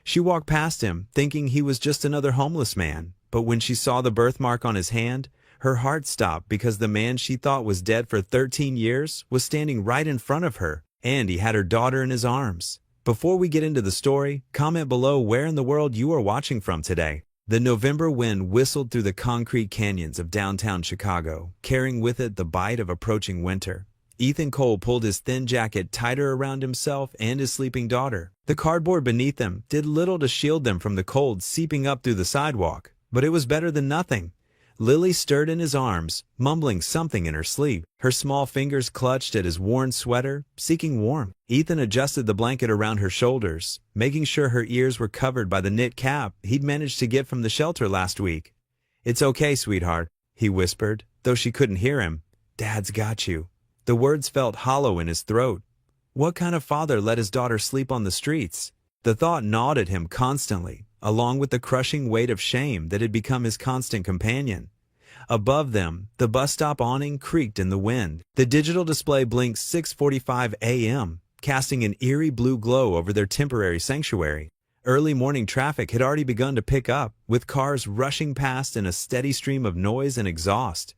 She walked past him, thinking he was just another homeless man, but when she saw the birthmark on his hand, her heart stopped because the man she thought was dead for 13 years was standing right in front of her, and he had her daughter in his arms. Before we get into the story, comment below where in the world you are watching from today. The November wind whistled through the concrete canyons of downtown Chicago, carrying with it the bite of approaching winter. Ethan Cole pulled his thin jacket tighter around himself and his sleeping daughter. The cardboard beneath them did little to shield them from the cold seeping up through the sidewalk, but it was better than nothing. Lily stirred in his arms, mumbling something in her sleep. Her small fingers clutched at his worn sweater, seeking warmth. Ethan adjusted the blanket around her shoulders, making sure her ears were covered by the knit cap he'd managed to get from the shelter last week. "It's okay, sweetheart," he whispered, though she couldn't hear him. "Dad's got you." The words felt hollow in his throat. What kind of father let his daughter sleep on the streets? The thought gnawed at him constantly, along with the crushing weight of shame that had become his constant companion. Above them, the bus stop awning creaked in the wind. The digital display blinked 6:45 a.m., casting an eerie blue glow over their temporary sanctuary. Early morning traffic had already begun to pick up, with cars rushing past in a steady stream of noise and exhaust.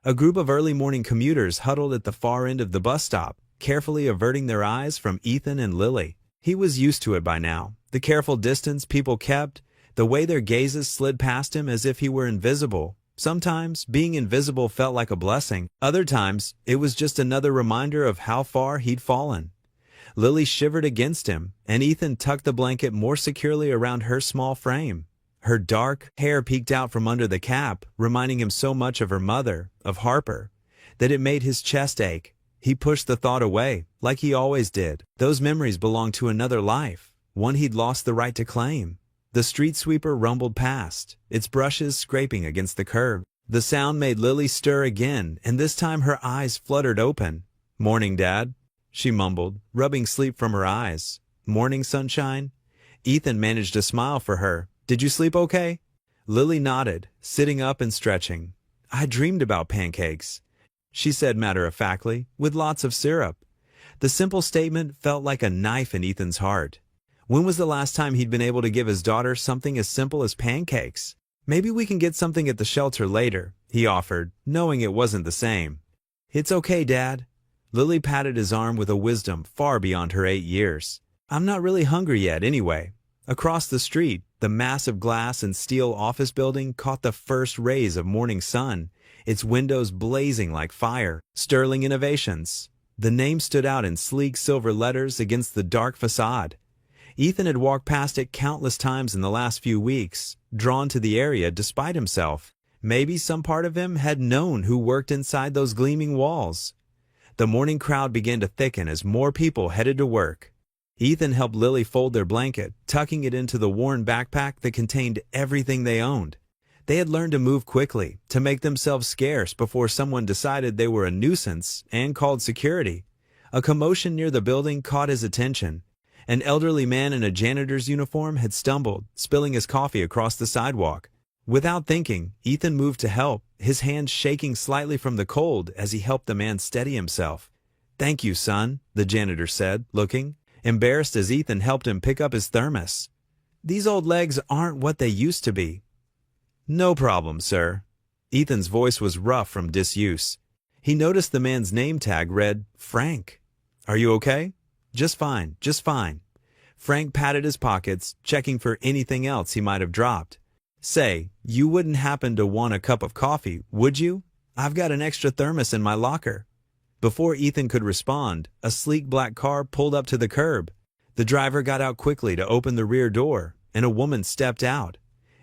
A group of early morning commuters huddled at the far end of the bus stop, carefully averting their eyes from Ethan and Lily. He was used to it by now. The careful distance people kept, the way their gazes slid past him as if he were invisible. Sometimes, being invisible felt like a blessing. Other times, it was just another reminder of how far he'd fallen. Lily shivered against him, and Ethan tucked the blanket more securely around her small frame. Her dark hair peeked out from under the cap, reminding him so much of her mother, of Harper, that it made his chest ache. He pushed the thought away, like he always did. Those memories belonged to another life, one he'd lost the right to claim. The street sweeper rumbled past, its brushes scraping against the curb. The sound made Lily stir again, and this time her eyes fluttered open. "Morning, Dad," she mumbled, rubbing sleep from her eyes. "Morning, sunshine." Ethan managed a smile for her. "Did you sleep okay?" Lily nodded, sitting up and stretching. "I dreamed about pancakes," she said matter-of-factly, "with lots of syrup." The simple statement felt like a knife in Ethan's heart. When was the last time he'd been able to give his daughter something as simple as pancakes? "Maybe we can get something at the shelter later," he offered, knowing it wasn't the same. "It's okay, Dad." Lily patted his arm with a wisdom far beyond her 8 years. "I'm not really hungry yet anyway." Across the street, the massive glass and steel office building caught the first rays of morning sun, its windows blazing like fire. Sterling Innovations. The name stood out in sleek silver letters against the dark facade. Ethan had walked past it countless times in the last few weeks, drawn to the area despite himself. Maybe some part of him had known who worked inside those gleaming walls. The morning crowd began to thicken as more people headed to work. Ethan helped Lily fold their blanket, tucking it into the worn backpack that contained everything they owned. They had learned to move quickly, to make themselves scarce before someone decided they were a nuisance and called security. A commotion near the building caught his attention. An elderly man in a janitor's uniform had stumbled, spilling his coffee across the sidewalk. Without thinking, Ethan moved to help, his hands shaking slightly from the cold as he helped the man steady himself. "Thank you, son," the janitor said, looking embarrassed as Ethan helped him pick up his thermos. "These old legs aren't what they used to be." "No problem, sir." Ethan's voice was rough from disuse. He noticed the man's name tag read Frank. "Are you okay?" Just fine, just fine." Frank patted his pockets, checking for anything else he might have dropped. "Say, you wouldn't happen to want a cup of coffee, would you? I've got an extra thermos in my locker." Before Ethan could respond, a sleek black car pulled up to the curb. The driver got out quickly to open the rear door, and a woman stepped out.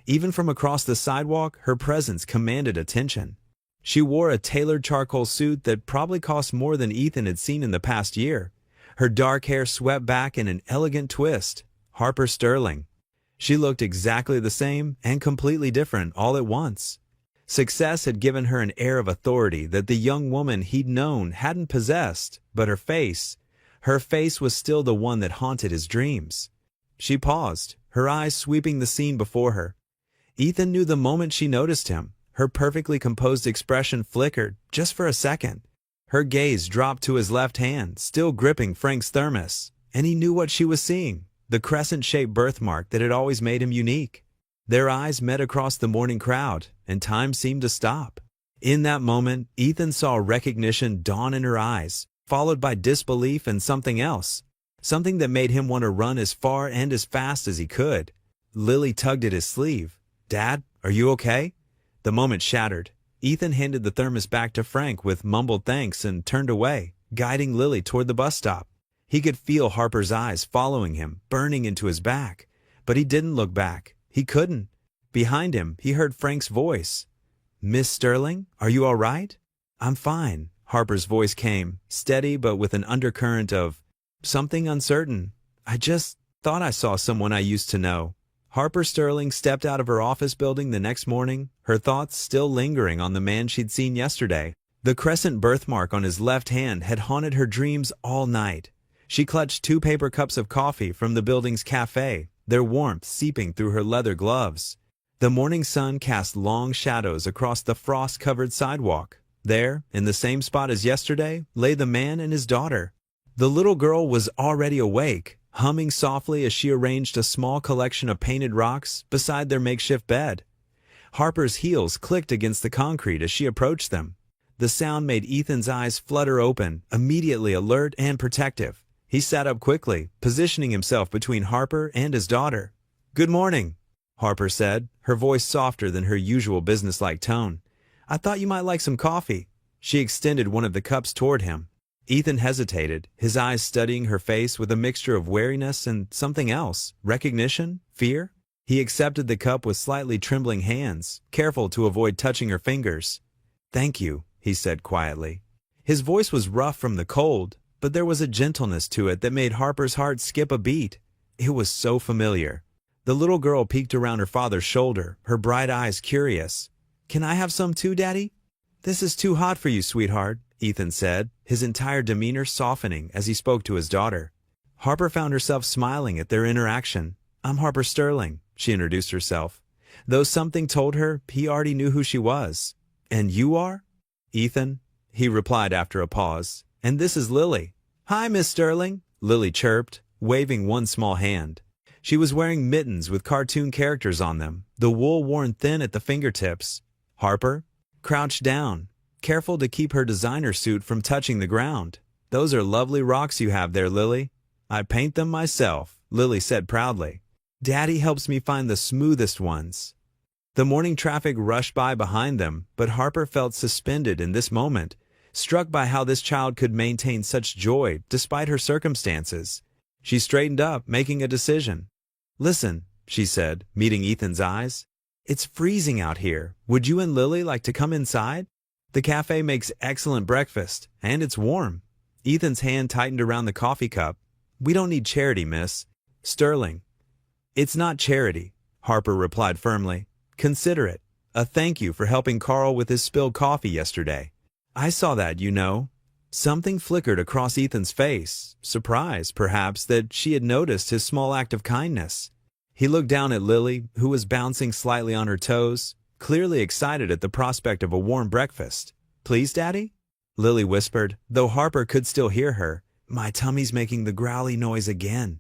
Even from across the sidewalk, her presence commanded attention. She wore a tailored charcoal suit that probably cost more than Ethan had seen in the past year. Her dark hair swept back in an elegant twist. Harper Sterling. She looked exactly the same and completely different all at once. Success had given her an air of authority that the young woman he'd known hadn't possessed, but her face was still the one that haunted his dreams. She paused, her eyes sweeping the scene before her. Ethan knew the moment she noticed him. Her perfectly composed expression flickered, just for a second. Her gaze dropped to his left hand, still gripping Frank's thermos, and he knew what she was seeing. the crescent-shaped birthmark that had always made him unique. Their eyes met across the morning crowd, and time seemed to stop. In that moment, Ethan saw recognition dawn in her eyes, followed by disbelief and something else. Something that made him want to run as far and as fast as he could. Lily tugged at his sleeve. "Dad, are you okay?" The moment shattered. Ethan handed the thermos back to Frank with mumbled thanks and turned away, guiding Lily toward the bus stop. He could feel Harper's eyes following him, burning into his back. But he didn't look back. He couldn't. Behind him, he heard Frank's voice. "Miss Sterling, are you all right?" "I'm fine," Harper's voice came, steady but with an undercurrent of something uncertain. "I just thought I saw someone I used to know." Harper Sterling stepped out of her office building the next morning, her thoughts still lingering on the man she'd seen yesterday. The crescent birthmark on his left hand had haunted her dreams all night. She clutched 2 paper cups of coffee from the building's cafe, their warmth seeping through her leather gloves. The morning sun cast long shadows across the frost-covered sidewalk. There, in the same spot as yesterday, lay the man and his daughter. The little girl was already awake, humming softly as she arranged a small collection of painted rocks beside their makeshift bed. Harper's heels clicked against the concrete as she approached them. The sound made Ethan's eyes flutter open, immediately alert and protective. He sat up quickly, positioning himself between Harper and his daughter. "Good morning," Harper said, her voice softer than her usual businesslike tone. "I thought you might like some coffee." She extended one of the cups toward him. Ethan hesitated, his eyes studying her face with a mixture of wariness and something else. Recognition? Fear? He accepted the cup with slightly trembling hands, careful to avoid touching her fingers. "Thank you," he said quietly. His voice was rough from the cold, but there was a gentleness to it that made Harper's heart skip a beat. It was so familiar. The little girl peeked around her father's shoulder, her bright eyes curious. "Can I have some too, Daddy?" "This is too hot for you, sweetheart," Ethan said, his entire demeanor softening as he spoke to his daughter. Harper found herself smiling at their interaction. "I'm Harper Sterling," she introduced herself. Though something told her he already knew who she was. "And you are?" "Ethan," he replied after a pause. "And this is Lily." "Hi, Miss Sterling," Lily chirped, waving one small hand. She was wearing mittens with cartoon characters on them, the wool worn thin at the fingertips. Harper crouched down, careful to keep her designer suit from touching the ground. "Those are lovely rocks you have there, Lily." "I paint them myself," Lily said proudly. "Daddy helps me find the smoothest ones." The morning traffic rushed by behind them, but Harper felt suspended in this moment, struck by how this child could maintain such joy despite her circumstances. She straightened up, making a decision. "Listen," she said, meeting Ethan's eyes. "It's freezing out here. Would you and Lily like to come inside? The cafe makes excellent breakfast, and it's warm." Ethan's hand tightened around the coffee cup. "We don't need charity, Miss Sterling." "It's not charity," Harper replied firmly. "Consider it a thank you for helping Carl with his spilled coffee yesterday." "I saw that, you know." Something flickered across Ethan's face, surprise, perhaps, that she had noticed his small act of kindness. He looked down at Lily, who was bouncing slightly on her toes, clearly excited at the prospect of a warm breakfast. "Please, Daddy?" Lily whispered, though Harper could still hear her. "My tummy's making the growly noise again."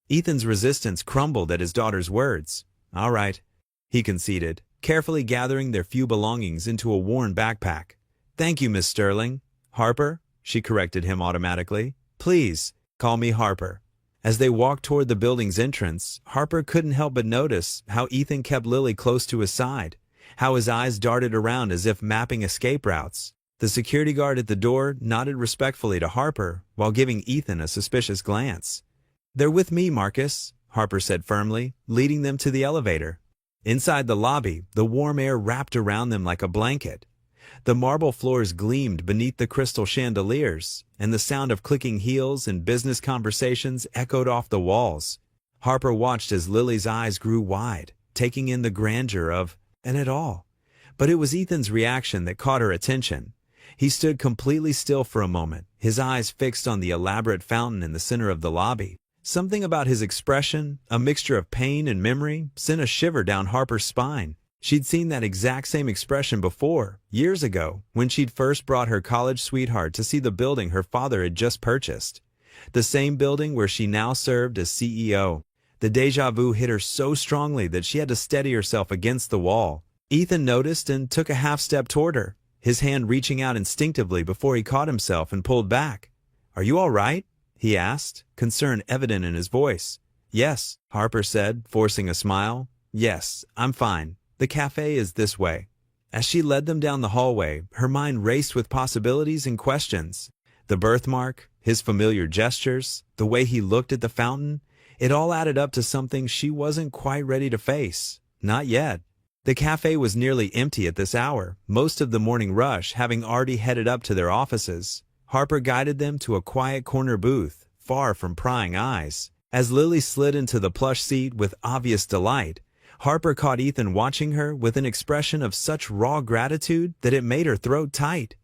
Ethan's resistance crumbled at his daughter's words. "All right," he conceded, carefully gathering their few belongings into a worn backpack. "Thank you, Miss Sterling." "Harper," she corrected him automatically. "Please, call me Harper." As they walked toward the building's entrance, Harper couldn't help but notice how Ethan kept Lily close to his side, how his eyes darted around as if mapping escape routes. The security guard at the door nodded respectfully to Harper while giving Ethan a suspicious glance. "They're with me, Marcus," Harper said firmly, leading them to the elevator. Inside the lobby, the warm air wrapped around them like a blanket. The marble floors gleamed beneath the crystal chandeliers, and the sound of clicking heels and business conversations echoed off the walls. Harper watched as Lily's eyes grew wide, taking in the grandeur of it all. But it was Ethan's reaction that caught her attention. He stood completely still for a moment, his eyes fixed on the elaborate fountain in the center of the lobby. Something about his expression, a mixture of pain and memory, sent a shiver down Harper's spine. She'd seen that exact same expression before, years ago, when she'd first brought her college sweetheart to see the building her father had just purchased. The same building where she now served as CEO. The déjà vu hit her so strongly that she had to steady herself against the wall. Ethan noticed and took a half step toward her, his hand reaching out instinctively before he caught himself and pulled back. "Are you all right?" he asked, concern evident in his voice. "Yes," Harper said, forcing a smile. "Yes, I'm fine. The cafe is this way." As she led them down the hallway, her mind raced with possibilities and questions. The birthmark, his familiar gestures, the way he looked at the fountain, it all added up to something she wasn't quite ready to face. Not yet. The cafe was nearly empty at this hour, most of the morning rush having already headed up to their offices. Harper guided them to a quiet corner booth, far from prying eyes. As Lily slid into the plush seat with obvious delight, Harper caught Ethan watching her with an expression of such raw gratitude that it made her throat tight.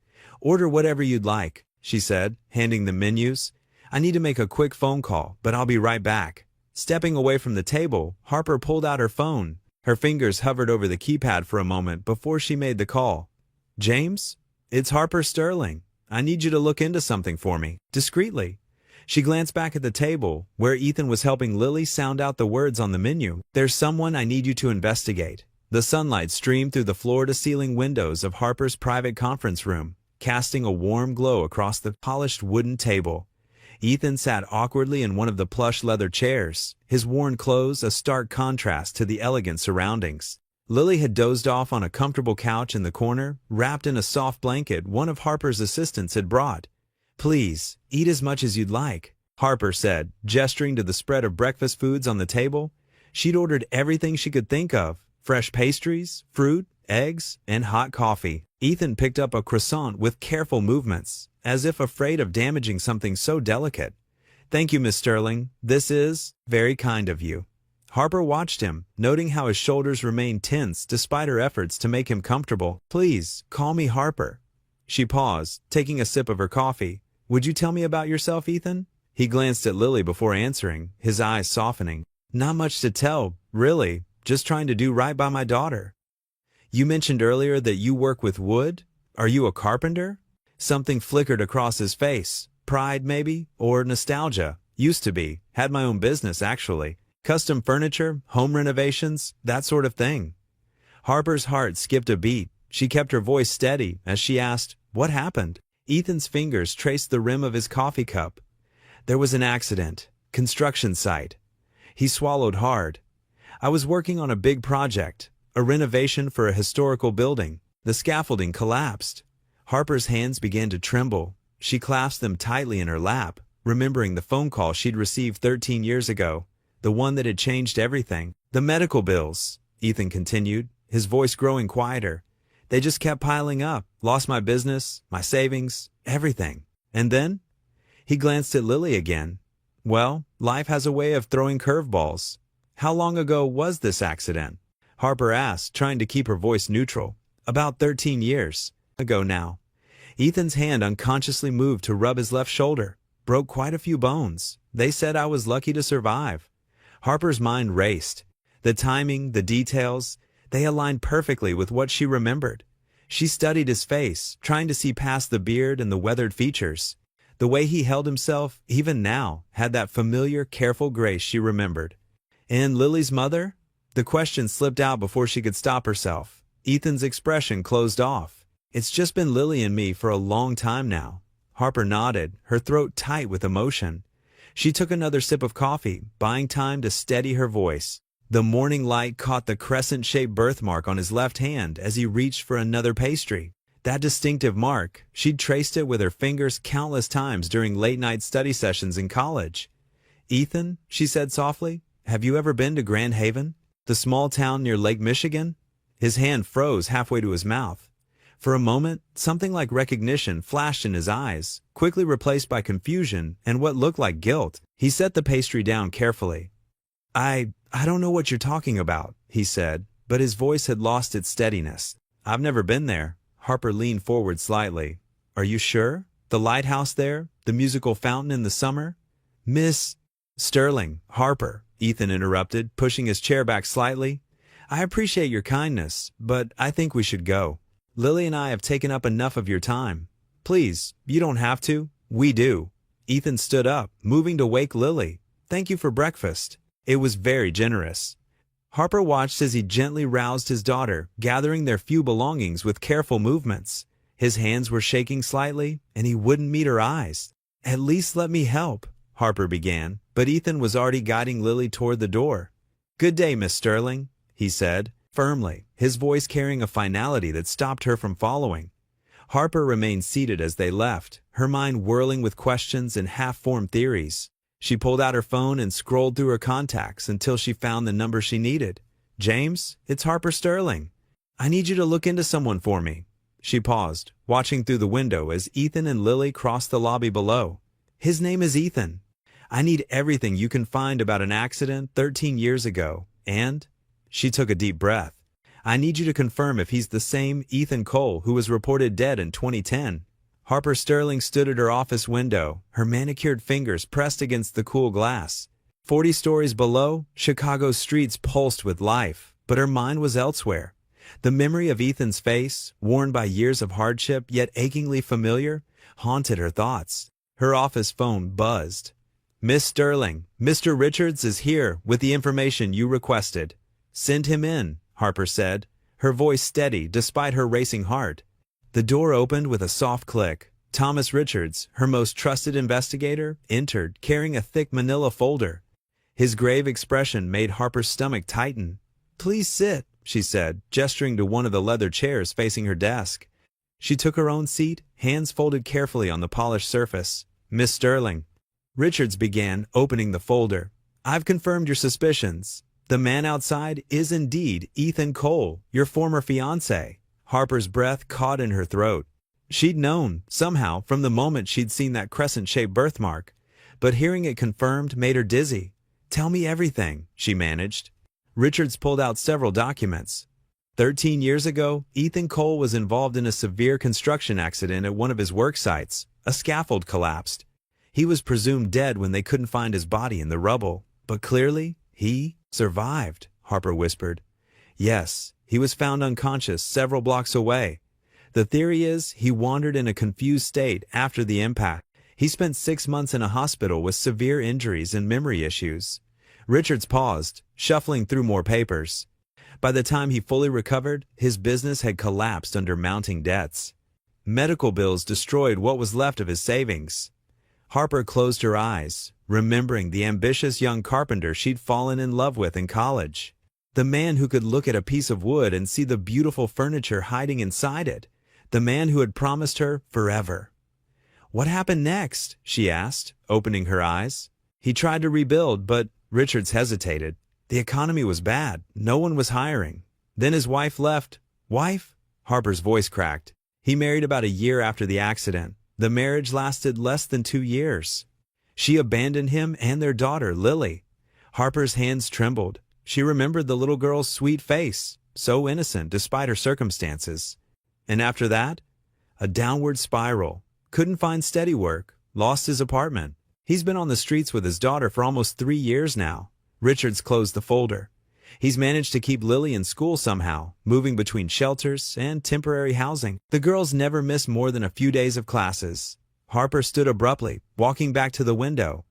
"Order whatever you'd like," she said, handing them menus. "I need to make a quick phone call, but I'll be right back." Stepping away from the table, Harper pulled out her phone. Her fingers hovered over the keypad for a moment before she made the call. "James? It's Harper Sterling. I need you to look into something for me, discreetly." She glanced back at the table, where Ethan was helping Lily sound out the words on the menu. "There's someone I need you to investigate." The sunlight streamed through the floor-to-ceiling windows of Harper's private conference room, casting a warm glow across the polished wooden table. Ethan sat awkwardly in one of the plush leather chairs, his worn clothes a stark contrast to the elegant surroundings. Lily had dozed off on a comfortable couch in the corner, wrapped in a soft blanket one of Harper's assistants had brought. "Please, eat as much as you'd like," Harper said, gesturing to the spread of breakfast foods on the table. She'd ordered everything she could think of: fresh pastries, fruit, eggs, and hot coffee. Ethan picked up a croissant with careful movements, as if afraid of damaging something so delicate. "Thank you, Miss Sterling. This is very kind of you." Harper watched him, noting how his shoulders remained tense despite her efforts to make him comfortable. "Please, call me Harper." She paused, taking a sip of her coffee. "Would you tell me about yourself, Ethan?" He glanced at Lily before answering, his eyes softening. "Not much to tell, really. Just trying to do right by my daughter." "You mentioned earlier that you work with wood. Are you a carpenter?" Something flickered across his face. Pride, maybe? Or nostalgia? "Used to be. Had my own business, actually. Custom furniture, home renovations, that sort of thing." Harper's heart skipped a beat. She kept her voice steady as she asked, "What happened?" Ethan's fingers traced the rim of his coffee cup. "There was an accident. Construction site." He swallowed hard. "I was working on a big project, a renovation for a historical building. The scaffolding collapsed." Harper's hands began to tremble. She clasped them tightly in her lap, remembering the phone call she'd received 13 years ago, the one that had changed everything. "The medical bills," Ethan continued, his voice growing quieter. "They just kept piling up. Lost my business, my savings, everything. And then?" He glanced at Lily again. "Well, life has a way of throwing curveballs." "How long ago was this accident?" Harper asked, trying to keep her voice neutral. "About 13 years ago now." Ethan's hand unconsciously moved to rub his left shoulder. "Broke quite a few bones. They said I was lucky to survive." Harper's mind raced. The timing, the details, they aligned perfectly with what she remembered. She studied his face, trying to see past the beard and the weathered features. The way he held himself, even now, had that familiar, careful grace she remembered. "And Lily's mother?" The question slipped out before she could stop herself. Ethan's expression closed off. "It's just been Lily and me for a long time now." Harper nodded, her throat tight with emotion. She took another sip of coffee, buying time to steady her voice. The morning light caught the crescent-shaped birthmark on his left hand as he reached for another pastry. That distinctive mark, she'd traced it with her fingers countless times during late-night study sessions in college. "Ethan," she said softly, "have you ever been to Grand Haven, the small town near Lake Michigan?" His hand froze halfway to his mouth. For a moment, something like recognition flashed in his eyes, quickly replaced by confusion and what looked like guilt. He set the pastry down carefully. I don't know what you're talking about," he said, but his voice had lost its steadiness. "I've never been there." Harper leaned forward slightly. "Are you sure? The lighthouse there? The musical fountain in the summer?" "Miss Sterling, Harper," Ethan interrupted, pushing his chair back slightly. "I appreciate your kindness, but I think we should go. Lily and I have taken up enough of your time. Please, you don't have to. We do." Ethan stood up, moving to wake Lily. "Thank you for breakfast." It was very generous. Harper watched as he gently roused his daughter, gathering their few belongings with careful movements. His hands were shaking slightly, and he wouldn't meet her eyes. "At least let me help," Harper began, but Ethan was already guiding Lily toward the door. "Good day, Miss Sterling," he said, firmly, his voice carrying a finality that stopped her from following. Harper remained seated as they left, her mind whirling with questions and half-formed theories. She pulled out her phone and scrolled through her contacts until she found the number she needed. "James, it's Harper Sterling. I need you to look into someone for me." She paused, watching through the window as Ethan and Lily crossed the lobby below. "His name is Ethan. I need everything you can find about an accident 13 years ago, and—" She took a deep breath. "I need you to confirm if he's the same Ethan Cole who was reported dead in 2010. Harper Sterling stood at her office window, her manicured fingers pressed against the cool glass. 40 stories below, Chicago's streets pulsed with life, but her mind was elsewhere. The memory of Ethan's face, worn by years of hardship yet achingly familiar, haunted her thoughts. Her office phone buzzed. "Miss Sterling, Mr. Richards is here with the information you requested." "Send him in," Harper said, her voice steady despite her racing heart. The door opened with a soft click. Thomas Richards, her most trusted investigator, entered, carrying a thick manila folder. His grave expression made Harper's stomach tighten. "Please sit," she said, gesturing to one of the leather chairs facing her desk. She took her own seat, hands folded carefully on the polished surface. "Miss Sterling," Richards began, opening the folder, "I've confirmed your suspicions. The man outside is indeed Ethan Cole, your former fiancé." Harper's breath caught in her throat. She'd known, somehow, from the moment she'd seen that crescent-shaped birthmark, but hearing it confirmed made her dizzy. "Tell me everything," she managed. Richards pulled out several documents. 13 years ago, Ethan Cole was involved in a severe construction accident at one of his work sites. A scaffold collapsed. He was presumed dead when they couldn't find his body in the rubble. But clearly, he survived, Harper whispered. "Yes, he was found unconscious several blocks away. The theory is he wandered in a confused state after the impact. He spent 6 months in a hospital with severe injuries and memory issues." Richards paused, shuffling through more papers. By the time he fully recovered, his business had collapsed under mounting debts. Medical bills destroyed what was left of his savings. Harper closed her eyes, remembering the ambitious young carpenter she'd fallen in love with in college. The man who could look at a piece of wood and see the beautiful furniture hiding inside it. The man who had promised her forever. "What happened next?" she asked, opening her eyes. "He tried to rebuild, but—" Richards hesitated. "The economy was bad. No one was hiring. Then his wife left." "Wife?" Harper's voice cracked. "He married about a year after the accident. The marriage lasted less than 2 years. She abandoned him and their daughter, Lily." Harper's hands trembled. She remembered the little girl's sweet face, so innocent despite her circumstances. "And after that?" "A downward spiral. Couldn't find steady work. Lost his apartment. He's been on the streets with his daughter for almost 3 years now." Richards closed the folder. "He's managed to keep Lily in school somehow, moving between shelters and temporary housing. The girls never miss more than a few days of classes." Harper stood abruptly, walking back to the window.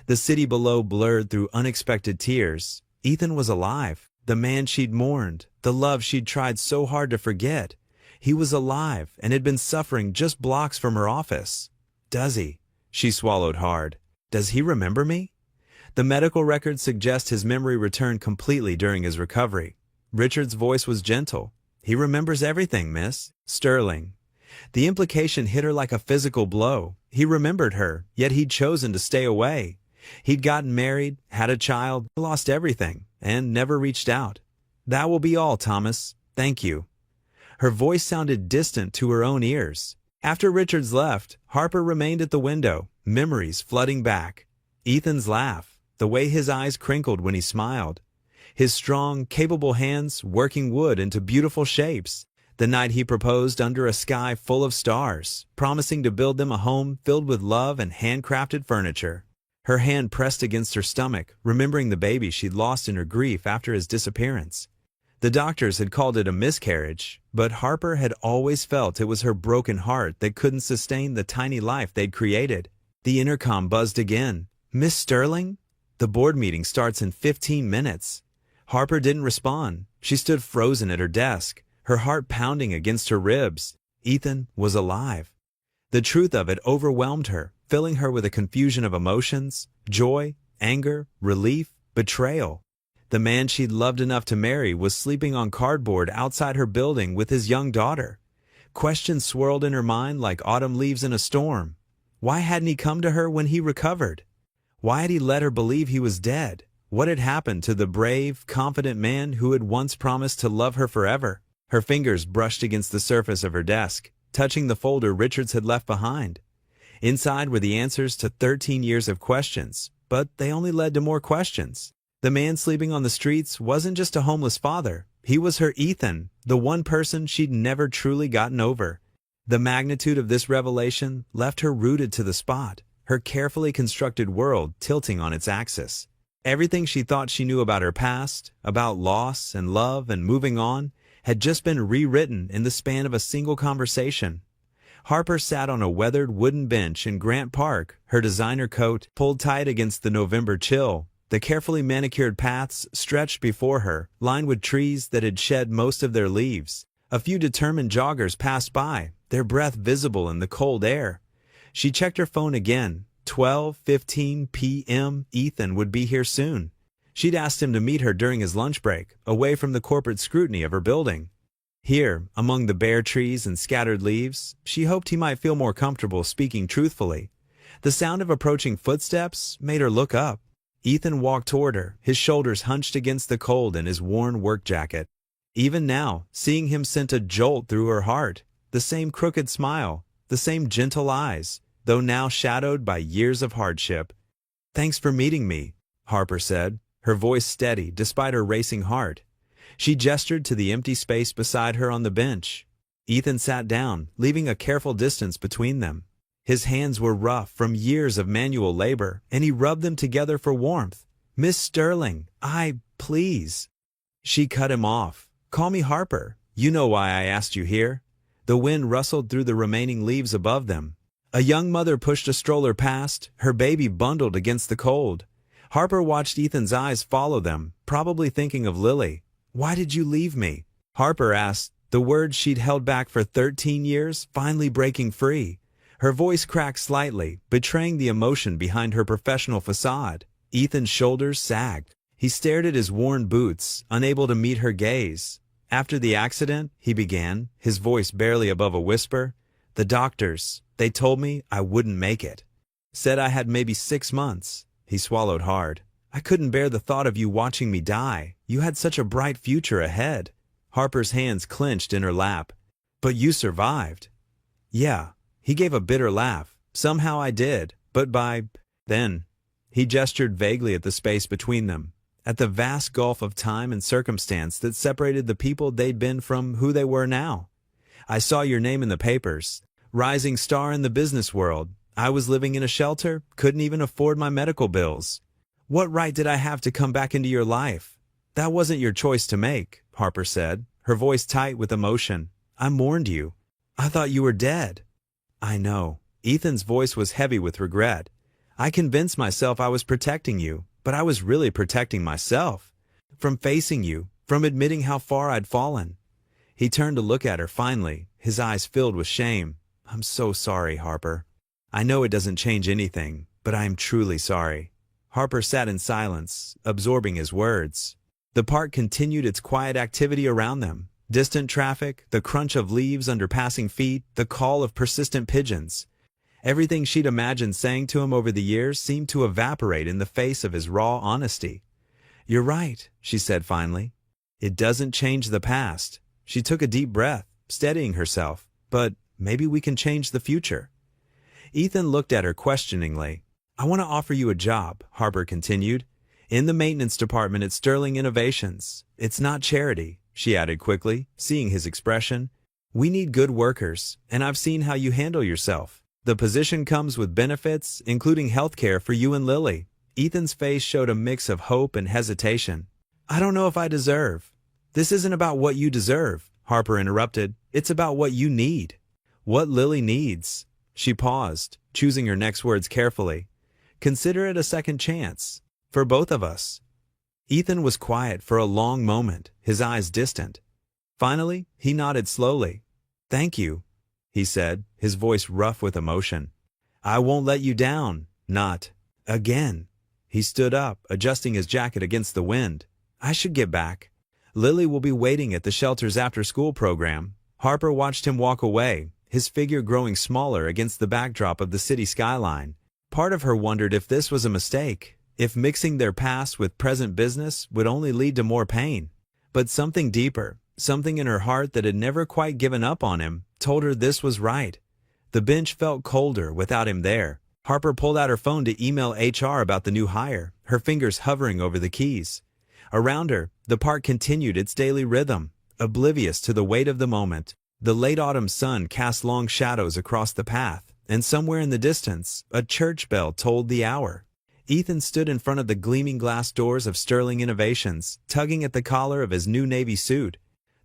The city below blurred through unexpected tears. Ethan was alive. The man she'd mourned, the love she'd tried so hard to forget. He was alive and had been suffering just blocks from her office. "Does he?" She swallowed hard. "Does he remember me?" The medical records suggest his memory returned completely during his recovery. Richard's voice was gentle. "He remembers everything, Miss Sterling." The implication hit her like a physical blow. He remembered her, yet he'd chosen to stay away. He'd gotten married, had a child, lost everything, and never reached out. "That will be all, Thomas. Thank you." Her voice sounded distant to her own ears. After Richards left, Harper remained at the window, memories flooding back. Ethan's laugh, the way his eyes crinkled when he smiled. His strong, capable hands working wood into beautiful shapes. The night he proposed under a sky full of stars, promising to build them a home filled with love and handcrafted furniture. Her hand pressed against her stomach, remembering the baby she'd lost in her grief after his disappearance. The doctors had called it a miscarriage, but Harper had always felt it was her broken heart that couldn't sustain the tiny life they'd created. The intercom buzzed again. "Miss Sterling?" The board meeting starts in 15 minutes. Harper didn't respond. She stood frozen at her desk, her heart pounding against her ribs. Ethan was alive. The truth of it overwhelmed her, filling her with a confusion of emotions, joy, anger, relief, betrayal. The man she'd loved enough to marry was sleeping on cardboard outside her building with his young daughter. Questions swirled in her mind like autumn leaves in a storm. Why hadn't he come to her when he recovered? Why had he let her believe he was dead? What had happened to the brave, confident man who had once promised to love her forever? Her fingers brushed against the surface of her desk, touching the folder Richards had left behind. Inside were the answers to 13 years of questions, but they only led to more questions. The man sleeping on the streets wasn't just a homeless father. He was her Ethan, the one person she'd never truly gotten over. The magnitude of this revelation left her rooted to the spot, her carefully constructed world tilting on its axis. Everything she thought she knew about her past, about loss and love and moving on, had just been rewritten in the span of a single conversation. Harper sat on a weathered wooden bench in Grant Park, her designer coat pulled tight against the November chill. The carefully manicured paths stretched before her, lined with trees that had shed most of their leaves. A few determined joggers passed by, their breath visible in the cold air. She checked her phone again. 12:15 p.m. Ethan would be here soon. She'd asked him to meet her during his lunch break, away from the corporate scrutiny of her building. Here, among the bare trees and scattered leaves, she hoped he might feel more comfortable speaking truthfully. The sound of approaching footsteps made her look up. Ethan walked toward her, his shoulders hunched against the cold in his worn work jacket. Even now, seeing him sent a jolt through her heart. The same crooked smile, the same gentle eyes, though now shadowed by years of hardship. "Thanks for meeting me," Harper said, her voice steady despite her racing heart. She gestured to the empty space beside her on the bench. Ethan sat down, leaving a careful distance between them. His hands were rough from years of manual labor, and he rubbed them together for warmth. "Miss Sterling, please." She cut him off. "Call me Harper. You know why I asked you here." The wind rustled through the remaining leaves above them. A young mother pushed a stroller past, her baby bundled against the cold. Harper watched Ethan's eyes follow them, probably thinking of Lily. "Why did you leave me?" Harper asked, the words she'd held back for 13 years finally breaking free. Her voice cracked slightly, betraying the emotion behind her professional facade. Ethan's shoulders sagged. He stared at his worn boots, unable to meet her gaze. "After the accident," he began, his voice barely above a whisper, "the doctors, they told me I wouldn't make it. Said I had maybe 6 months." He swallowed hard. "I couldn't bear the thought of you watching me die. You had such a bright future ahead." Harper's hands clenched in her lap. "But you survived." "Yeah." He gave a bitter laugh. "Somehow I did, but by then." He gestured vaguely at the space between them, at the vast gulf of time and circumstance that separated the people they'd been from who they were now. "I saw your name in the papers. Rising star in the business world. I was living in a shelter, couldn't even afford my medical bills. What right did I have to come back into your life?" "That wasn't your choice to make," Harper said, her voice tight with emotion. "I mourned you. I thought you were dead." "I know." Ethan's voice was heavy with regret. "I convinced myself I was protecting you, but I was really protecting myself. From facing you, from admitting how far I'd fallen." He turned to look at her finally, his eyes filled with shame. "I'm so sorry, Harper. I know it doesn't change anything, but I am truly sorry." Harper sat in silence, absorbing his words. The park continued its quiet activity around them. Distant traffic, the crunch of leaves under passing feet, the call of persistent pigeons. Everything she'd imagined saying to him over the years seemed to evaporate in the face of his raw honesty. "You're right," she said finally. "It doesn't change the past." She took a deep breath, steadying herself. "But maybe we can change the future." Ethan looked at her questioningly. "I want to offer you a job," Harper continued, "in the maintenance department at Sterling Innovations. It's not charity," she added quickly, seeing his expression. "We need good workers, and I've seen how you handle yourself. The position comes with benefits, including health care for you and Lily." Ethan's face showed a mix of hope and hesitation. "I don't know if I deserve." "This isn't about what you deserve," Harper interrupted. "It's about what you need." "What Lily needs." She paused, choosing her next words carefully. "Consider it a second chance. For both of us. Ethan was quiet for a long moment, his eyes distant. Finally, he nodded slowly. "Thank you," he said, his voice rough with emotion. "I won't let you down. Not again." He stood up, adjusting his jacket against the wind. "I should get back. Lily will be waiting at the shelter's after-school program." Harper watched him walk away, his figure growing smaller against the backdrop of the city skyline. Part of her wondered if this was a mistake, if mixing their past with present business would only lead to more pain. But something deeper, something in her heart that had never quite given up on him, told her this was right. The bench felt colder without him there. Harper pulled out her phone to email HR about the new hire, her fingers hovering over the keys. Around her, the park continued its daily rhythm, oblivious to the weight of the moment. The late autumn sun cast long shadows across the path, and somewhere in the distance, a church bell tolled the hour. Ethan stood in front of the gleaming glass doors of Sterling Innovations, tugging at the collar of his new navy suit.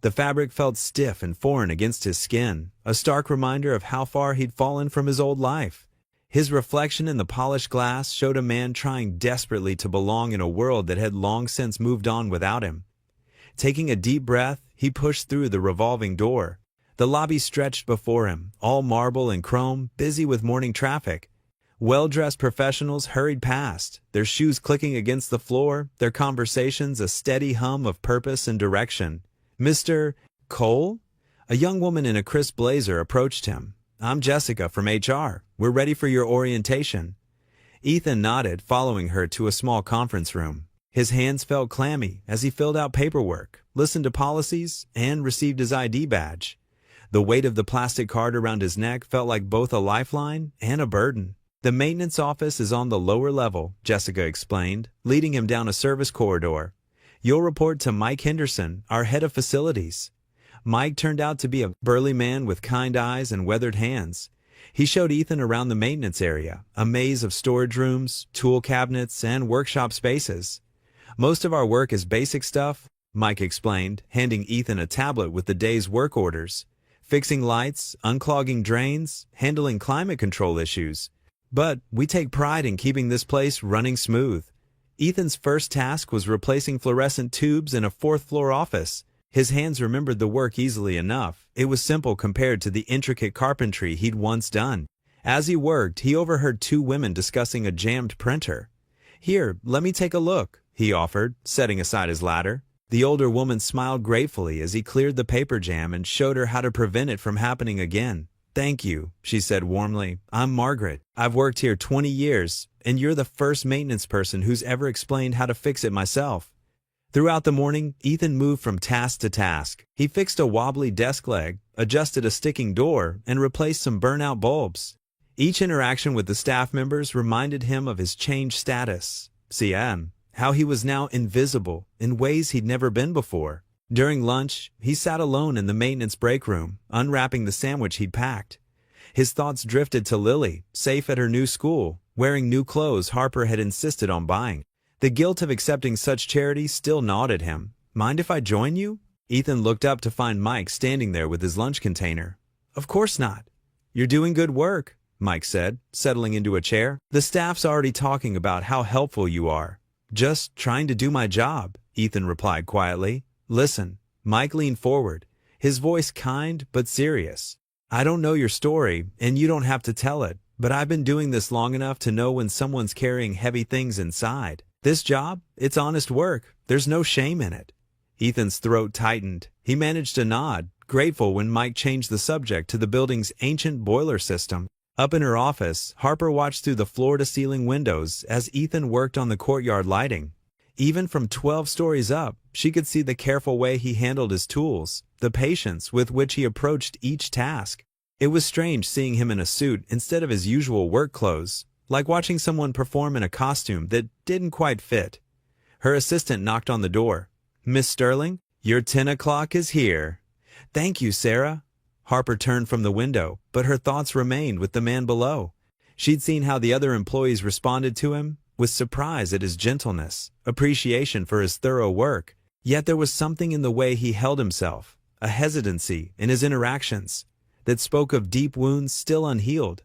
The fabric felt stiff and foreign against his skin, a stark reminder of how far he'd fallen from his old life. His reflection in the polished glass showed a man trying desperately to belong in a world that had long since moved on without him. Taking a deep breath, he pushed through the revolving door. The lobby stretched before him, all marble and chrome, busy with morning traffic. Well-dressed professionals hurried past, their shoes clicking against the floor, their conversations a steady hum of purpose and direction. "Mr. Cole?" A young woman in a crisp blazer approached him. "I'm Jessica from HR. We're ready for your orientation." Ethan nodded, following her to a small conference room. His hands felt clammy as he filled out paperwork, listened to policies, and received his ID badge. The weight of the plastic card around his neck felt like both a lifeline and a burden. "The maintenance office is on the lower level," Jessica explained, leading him down a service corridor. "You'll report to Mike Henderson, our head of facilities." Mike turned out to be a burly man with kind eyes and weathered hands. He showed Ethan around the maintenance area, a maze of storage rooms, tool cabinets, and workshop spaces. "Most of our work is basic stuff," Mike explained, handing Ethan a tablet with the day's work orders. "Fixing lights, unclogging drains, handling climate control issues. But we take pride in keeping this place running smooth." Ethan's first task was replacing fluorescent tubes in a fourth-floor office. His hands remembered the work easily enough. It was simple compared to the intricate carpentry he'd once done. As he worked, he overheard two women discussing a jammed printer. "Here, let me take a look," he offered, setting aside his ladder. The older woman smiled gratefully as he cleared the paper jam and showed her how to prevent it from happening again. "Thank you," she said warmly. "I'm Margaret. I've worked here 20 years, and you're the first maintenance person who's ever explained how to fix it myself." Throughout the morning, Ethan moved from task to task. He fixed a wobbly desk leg, adjusted a sticking door, and replaced some burnout bulbs. Each interaction with the staff members reminded him of his changed status. CM, how he was now invisible in ways he'd never been before. During lunch, he sat alone in the maintenance break room, unwrapping the sandwich he'd packed. His thoughts drifted to Lily, safe at her new school, wearing new clothes Harper had insisted on buying. The guilt of accepting such charity still gnawed at him. "Mind if I join you?" Ethan looked up to find Mike standing there with his lunch container. "Of course not. You're doing good work," Mike said, settling into a chair. "The staff's already talking about how helpful you are." "Just trying to do my job," Ethan replied quietly. "Listen." Mike leaned forward, his voice kind but serious. "I don't know your story, and you don't have to tell it, but I've been doing this long enough to know when someone's carrying heavy things inside. This job, it's honest work. There's no shame in it." Ethan's throat tightened. He managed to nod, grateful when Mike changed the subject to the building's ancient boiler system. Up in her office, Harper watched through the floor-to-ceiling windows as Ethan worked on the courtyard lighting. Even from 12 stories up, she could see the careful way he handled his tools, the patience with which he approached each task. It was strange seeing him in a suit instead of his usual work clothes, like watching someone perform in a costume that didn't quite fit. Her assistant knocked on the door. "Miss Sterling, your 10 o'clock is here." "Thank you, Sarah." Harper turned from the window, but her thoughts remained with the man below. She'd seen how the other employees responded to him, with surprise at his gentleness, appreciation for his thorough work. Yet there was something in the way he held himself, a hesitancy in his interactions, that spoke of deep wounds still unhealed.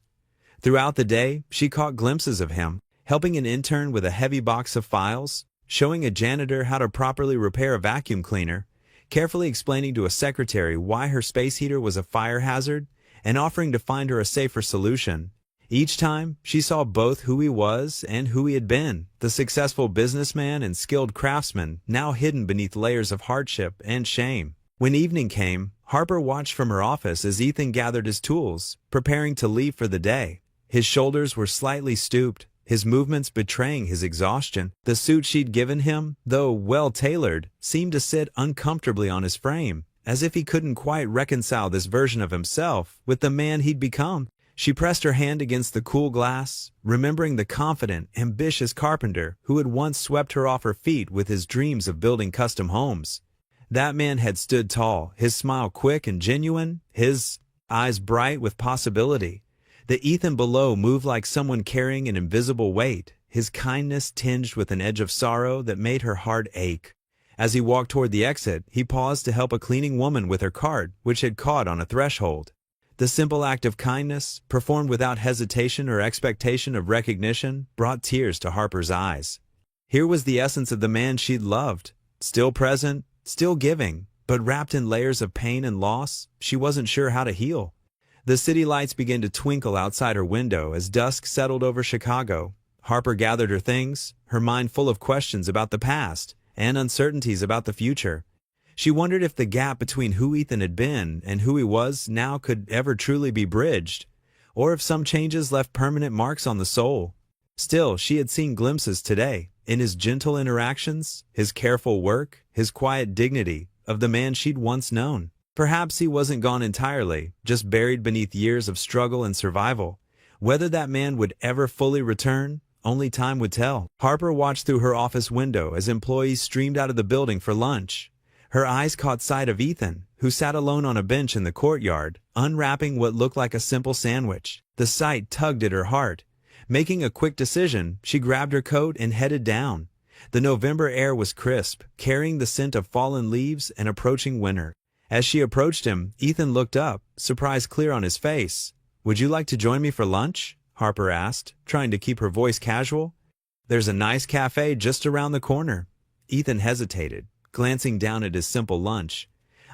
Throughout the day, she caught glimpses of him, helping an intern with a heavy box of files, showing a janitor how to properly repair a vacuum cleaner, carefully explaining to a secretary why her space heater was a fire hazard, and offering to find her a safer solution. Each time, she saw both who he was and who he had been, the successful businessman and skilled craftsman, now hidden beneath layers of hardship and shame. When evening came, Harper watched from her office as Ethan gathered his tools, preparing to leave for the day. His shoulders were slightly stooped, his movements betraying his exhaustion. The suit she'd given him, though well-tailored, seemed to sit uncomfortably on his frame, as if he couldn't quite reconcile this version of himself with the man he'd become. She pressed her hand against the cool glass, remembering the confident, ambitious carpenter who had once swept her off her feet with his dreams of building custom homes. That man had stood tall, his smile quick and genuine, his eyes bright with possibility. The Ethan below moved like someone carrying an invisible weight, his kindness tinged with an edge of sorrow that made her heart ache. As he walked toward the exit, he paused to help a cleaning woman with her cart, which had caught on a threshold. The simple act of kindness, performed without hesitation or expectation of recognition, brought tears to Harper's eyes. Here was the essence of the man she'd loved, still present, still giving, but wrapped in layers of pain and loss she wasn't sure how to heal. The city lights began to twinkle outside her window as dusk settled over Chicago. Harper gathered her things, her mind full of questions about the past and uncertainties about the future. She wondered if the gap between who Ethan had been and who he was now could ever truly be bridged, or if some changes left permanent marks on the soul. Still, she had seen glimpses today, in his gentle interactions, his careful work, his quiet dignity, of the man she'd once known. Perhaps he wasn't gone entirely, just buried beneath years of struggle and survival. Whether that man would ever fully return, only time would tell. Harper watched through her office window as employees streamed out of the building for lunch. Her eyes caught sight of Ethan, who sat alone on a bench in the courtyard, unwrapping what looked like a simple sandwich. The sight tugged at her heart. Making a quick decision, she grabbed her coat and headed down. The November air was crisp, carrying the scent of fallen leaves and approaching winter. As she approached him, Ethan looked up, surprise clear on his face. "Would you like to join me for lunch?" Harper asked, trying to keep her voice casual. "There's a nice cafe just around the corner." Ethan hesitated, glancing down at his simple lunch.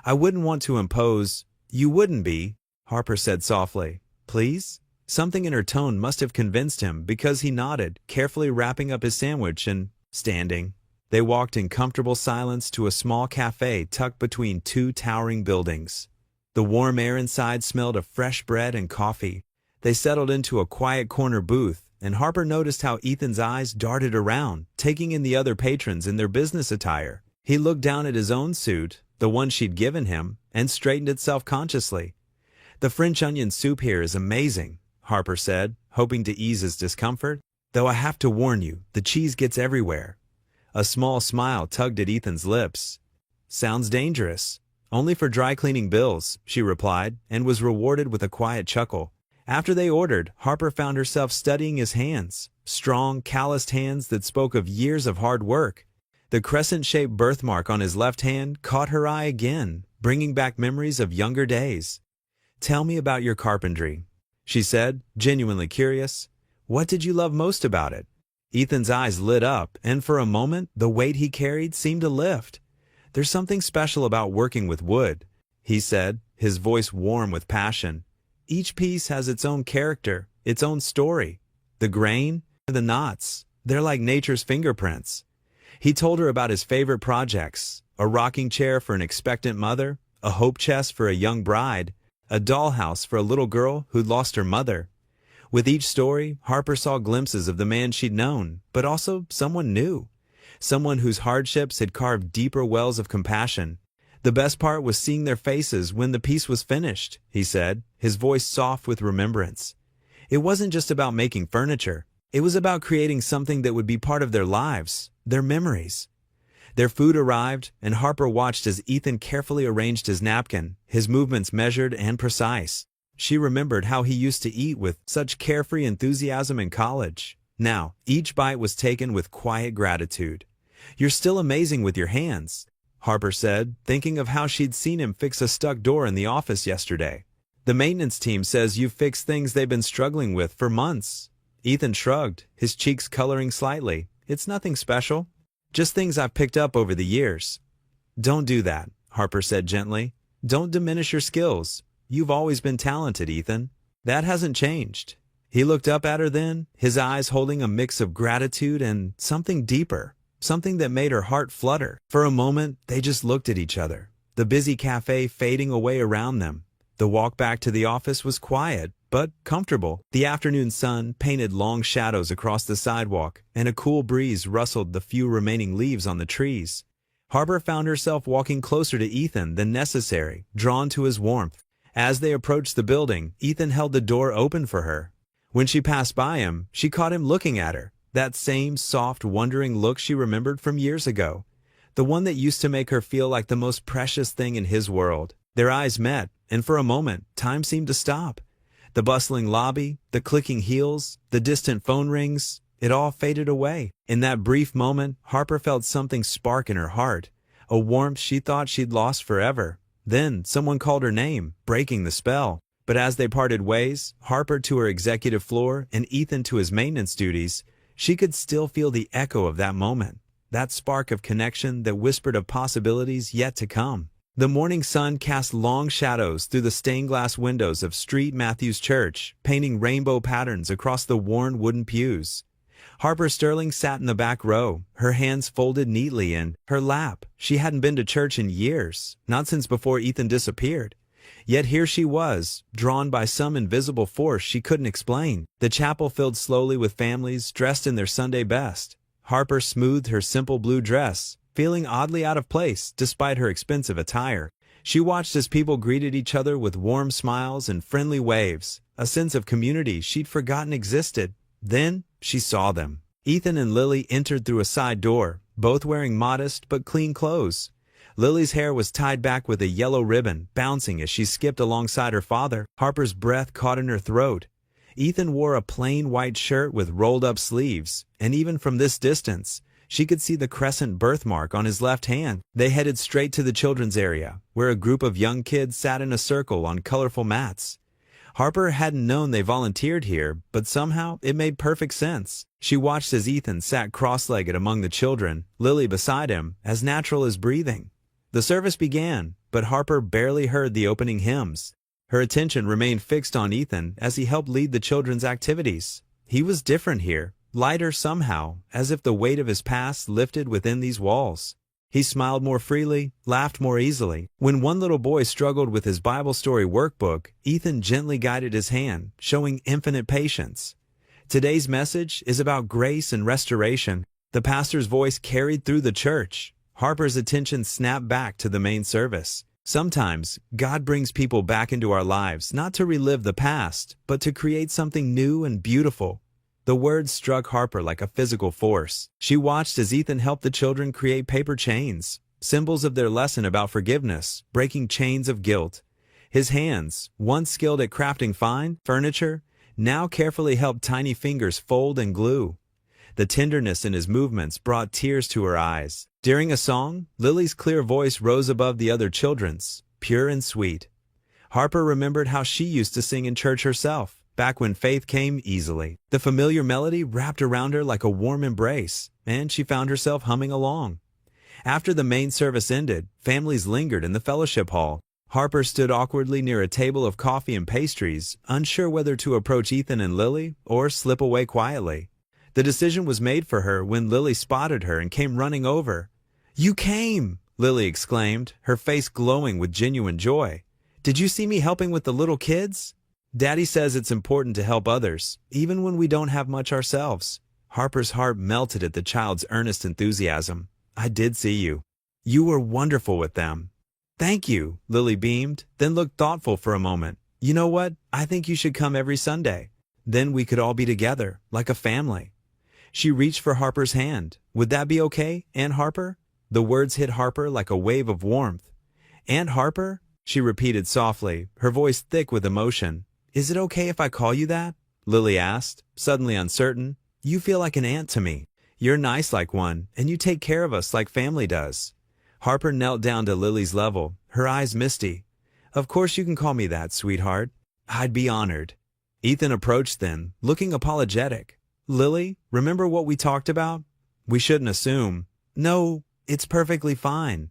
"I wouldn't want to impose." "You wouldn't be," Harper said softly. "Please?" Something in her tone must have convinced him because he nodded, carefully wrapping up his sandwich and standing. They walked in comfortable silence to a small cafe tucked between two towering buildings. The warm air inside smelled of fresh bread and coffee. They settled into a quiet corner booth, and Harper noticed how Ethan's eyes darted around, taking in the other patrons in their business attire. He looked down at his own suit, the one she'd given him, and straightened it self-consciously. "The French onion soup here is amazing," Harper said, hoping to ease his discomfort. "Though I have to warn you, the cheese gets everywhere." A small smile tugged at Ethan's lips. "Sounds dangerous." "Only for dry cleaning bills," she replied, and was rewarded with a quiet chuckle. After they ordered, Harper found herself studying his hands, strong, calloused hands that spoke of years of hard work. The crescent-shaped birthmark on his left hand caught her eye again, bringing back memories of younger days. "Tell me about your carpentry," she said, genuinely curious. "What did you love most about it?" Ethan's eyes lit up, and for a moment, the weight he carried seemed to lift. "There's something special about working with wood," he said, his voice warm with passion. "Each piece has its own character, its own story. The grain, the knots, they're like nature's fingerprints." He told her about his favorite projects, a rocking chair for an expectant mother, a hope chest for a young bride, a dollhouse for a little girl who'd lost her mother. With each story, Harper saw glimpses of the man she'd known, but also someone new, someone whose hardships had carved deeper wells of compassion. "The best part was seeing their faces when the piece was finished," he said, his voice soft with remembrance. "It wasn't just about making furniture. It was about creating something that would be part of their lives, their memories." Their food arrived, and Harper watched as Ethan carefully arranged his napkin, his movements measured and precise. She remembered how he used to eat with such carefree enthusiasm in college. Now, each bite was taken with quiet gratitude. "You're still amazing with your hands," Harper said, thinking of how she'd seen him fix a stuck door in the office yesterday. "The maintenance team says you've fixed things they've been struggling with for months." Ethan shrugged, his cheeks coloring slightly. It's nothing special. Just things I've picked up over the years. Don't do that, Harper said gently. Don't diminish your skills. You've always been talented, Ethan. That hasn't changed. He looked up at her then, his eyes holding a mix of gratitude and something deeper, something that made her heart flutter. For a moment, they just looked at each other, the busy cafe fading away around them. The walk back to the office was quiet, but comfortable. The afternoon sun painted long shadows across the sidewalk, and a cool breeze rustled the few remaining leaves on the trees. Harper found herself walking closer to Ethan than necessary, drawn to his warmth. As they approached the building, Ethan held the door open for her. When she passed by him, she caught him looking at her, that same soft, wondering look she remembered from years ago, the one that used to make her feel like the most precious thing in his world. Their eyes met, and for a moment, time seemed to stop. The bustling lobby, the clicking heels, the distant phone rings, it all faded away. In that brief moment, Harper felt something spark in her heart, a warmth she thought she'd lost forever. Then someone called her name, breaking the spell. But as they parted ways, Harper to her executive floor and Ethan to his maintenance duties, she could still feel the echo of that moment, that spark of connection that whispered of possibilities yet to come. The morning sun cast long shadows through the stained glass windows of St. Matthew's Church, painting rainbow patterns across the worn wooden pews. Harper Sterling sat in the back row, her hands folded neatly in her lap. She hadn't been to church in years, not since before Ethan disappeared. Yet here she was, drawn by some invisible force she couldn't explain. The chapel filled slowly with families dressed in their Sunday best. Harper smoothed her simple blue dress, feeling oddly out of place despite her expensive attire. She watched as people greeted each other with warm smiles and friendly waves, a sense of community she'd forgotten existed. Then she saw them. Ethan and Lily entered through a side door, both wearing modest but clean clothes. Lily's hair was tied back with a yellow ribbon, bouncing as she skipped alongside her father. Harper's breath caught in her throat. Ethan wore a plain white shirt with rolled-up sleeves, and even from this distance, she could see the crescent birthmark on his left hand. They headed straight to the children's area, where a group of young kids sat in a circle on colorful mats. Harper hadn't known they volunteered here, but somehow it made perfect sense. She watched as Ethan sat cross-legged among the children, Lily beside him, as natural as breathing. The service began, but Harper barely heard the opening hymns. Her attention remained fixed on Ethan as he helped lead the children's activities. He was different here, lighter somehow, as if the weight of his past lifted within these walls. He smiled more freely, laughed more easily. When one little boy struggled with his Bible story workbook, Ethan gently guided his hand, showing infinite patience. Today's message is about grace and restoration. The pastor's voice carried through the church. Harper's attention snapped back to the main service. Sometimes, God brings people back into our lives not to relive the past, but to create something new and beautiful. The words struck Harper like a physical force. She watched as Ethan helped the children create paper chains, symbols of their lesson about forgiveness, breaking chains of guilt. His hands, once skilled at crafting fine furniture, now carefully helped tiny fingers fold and glue. The tenderness in his movements brought tears to her eyes. During a song, Lily's clear voice rose above the other children's, pure and sweet. Harper remembered how she used to sing in church herself, back when faith came easily. The familiar melody wrapped around her like a warm embrace, and she found herself humming along. After the main service ended, families lingered in the fellowship hall. Harper stood awkwardly near a table of coffee and pastries, unsure whether to approach Ethan and Lily or slip away quietly. The decision was made for her when Lily spotted her and came running over. "You came!" Lily exclaimed, her face glowing with genuine joy. "Did you see me helping with the little kids?" "Daddy says it's important to help others, even when we don't have much ourselves." Harper's heart melted at the child's earnest enthusiasm. "I did see you. You were wonderful with them." "Thank you," Lily beamed, then looked thoughtful for a moment. "You know what? I think you should come every Sunday. Then we could all be together, like a family." She reached for Harper's hand. "Would that be okay, Aunt Harper?" The words hit Harper like a wave of warmth. "Aunt Harper?" she repeated softly, her voice thick with emotion. "Is it okay if I call you that?" Lily asked, suddenly uncertain. "You feel like an aunt to me. You're nice like one, and you take care of us like family does." Harper knelt down to Lily's level, her eyes misty. "Of course you can call me that, sweetheart. I'd be honored." Ethan approached then, looking apologetic. Lily, remember what we talked about? We shouldn't assume. No, it's perfectly fine.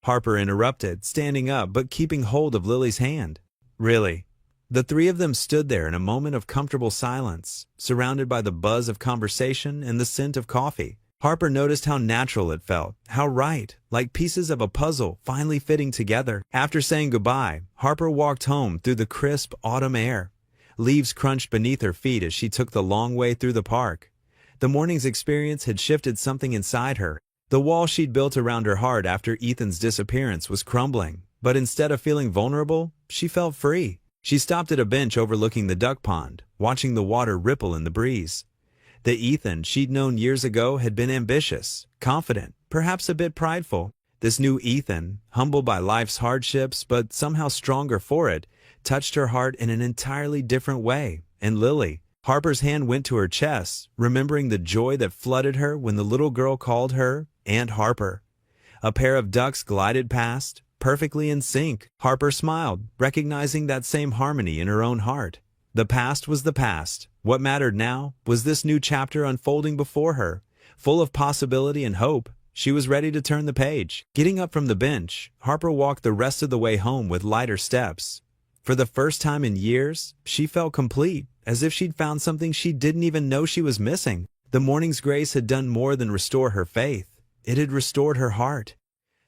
Harper interrupted, standing up but keeping hold of Lily's hand. Really? The three of them stood there in a moment of comfortable silence, surrounded by the buzz of conversation and the scent of coffee. Harper noticed how natural it felt, how right, like pieces of a puzzle finally fitting together. After saying goodbye, Harper walked home through the crisp autumn air. Leaves crunched beneath her feet as she took the long way through the park. The morning's experience had shifted something inside her. The wall she'd built around her heart after Ethan's disappearance was crumbling, but instead of feeling vulnerable, she felt free. She stopped at a bench overlooking the duck pond, watching the water ripple in the breeze. The Ethan she'd known years ago had been ambitious, confident, perhaps a bit prideful. This new Ethan, humbled by life's hardships but somehow stronger for it, touched her heart in an entirely different way. And Lily, Harper's hand went to her chest, remembering the joy that flooded her when the little girl called her Aunt Harper. A pair of ducks glided past, perfectly in sync. Harper smiled, recognizing that same harmony in her own heart. The past was the past. What mattered now was this new chapter unfolding before her, full of possibility and hope. She was ready to turn the page. Getting up from the bench, Harper walked the rest of the way home with lighter steps. For the first time in years, she felt complete, as if she'd found something she didn't even know she was missing. The morning's grace had done more than restore her faith. It had restored her heart.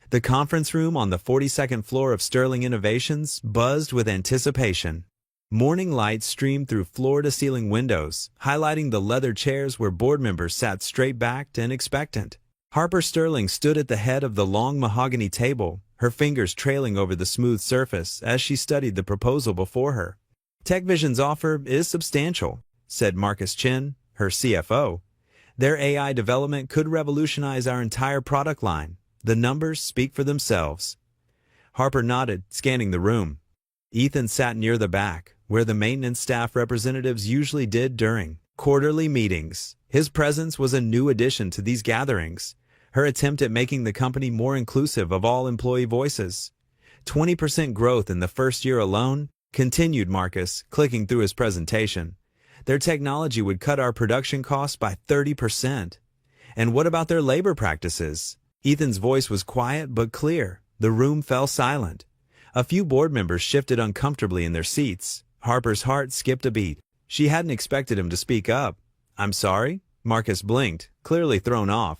The conference room on the 42nd floor of Sterling Innovations buzzed with anticipation. Morning light streamed through floor-to-ceiling windows, highlighting the leather chairs where board members sat straight-backed and expectant. Harper Sterling stood at the head of the long mahogany table, her fingers trailing over the smooth surface as she studied the proposal before her. TechVision's offer is substantial, said Marcus Chin, her CFO. Their AI development could revolutionize our entire product line. The numbers speak for themselves. Harper nodded, scanning the room. Ethan sat near the back, where the maintenance staff representatives usually did during quarterly meetings. His presence was a new addition to these gatherings, her attempt at making the company more inclusive of all employee voices. 20% growth in the first year alone, continued Marcus, clicking through his presentation. Their technology would cut our production costs by 30%. And what about their labor practices? Ethan's voice was quiet but clear. The room fell silent. A few board members shifted uncomfortably in their seats. Harper's heart skipped a beat. She hadn't expected him to speak up. I'm sorry? Marcus blinked, clearly thrown off.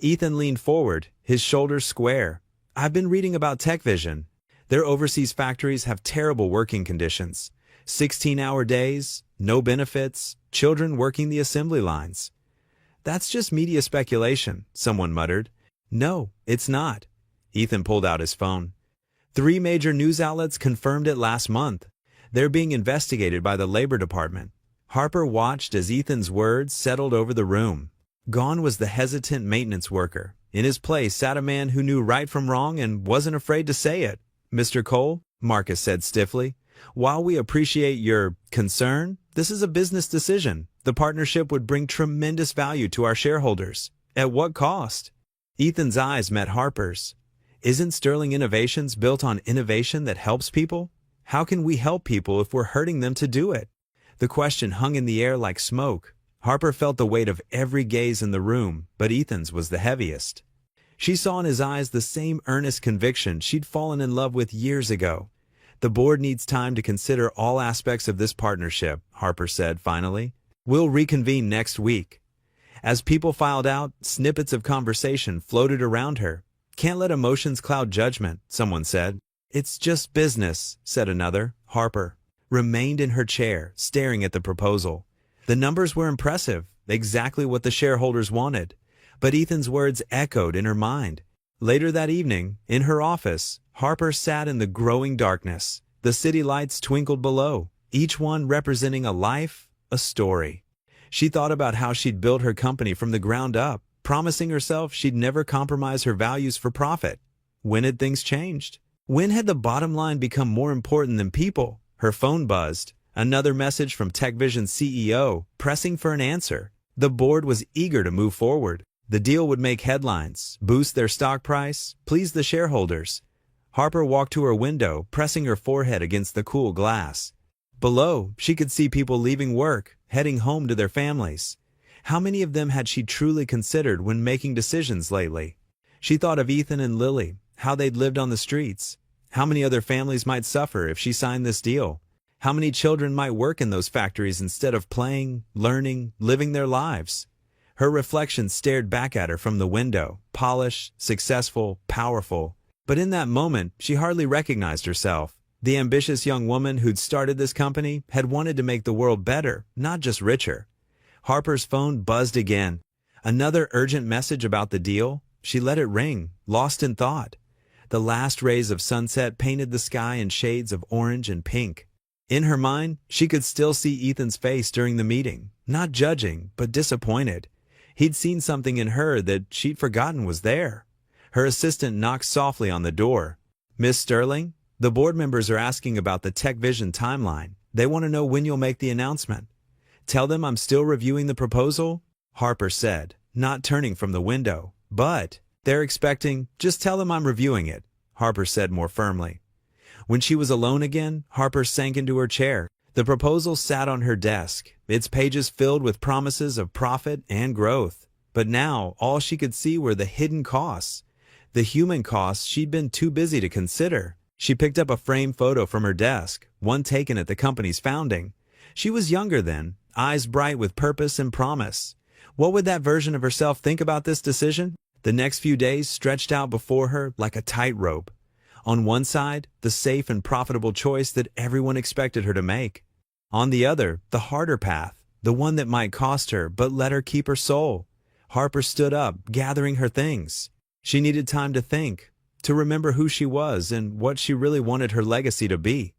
Ethan leaned forward, his shoulders square. I've been reading about TechVision. Their overseas factories have terrible working conditions. 16-hour days, no benefits, children working the assembly lines. That's just media speculation, someone muttered. No, it's not. Ethan pulled out his phone. 3 major news outlets confirmed it last month. They're being investigated by the Labor Department. Harper watched as Ethan's words settled over the room. Gone was the hesitant maintenance worker. In his place sat a man who knew right from wrong and wasn't afraid to say it. Mr. Cole, Marcus said stiffly, while we appreciate your concern, this is a business decision. The partnership would bring tremendous value to our shareholders. At what cost? Ethan's eyes met Harper's. Isn't Sterling Innovations built on innovation that helps people? How can we help people if we're hurting them to do it? The question hung in the air like smoke. Harper felt the weight of every gaze in the room, but Ethan's was the heaviest. She saw in his eyes the same earnest conviction she'd fallen in love with years ago. The board needs time to consider all aspects of this partnership, Harper said finally. We'll reconvene next week. As people filed out, snippets of conversation floated around her. Can't let emotions cloud judgment, someone said. It's just business, said another. Harper remained in her chair, staring at the proposal. The numbers were impressive, exactly what the shareholders wanted. But Ethan's words echoed in her mind. Later that evening, in her office, Harper sat in the growing darkness. The city lights twinkled below, each one representing a life, a story. She thought about how she'd built her company from the ground up, promising herself she'd never compromise her values for profit. When had things changed? When had the bottom line become more important than people? Her phone buzzed. Another message from TechVision's CEO, pressing for an answer. The board was eager to move forward. The deal would make headlines, boost their stock price, please the shareholders. Harper walked to her window, pressing her forehead against the cool glass. Below, she could see people leaving work, heading home to their families. How many of them had she truly considered when making decisions lately? She thought of Ethan and Lily, how they'd lived on the streets. How many other families might suffer if she signed this deal? How many children might work in those factories instead of playing, learning, living their lives? Her reflection stared back at her from the window, polished, successful, powerful. But in that moment, she hardly recognized herself. The ambitious young woman who'd started this company had wanted to make the world better, not just richer. Harper's phone buzzed again. Another urgent message about the deal? She let it ring, lost in thought. The last rays of sunset painted the sky in shades of orange and pink. In her mind, she could still see Ethan's face during the meeting, not judging, but disappointed. He'd seen something in her that she'd forgotten was there. Her assistant knocked softly on the door. "Miss Sterling, the board members are asking about the TechVision timeline. They want to know when you'll make the announcement." "Tell them I'm still reviewing the proposal," Harper said, not turning from the window. "But they're expecting, just tell them I'm reviewing it," Harper said more firmly. When she was alone again, Harper sank into her chair. The proposal sat on her desk, its pages filled with promises of profit and growth. But now, all she could see were the hidden costs, the human costs she'd been too busy to consider. She picked up a framed photo from her desk, one taken at the company's founding. She was younger then, eyes bright with purpose and promise. What would that version of herself think about this decision? The next few days stretched out before her like a tightrope. On one side, the safe and profitable choice that everyone expected her to make. On the other, the harder path, the one that might cost her but let her keep her soul. Harper stood up, gathering her things. She needed time to think, to remember who she was and what she really wanted her legacy to be.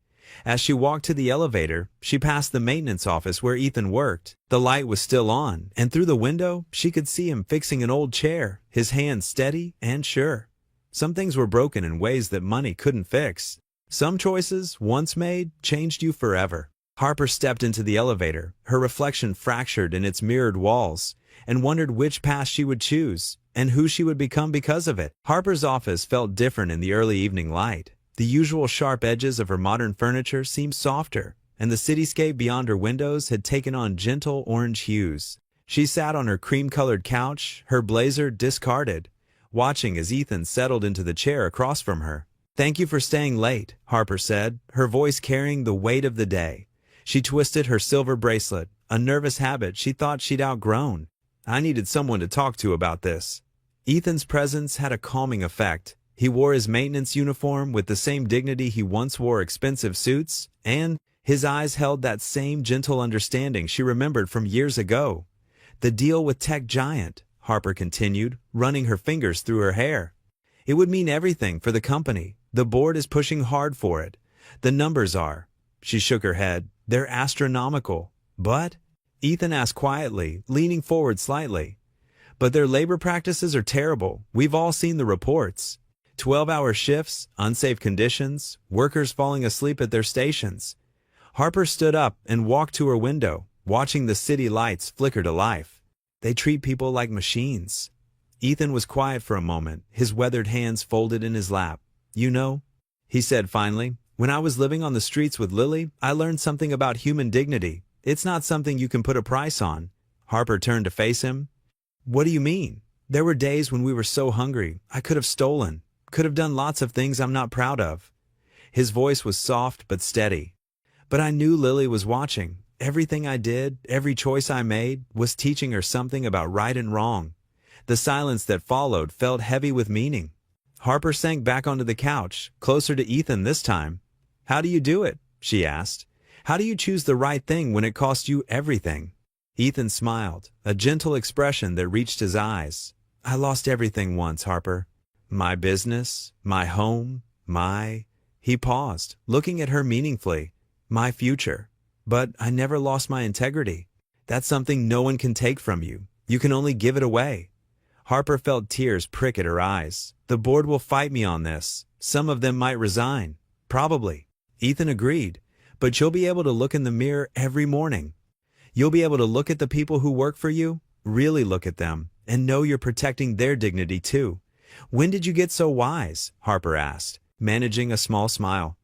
As she walked to the elevator, she passed the maintenance office where Ethan worked. The light was still on, and through the window, she could see him fixing an old chair, his hand steady and sure. Some things were broken in ways that money couldn't fix. Some choices, once made, changed you forever. Harper stepped into the elevator, her reflection fractured in its mirrored walls, and wondered which path she would choose, and who she would become because of it. Harper's office felt different in the early evening light. The usual sharp edges of her modern furniture seemed softer, and the cityscape beyond her windows had taken on gentle orange hues. She sat on her cream-colored couch, her blazer discarded, watching as Ethan settled into the chair across from her. "Thank you for staying late," Harper said, her voice carrying the weight of the day. She twisted her silver bracelet, a nervous habit she thought she'd outgrown. "I needed someone to talk to about this." Ethan's presence had a calming effect. He wore his maintenance uniform with the same dignity he once wore expensive suits, and his eyes held that same gentle understanding she remembered from years ago. "The deal with Tech Giant," Harper continued, running her fingers through her hair. "It would mean everything for the company. The board is pushing hard for it. The numbers are." She shook her head. "They're astronomical." "But?" Ethan asked quietly, leaning forward slightly. "But their labor practices are terrible. We've all seen the reports. 12-hour shifts, unsafe conditions, workers falling asleep at their stations." Harper stood up and walked to her window, watching the city lights flicker to life. "They treat people like machines." Ethan was quiet for a moment, his weathered hands folded in his lap. "You know," he said finally, "when I was living on the streets with Lily, I learned something about human dignity. It's not something you can put a price on." Harper turned to face him. "What do you mean?" "There were days when we were so hungry, I could have stolen, could have done lots of things I'm not proud of." His voice was soft but steady. "But I knew Lily was watching. Everything I did, every choice I made, was teaching her something about right and wrong." The silence that followed felt heavy with meaning. Harper sank back onto the couch, closer to Ethan this time. "How do you do it?" she asked. "How do you choose the right thing when it costs you everything?" Ethan smiled, a gentle expression that reached his eyes. "I lost everything once, Harper. My business, my home, my—" He paused, looking at her meaningfully. "My future. But I never lost my integrity. That's something no one can take from you. You can only give it away." Harper felt tears prick at her eyes. "The board will fight me on this. Some of them might resign." "Probably." Ethan agreed. "But you'll be able to look in the mirror every morning. You'll be able to look at the people who work for you, really look at them, and know you're protecting their dignity too." "When did you get so wise?" Harper asked, managing a small smile.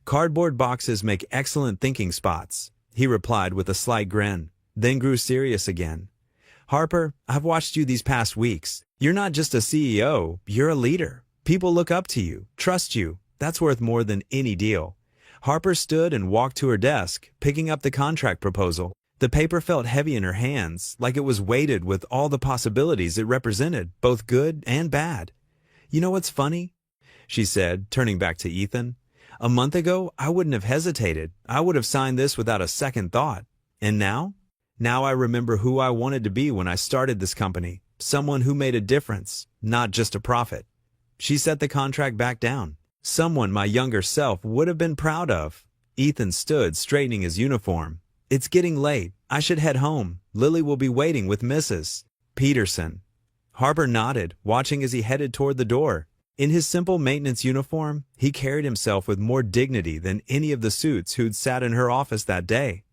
Cardboard boxes make excellent thinking spots, he replied with a slight grin, then grew serious again. Harper, I've watched you these past weeks. You're not just a CEO, you're a leader. People look up to you, trust you. That's worth more than any deal. Harper stood and walked to her desk, picking up the contract proposal. The paper felt heavy in her hands, like it was weighted with all the possibilities it represented, both good and bad. You know what's funny? She said, turning back to Ethan. A month ago, I wouldn't have hesitated. I would have signed this without a second thought. And now? Now I remember who I wanted to be when I started this company. Someone who made a difference, not just a profit. She set the contract back down. Someone my younger self would have been proud of. Ethan stood, straightening his uniform. It's getting late. I should head home. Lily will be waiting with Mrs. Peterson. Harper nodded, watching as he headed toward the door. In his simple maintenance uniform, he carried himself with more dignity than any of the suits who'd sat in her office that day.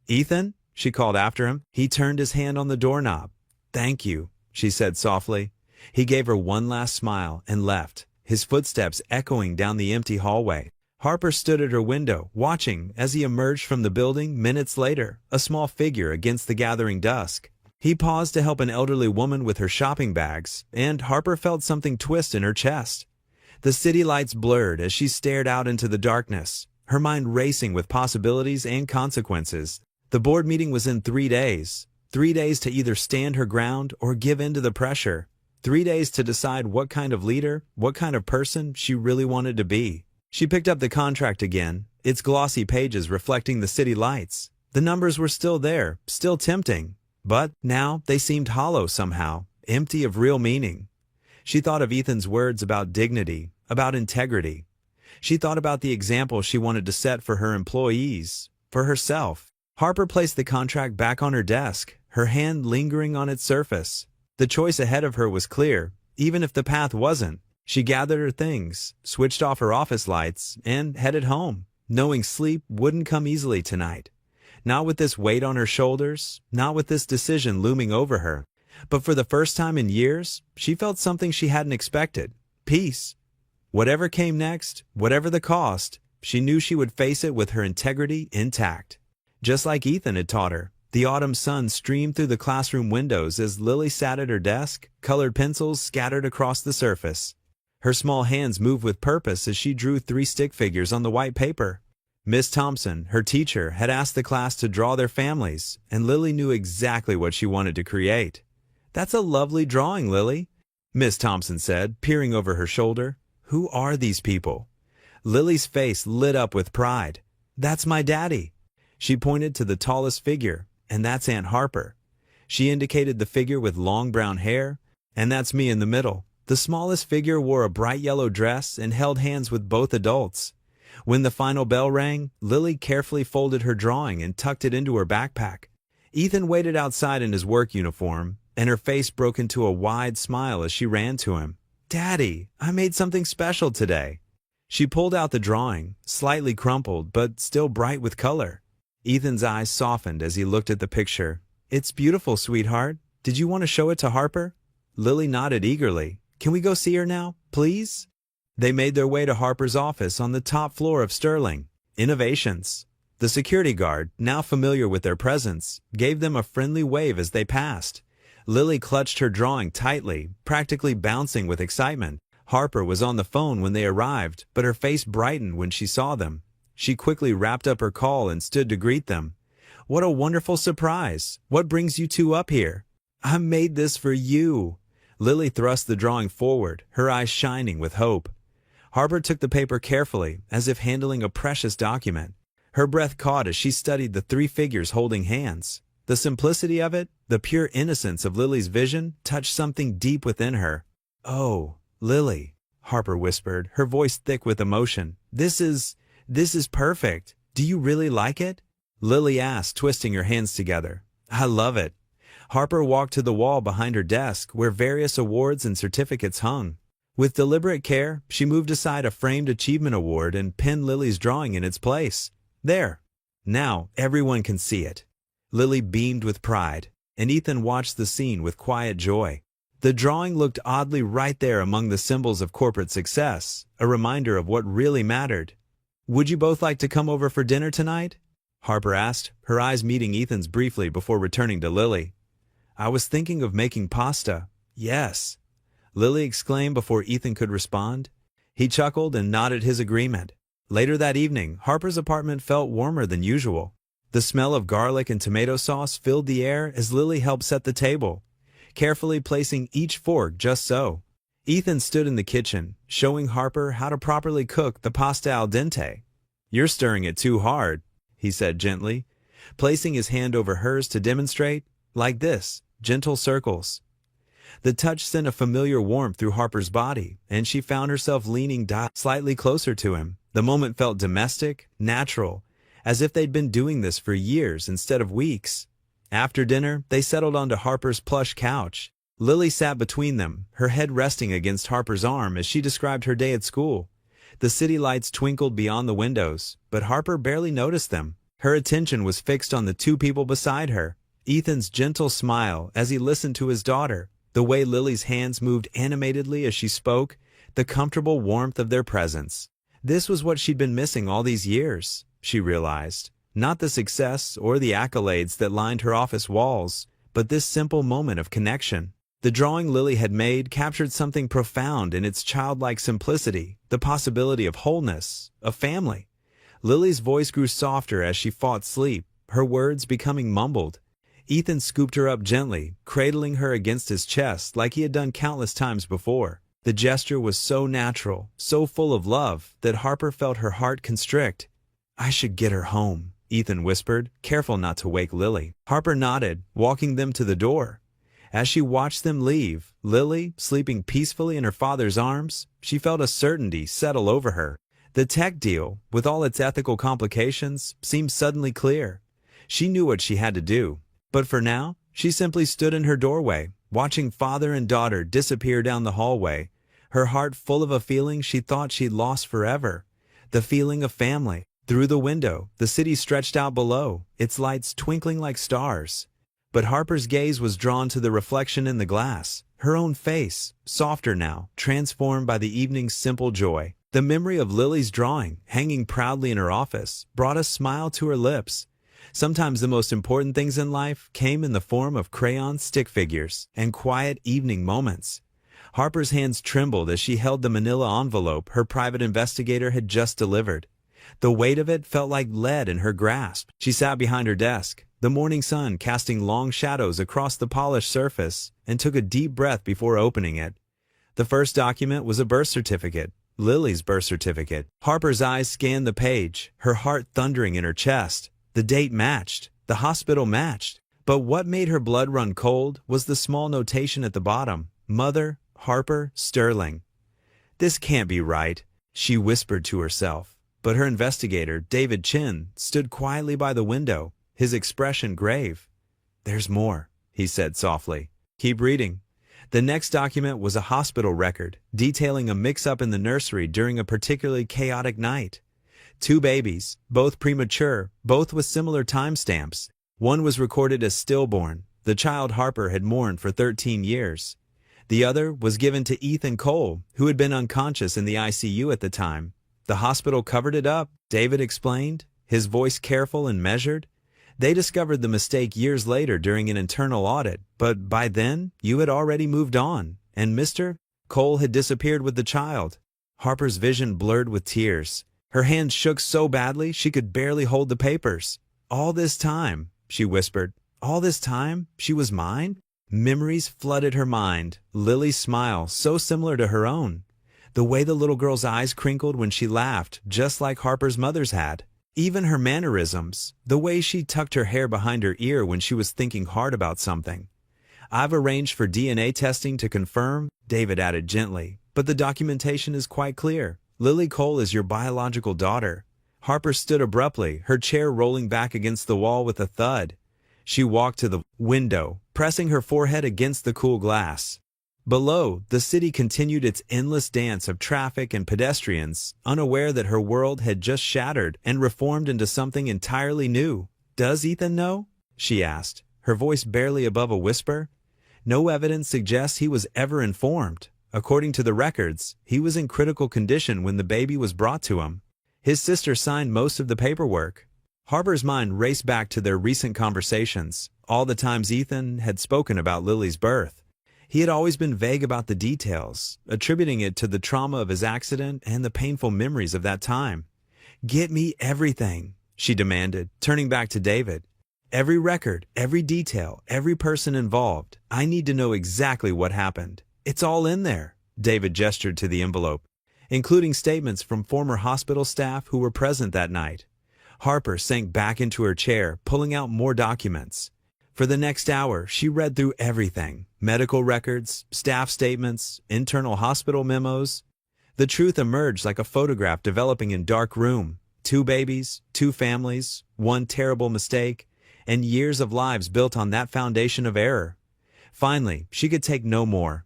Ethan? She called after him. He turned his hand on the doorknob. Thank you, she said softly. He gave her one last smile and left, his footsteps echoing down the empty hallway. Harper stood at her window, watching as he emerged from the building minutes later, a small figure against the gathering dusk. He paused to help an elderly woman with her shopping bags, and Harper felt something twist in her chest. The city lights blurred as she stared out into the darkness, her mind racing with possibilities and consequences. The board meeting was in 3 days. 3 days to either stand her ground or give in to the pressure. 3 days to decide what kind of leader, what kind of person she really wanted to be. She picked up the contract again, its glossy pages reflecting the city lights. The numbers were still there, still tempting, but now they seemed hollow somehow, empty of real meaning. She thought of Ethan's words about dignity, about integrity. She thought about the example she wanted to set for her employees, for herself. Harper placed the contract back on her desk, her hand lingering on its surface. The choice ahead of her was clear, even if the path wasn't. She gathered her things, switched off her office lights, and headed home, knowing sleep wouldn't come easily tonight. Not with this weight on her shoulders, not with this decision looming over her. But for the first time in years, she felt something she hadn't expected. Peace. Whatever came next, whatever the cost, she knew she would face it with her integrity intact. Just like Ethan had taught her, the autumn sun streamed through the classroom windows as Lily sat at her desk, colored pencils scattered across the surface. Her small hands moved with purpose as she drew 3 stick figures on the white paper. Miss Thompson, her teacher, had asked the class to draw their families, and Lily knew exactly what she wanted to create. "That's a lovely drawing, Lily," Miss Thompson said, peering over her shoulder. "Who are these people?" Lily's face lit up with pride. "That's my daddy." She pointed to the tallest figure, "And that's Aunt Harper." She indicated the figure with long brown hair, "And that's me in the middle." The smallest figure wore a bright yellow dress and held hands with both adults. When the final bell rang, Lily carefully folded her drawing and tucked it into her backpack. Ethan waited outside in his work uniform, and her face broke into a wide smile as she ran to him. "Daddy, I made something special today." She pulled out the drawing, slightly crumpled but still bright with color. Ethan's eyes softened as he looked at the picture. "It's beautiful, sweetheart. Did you want to show it to Harper?" Lily nodded eagerly. "Can we go see her now, please?" They made their way to Harper's office on the top floor of Sterling Innovations. The security guard, now familiar with their presence, gave them a friendly wave as they passed. Lily clutched her drawing tightly, practically bouncing with excitement. Harper was on the phone when they arrived, but her face brightened when she saw them. She quickly wrapped up her call and stood to greet them. "What a wonderful surprise! What brings you two up here?" "I made this for you." Lily thrust the drawing forward, her eyes shining with hope. Harper took the paper carefully, as if handling a precious document. Her breath caught as she studied the 3 figures holding hands. The simplicity of it, the pure innocence of Lily's vision, touched something deep within her. "Oh, Lily," Harper whispered, her voice thick with emotion. This is perfect. Do you really like it?" Lily asked, twisting her hands together. "I love it." Harper walked to the wall behind her desk, where various awards and certificates hung. With deliberate care, she moved aside a framed achievement award and pinned Lily's drawing in its place. "There. Now everyone can see it." Lily beamed with pride, and Ethan watched the scene with quiet joy. The drawing looked oddly right there among the symbols of corporate success, a reminder of what really mattered. Would you both like to come over for dinner tonight? Harper asked, her eyes meeting Ethan's briefly before returning to Lily. I was thinking of making pasta. Yes, Lily exclaimed before Ethan could respond. He chuckled and nodded his agreement. Later that evening, Harper's apartment felt warmer than usual. The smell of garlic and tomato sauce filled the air as Lily helped set the table, carefully placing each fork just so. Ethan stood in the kitchen, showing Harper how to properly cook the pasta al dente. You're stirring it too hard, he said gently, placing his hand over hers to demonstrate, like this, gentle circles. The touch sent a familiar warmth through Harper's body, and she found herself leaning slightly closer to him. The moment felt domestic, natural, as if they'd been doing this for years instead of weeks. After dinner, they settled onto Harper's plush couch. Lily sat between them, her head resting against Harper's arm as she described her day at school. The city lights twinkled beyond the windows, but Harper barely noticed them. Her attention was fixed on the two people beside her. Ethan's gentle smile as he listened to his daughter, the way Lily's hands moved animatedly as she spoke, the comfortable warmth of their presence. This was what she'd been missing all these years, she realized. Not the success or the accolades that lined her office walls, but this simple moment of connection. The drawing Lily had made captured something profound in its childlike simplicity, the possibility of wholeness, of family. Lily's voice grew softer as she fought sleep, her words becoming mumbled. Ethan scooped her up gently, cradling her against his chest like he had done countless times before. The gesture was so natural, so full of love, that Harper felt her heart constrict. I should get her home, Ethan whispered, careful not to wake Lily. Harper nodded, walking them to the door. As she watched them leave, Lily, sleeping peacefully in her father's arms, she felt a certainty settle over her. The tech deal, with all its ethical complications, seemed suddenly clear. She knew what she had to do. But for now, she simply stood in her doorway, watching father and daughter disappear down the hallway, her heart full of a feeling she thought she'd lost forever, the feeling of family. Through the window, the city stretched out below, its lights twinkling like stars. But Harper's gaze was drawn to the reflection in the glass, her own face, softer now, transformed by the evening's simple joy. The memory of Lily's drawing, hanging proudly in her office, brought a smile to her lips. Sometimes the most important things in life came in the form of crayon stick figures and quiet evening moments. Harper's hands trembled as she held the manila envelope her private investigator had just delivered. The weight of it felt like lead in her grasp. She sat behind her desk, the morning sun casting long shadows across the polished surface, and took a deep breath before opening it. The first document was a birth certificate, Lily's birth certificate. Harper's eyes scanned the page, her heart thundering in her chest. The date matched, the hospital matched, but what made her blood run cold was the small notation at the bottom, Mother, Harper, Sterling. This can't be right, she whispered to herself, but her investigator, David Chin, stood quietly by the window, his expression grave. There's more, he said softly. Keep reading. The next document was a hospital record, detailing a mix-up in the nursery during a particularly chaotic night. 2 babies, both premature, both with similar timestamps. One was recorded as stillborn, the child Harper had mourned for 13 years. The other was given to Ethan Cole, who had been unconscious in the ICU at the time. The hospital covered it up, David explained, his voice careful and measured. They discovered the mistake years later during an internal audit, but by then, you had already moved on, and Mr. Cole had disappeared with the child. Harper's vision blurred with tears. Her hands shook so badly she could barely hold the papers. All this time, she whispered, all this time, she was mine? Memories flooded her mind, Lily's smile so similar to her own. The way the little girl's eyes crinkled when she laughed, just like Harper's mother's had. Even her mannerisms, the way she tucked her hair behind her ear when she was thinking hard about something. I've arranged for DNA testing to confirm, David added gently, but the documentation is quite clear. Lily Cole is your biological daughter. Harper stood abruptly, her chair rolling back against the wall with a thud. She walked to the window, pressing her forehead against the cool glass. Below, the city continued its endless dance of traffic and pedestrians, unaware that her world had just shattered and reformed into something entirely new. Does Ethan know? She asked, her voice barely above a whisper. No evidence suggests he was ever informed. According to the records, he was in critical condition when the baby was brought to him. His sister signed most of the paperwork. Harper's mind raced back to their recent conversations, all the times Ethan had spoken about Lily's birth. He had always been vague about the details, attributing it to the trauma of his accident and the painful memories of that time. "Get me everything," she demanded, turning back to David. "Every record, every detail, every person involved. I need to know exactly what happened. It's all in there." David gestured to the envelope, including statements from former hospital staff who were present that night. Harper sank back into her chair, pulling out more documents. For the next hour, she read through everything: medical records, staff statements, internal hospital memos. The truth emerged like a photograph developing in dark room. 2 babies, 2 families, 1 terrible mistake, and years of lives built on that foundation of error. Finally, she could take no more.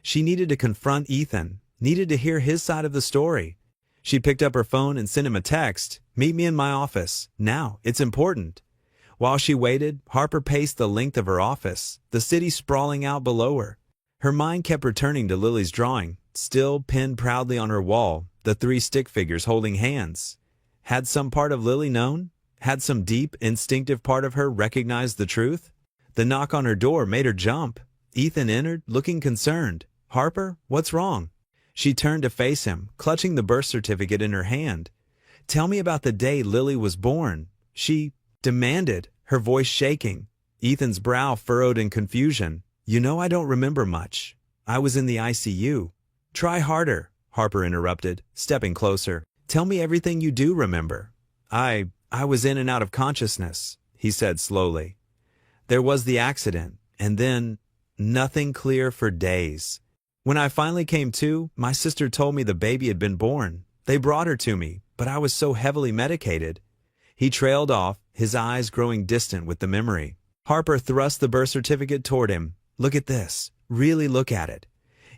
She needed to confront Ethan, needed to hear his side of the story. She picked up her phone and sent him a text. "Meet me in my office. Now, it's important." While she waited, Harper paced the length of her office, the city sprawling out below her. Her mind kept returning to Lily's drawing, still pinned proudly on her wall, the 3 stick figures holding hands. Had some part of Lily known? Had some deep, instinctive part of her recognized the truth? The knock on her door made her jump. Ethan entered, looking concerned. "Harper, what's wrong?" She turned to face him, clutching the birth certificate in her hand. "Tell me about the day Lily was born," she demanded, her voice shaking. Ethan's brow furrowed in confusion. "You know I don't remember much. I was in the ICU." "Try harder," Harper interrupted, stepping closer. "Tell me everything you do remember." I was in and out of consciousness," he said slowly. "There was the accident, and then nothing clear for days. When I finally came to, my sister told me the baby had been born. They brought her to me, but I was so heavily medicated." He trailed off, his eyes growing distant with the memory. Harper thrust the birth certificate toward him. "Look at this. Really look at it."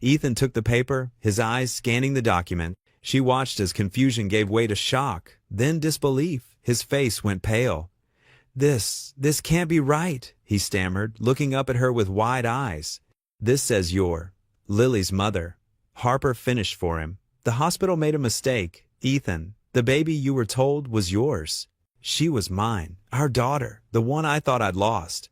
Ethan took the paper, his eyes scanning the document. She watched as confusion gave way to shock, then disbelief. His face went pale. This can't be right," he stammered, looking up at her with wide eyes. "This says you're Lily's mother." Harper finished for him. "The hospital made a mistake. Ethan, the baby you were told was yours. She was mine, our daughter, the one I thought I'd lost."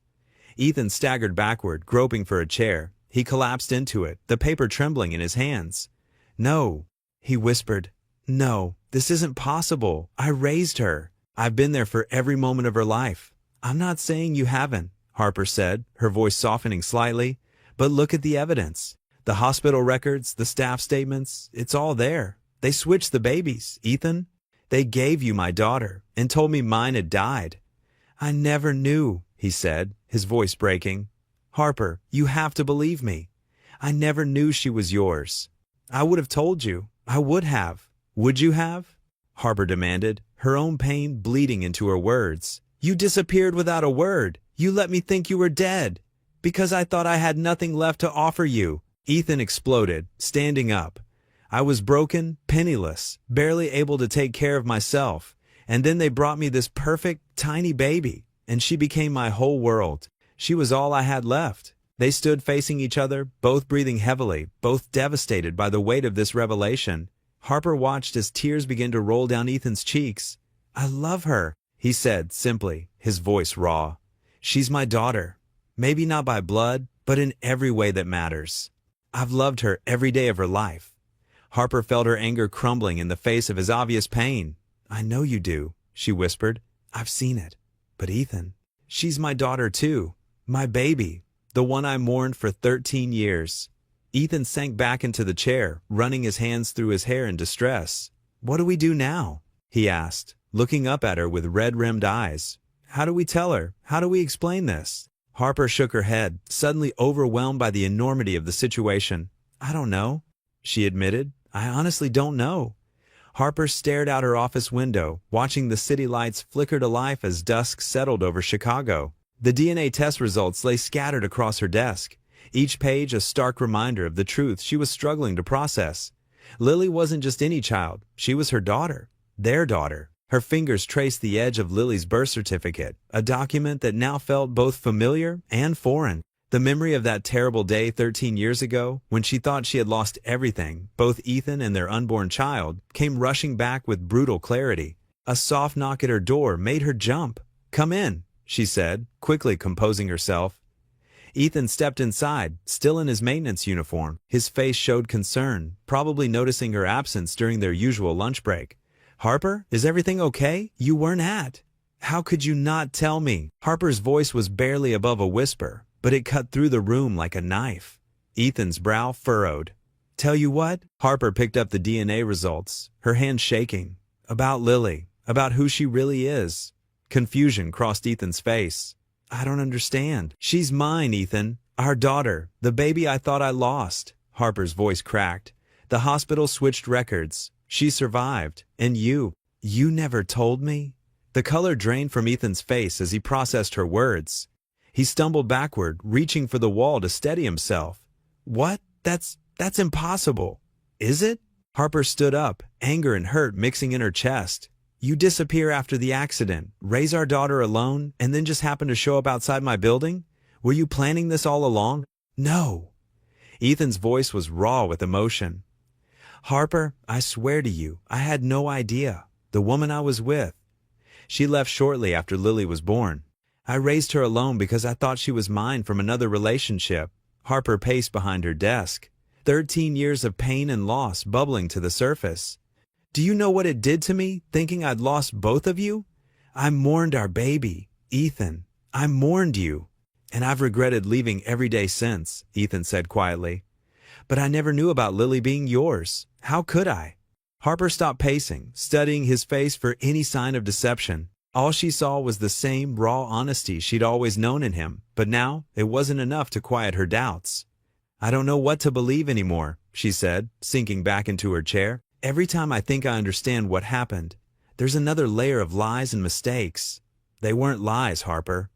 Ethan staggered backward, groping for a chair. He collapsed into it, the paper trembling in his hands. "No," he whispered. "No, this isn't possible. I raised her. I've been there for every moment of her life." "I'm not saying you haven't," Harper said, her voice softening slightly. "But look at the evidence. The hospital records, the staff statements, it's all there. They switched the babies, Ethan. They gave you my daughter and told me mine had died." "I never knew," he said, his voice breaking. "Harper, you have to believe me. I never knew she was yours. I would have told you. I would have." "Would you have?" Harper demanded, her own pain bleeding into her words. "You disappeared without a word. You let me think you were dead. Because I thought I had nothing left to offer you." Ethan exploded, standing up. "I was broken, penniless, barely able to take care of myself. And then they brought me this perfect, tiny baby, and she became my whole world. She was all I had left." They stood facing each other, both breathing heavily, both devastated by the weight of this revelation. Harper watched as tears began to roll down Ethan's cheeks. "I love her," he said simply, his voice raw. "She's my daughter. Maybe not by blood, but in every way that matters. I've loved her every day of her life." Harper felt her anger crumbling in the face of his obvious pain. "I know you do," she whispered. "I've seen it. But Ethan, she's my daughter too. My baby, the one I mourned for 13 years. Ethan sank back into the chair, running his hands through his hair in distress. "What do we do now?" he asked, looking up at her with red-rimmed eyes. "How do we tell her? How do we explain this?" Harper shook her head, suddenly overwhelmed by the enormity of the situation. "I don't know," she admitted. "I honestly don't know." Harper stared out her office window, watching the city lights flicker to life as dusk settled over Chicago. The DNA test results lay scattered across her desk, each page a stark reminder of the truth she was struggling to process. Lily wasn't just any child, she was her daughter, their daughter. Her fingers traced the edge of Lily's birth certificate, a document that now felt both familiar and foreign. The memory of that terrible day 13 years ago, when she thought she had lost everything, both Ethan and their unborn child, came rushing back with brutal clarity. A soft knock at her door made her jump. "Come in," she said, quickly composing herself. Ethan stepped inside, still in his maintenance uniform. His face showed concern, probably noticing her absence during their usual lunch break. "Harper, is everything okay? You weren't at. How could you not tell me?" Harper's voice was barely above a whisper, but it cut through the room like a knife. Ethan's brow furrowed. "Tell you what?" Harper picked up the DNA results, her hand shaking. "About Lily, about who she really is." Confusion crossed Ethan's face. "I don't understand." "She's mine, Ethan. Our daughter, the baby I thought I lost." Harper's voice cracked. "The hospital switched records. She survived. And you never told me?" The color drained from Ethan's face as he processed her words. He stumbled backward, reaching for the wall to steady himself. "What? That's impossible." "Is it?" Harper stood up, anger and hurt mixing in her chest. "You disappear after the accident, raise our daughter alone, and then just happen to show up outside my building? Were you planning this all along?" "No." Ethan's voice was raw with emotion. "Harper, I swear to you, I had no idea. The woman I was with. She left shortly after Lily was born. I raised her alone because I thought she was mine from another relationship." Harper paced behind her desk, 13 years of pain and loss bubbling to the surface. "Do you know what it did to me, thinking I'd lost both of you? I mourned our baby, Ethan. I mourned you. And I've regretted leaving every day since," Ethan said quietly. "But I never knew about Lily being yours. How could I?" Harper stopped pacing, studying his face for any sign of deception. All she saw was the same raw honesty she'd always known in him, but now it wasn't enough to quiet her doubts. "I don't know what to believe anymore," she said, sinking back into her chair. "Every time I think I understand what happened, there's another layer of lies and mistakes." "They weren't lies, Harper."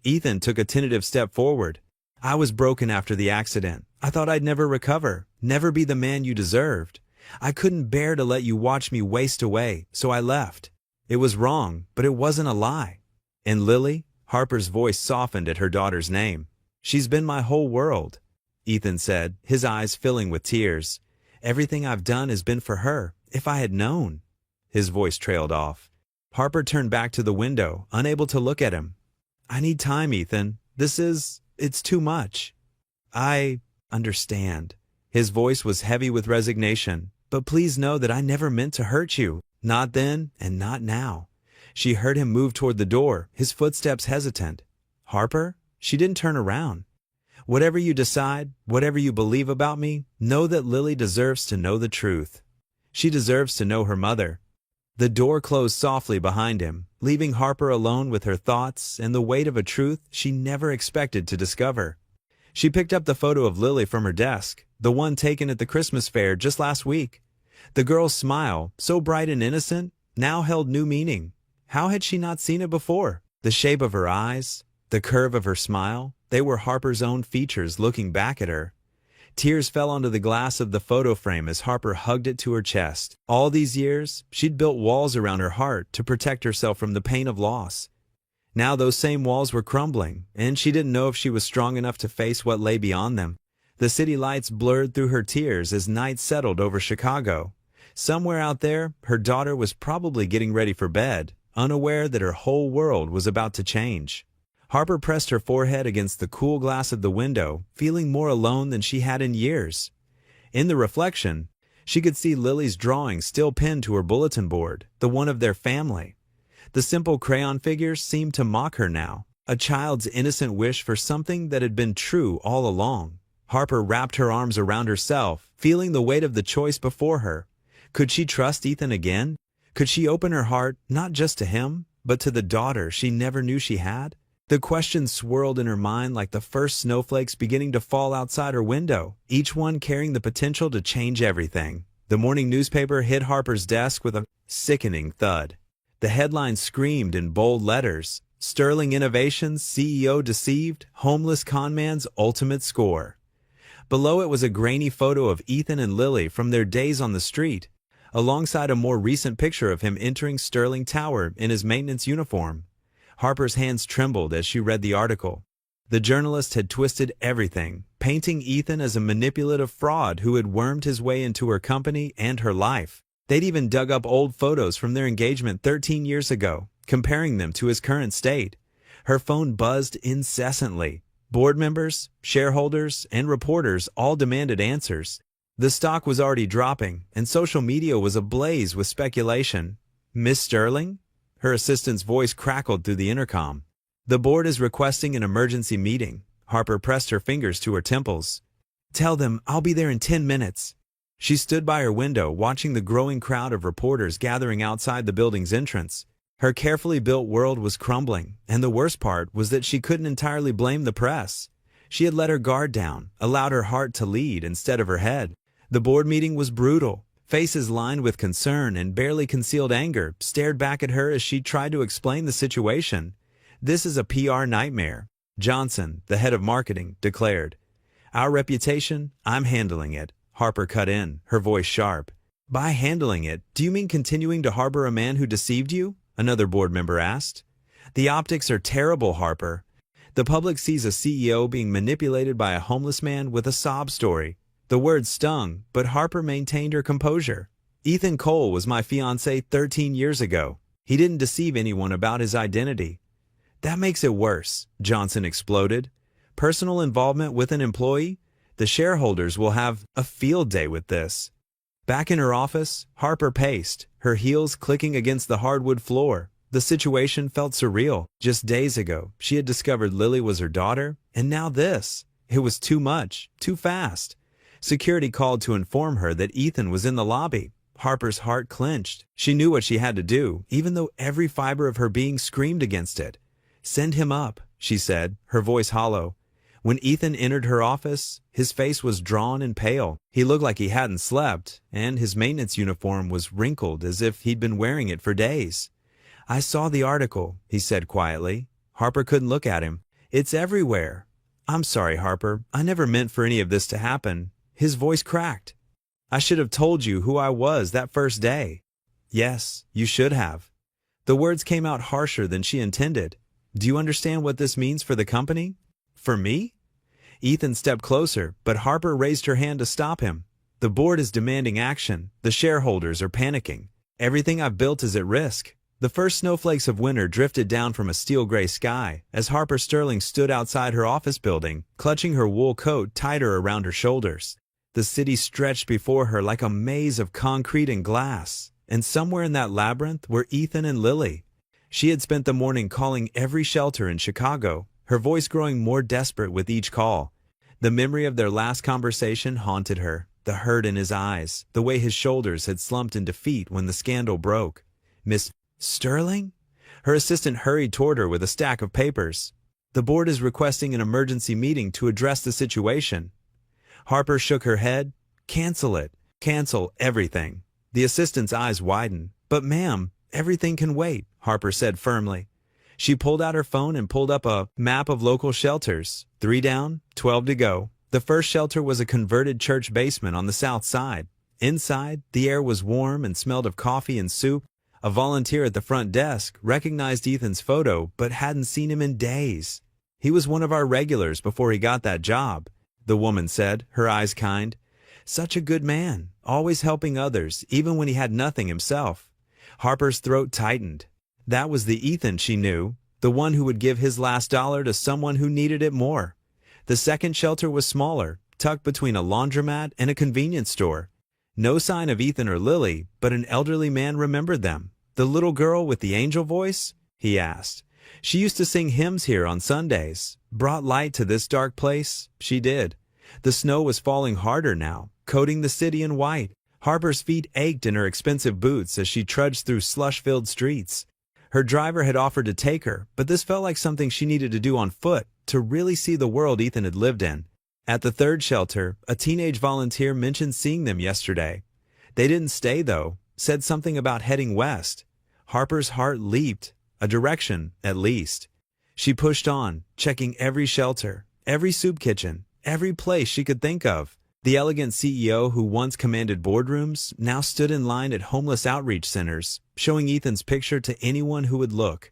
Ethan took a tentative step forward. "I was broken after the accident. I thought I'd never recover, never be the man you deserved. I couldn't bear to let you watch me waste away, so I left. It was wrong, but it wasn't a lie." "And Lily?" Harper's voice softened at her daughter's name. "She's been my whole world," Ethan said, his eyes filling with tears. "Everything I've done has been for her. If I had known." His voice trailed off. Harper turned back to the window, unable to look at him. "I need time, Ethan. It's too much." "I understand." His voice was heavy with resignation. "But please know that I never meant to hurt you. Not then, and not now." She heard him move toward the door, his footsteps hesitant. "Harper?" She didn't turn around. "Whatever you decide, whatever you believe about me, know that Lily deserves to know the truth. She deserves to know her mother." The door closed softly behind him, leaving Harper alone with her thoughts and the weight of a truth she never expected to discover. She picked up the photo of Lily from her desk, the one taken at the Christmas fair just last week. The girl's smile, so bright and innocent, now held new meaning. How had she not seen it before? The shape of her eyes, the curve of her smile, they were Harper's own features looking back at her. Tears fell onto the glass of the photo frame as Harper hugged it to her chest. All these years, she'd built walls around her heart to protect herself from the pain of loss. Now those same walls were crumbling, and she didn't know if she was strong enough to face what lay beyond them. The city lights blurred through her tears as night settled over Chicago. Somewhere out there, her daughter was probably getting ready for bed, unaware that her whole world was about to change. Harper pressed her forehead against the cool glass of the window, feeling more alone than she had in years. In the reflection, she could see Lily's drawing still pinned to her bulletin board, the one of their family. The simple crayon figures seemed to mock her now, a child's innocent wish for something that had been true all along. Harper wrapped her arms around herself, feeling the weight of the choice before her. Could she trust Ethan again? Could she open her heart not just to him, but to the daughter she never knew she had? The question swirled in her mind like the first snowflakes beginning to fall outside her window, each one carrying the potential to change everything. The morning newspaper hit Harper's desk with a sickening thud. The headline screamed in bold letters, "Sterling Innovations CEO Deceived, Homeless Conman's Ultimate Score." Below it was a grainy photo of Ethan and Lily from their days on the street, alongside a more recent picture of him entering Sterling Tower in his maintenance uniform. Harper's hands trembled as she read the article. The journalist had twisted everything, painting Ethan as a manipulative fraud who had wormed his way into her company and her life. They'd even dug up old photos from their engagement 13 years ago, comparing them to his current state. Her phone buzzed incessantly. Board members, shareholders, and reporters all demanded answers. The stock was already dropping, and social media was ablaze with speculation. "Miss Sterling?" Her assistant's voice crackled through the intercom. "The board is requesting an emergency meeting." Harper pressed her fingers to her temples. "Tell them I'll be there in 10 minutes. She stood by her window, watching the growing crowd of reporters gathering outside the building's entrance. Her carefully built world was crumbling, and the worst part was that she couldn't entirely blame the press. She had let her guard down, allowed her heart to lead instead of her head. The board meeting was brutal. Faces lined with concern and barely concealed anger stared back at her as she tried to explain the situation. "This is a PR nightmare," Johnson, the head of marketing, declared. "Our reputation, I'm handling it," Harper cut in, her voice sharp. "By handling it, do you mean continuing to harbor a man who deceived you?" another board member asked. "The optics are terrible, Harper. The public sees a CEO being manipulated by a homeless man with a sob story." The words stung, but Harper maintained her composure. "Ethan Cole was my fiancé 13 years ago. He didn't deceive anyone about his identity." "That makes it worse," Johnson exploded. "Personal involvement with an employee? The shareholders will have a field day with this." Back in her office, Harper paced, her heels clicking against the hardwood floor. The situation felt surreal. Just days ago, she had discovered Lily was her daughter, and now this. It was too much, too fast. Security called to inform her that Ethan was in the lobby. Harper's heart clenched. She knew what she had to do, even though every fiber of her being screamed against it. "Send him up," she said, her voice hollow. When Ethan entered her office, his face was drawn and pale. He looked like he hadn't slept, and his maintenance uniform was wrinkled as if he'd been wearing it for days. "I saw the article," he said quietly. Harper couldn't look at him. "It's everywhere." "I'm sorry, Harper. I never meant for any of this to happen." His voice cracked. "I should have told you who I was that first day." "Yes, you should have." The words came out harsher than she intended. "Do you understand what this means for the company? For me?" Ethan stepped closer, but Harper raised her hand to stop him. "The board is demanding action. The shareholders are panicking. Everything I've built is at risk." The first snowflakes of winter drifted down from a steel-gray sky as Harper Sterling stood outside her office building, clutching her wool coat tighter around her shoulders. The city stretched before her like a maze of concrete and glass, and somewhere in that labyrinth were Ethan and Lily. She had spent the morning calling every shelter in Chicago, her voice growing more desperate with each call. The memory of their last conversation haunted her, the hurt in his eyes, the way his shoulders had slumped in defeat when the scandal broke. "Miss Sterling?" Her assistant hurried toward her with a stack of papers. "The board is requesting an emergency meeting to address the situation." Harper shook her head. "Cancel it. Cancel everything." The assistant's eyes widened. "But ma'am, everything can wait," Harper said firmly. She pulled out her phone and pulled up a map of local shelters. 3 down, 12 to go. The first shelter was a converted church basement on the south side. Inside, the air was warm and smelled of coffee and soup. A volunteer at the front desk recognized Ethan's photo but hadn't seen him in days. "He was one of our regulars before he got that job," the woman said, her eyes kind. "Such a good man, always helping others, even when he had nothing himself." Harper's throat tightened. That was the Ethan she knew, the one who would give his last dollar to someone who needed it more. The second shelter was smaller, tucked between a laundromat and a convenience store. No sign of Ethan or Lily, but an elderly man remembered them. "The little girl with the angel voice?" he asked. "She used to sing hymns here on Sundays. Brought light to this dark place?" She did. The snow was falling harder now, coating the city in white. Harper's feet ached in her expensive boots as she trudged through slush-filled streets. Her driver had offered to take her, but this felt like something she needed to do on foot to really see the world Ethan had lived in. At the third shelter, a teenage volunteer mentioned seeing them yesterday. They didn't stay, though, said something about heading west. Harper's heart leaped, a direction, at least. She pushed on, checking every shelter, every soup kitchen, every place she could think of. The elegant CEO who once commanded boardrooms now stood in line at homeless outreach centers, showing Ethan's picture to anyone who would look.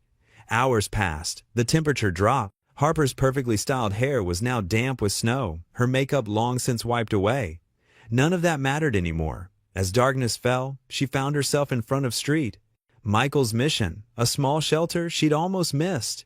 Hours passed. The temperature dropped. Harper's perfectly styled hair was now damp with snow, her makeup long since wiped away. None of that mattered anymore. As darkness fell, she found herself in front of Street Michael's Mission, a small shelter she'd almost missed.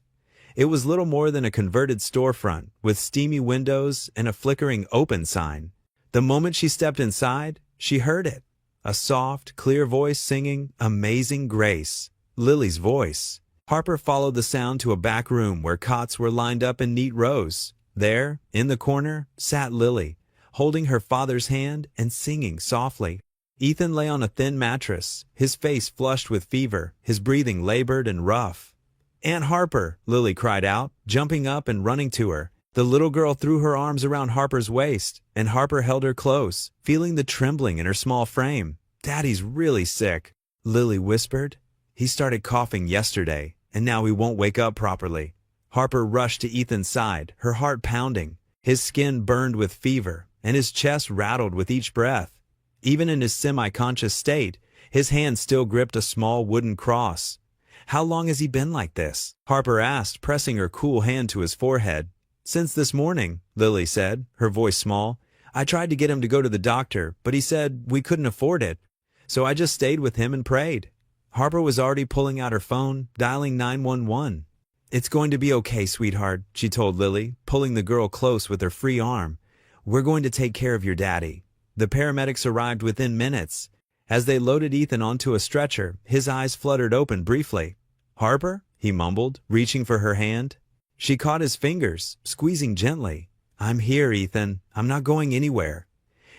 It was little more than a converted storefront, with steamy windows and a flickering open sign. The moment she stepped inside, she heard it. A soft, clear voice singing Amazing Grace. Lily's voice. Harper followed the sound to a back room where cots were lined up in neat rows. There, in the corner, sat Lily, holding her father's hand and singing softly. Ethan lay on a thin mattress, his face flushed with fever, his breathing labored and rough. "Aunt Harper!" Lily cried out, jumping up and running to her. The little girl threw her arms around Harper's waist, and Harper held her close, feeling the trembling in her small frame. "Daddy's really sick," Lily whispered. "He started coughing yesterday, and now he won't wake up properly." Harper rushed to Ethan's side, her heart pounding. His skin burned with fever, and his chest rattled with each breath. Even in his semi-conscious state, his hand still gripped a small wooden cross. "How long has he been like this?" Harper asked, pressing her cool hand to his forehead. "Since this morning," Lily said, her voice small. "I tried to get him to go to the doctor, but he said we couldn't afford it. So I just stayed with him and prayed." Harper was already pulling out her phone, dialing 911. "It's going to be okay, sweetheart," she told Lily, pulling the girl close with her free arm. "We're going to take care of your daddy." The paramedics arrived within minutes. As they loaded Ethan onto a stretcher, his eyes fluttered open briefly. "Harper?" he mumbled, reaching for her hand. She caught his fingers, squeezing gently. "I'm here, Ethan. I'm not going anywhere."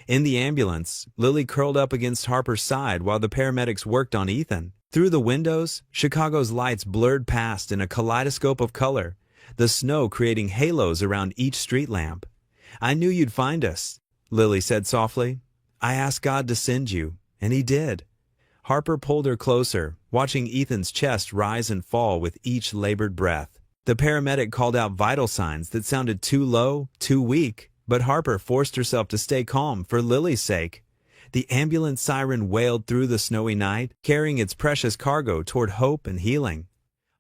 In the ambulance, Lily curled up against Harper's side while the paramedics worked on Ethan. Through the windows, Chicago's lights blurred past in a kaleidoscope of color, the snow creating halos around each street lamp. "I knew you'd find us," Lily said softly. "I asked God to send you, and he did." Harper pulled her closer, watching Ethan's chest rise and fall with each labored breath. The paramedic called out vital signs that sounded too low, too weak, but Harper forced herself to stay calm for Lily's sake. The ambulance siren wailed through the snowy night, carrying its precious cargo toward hope and healing.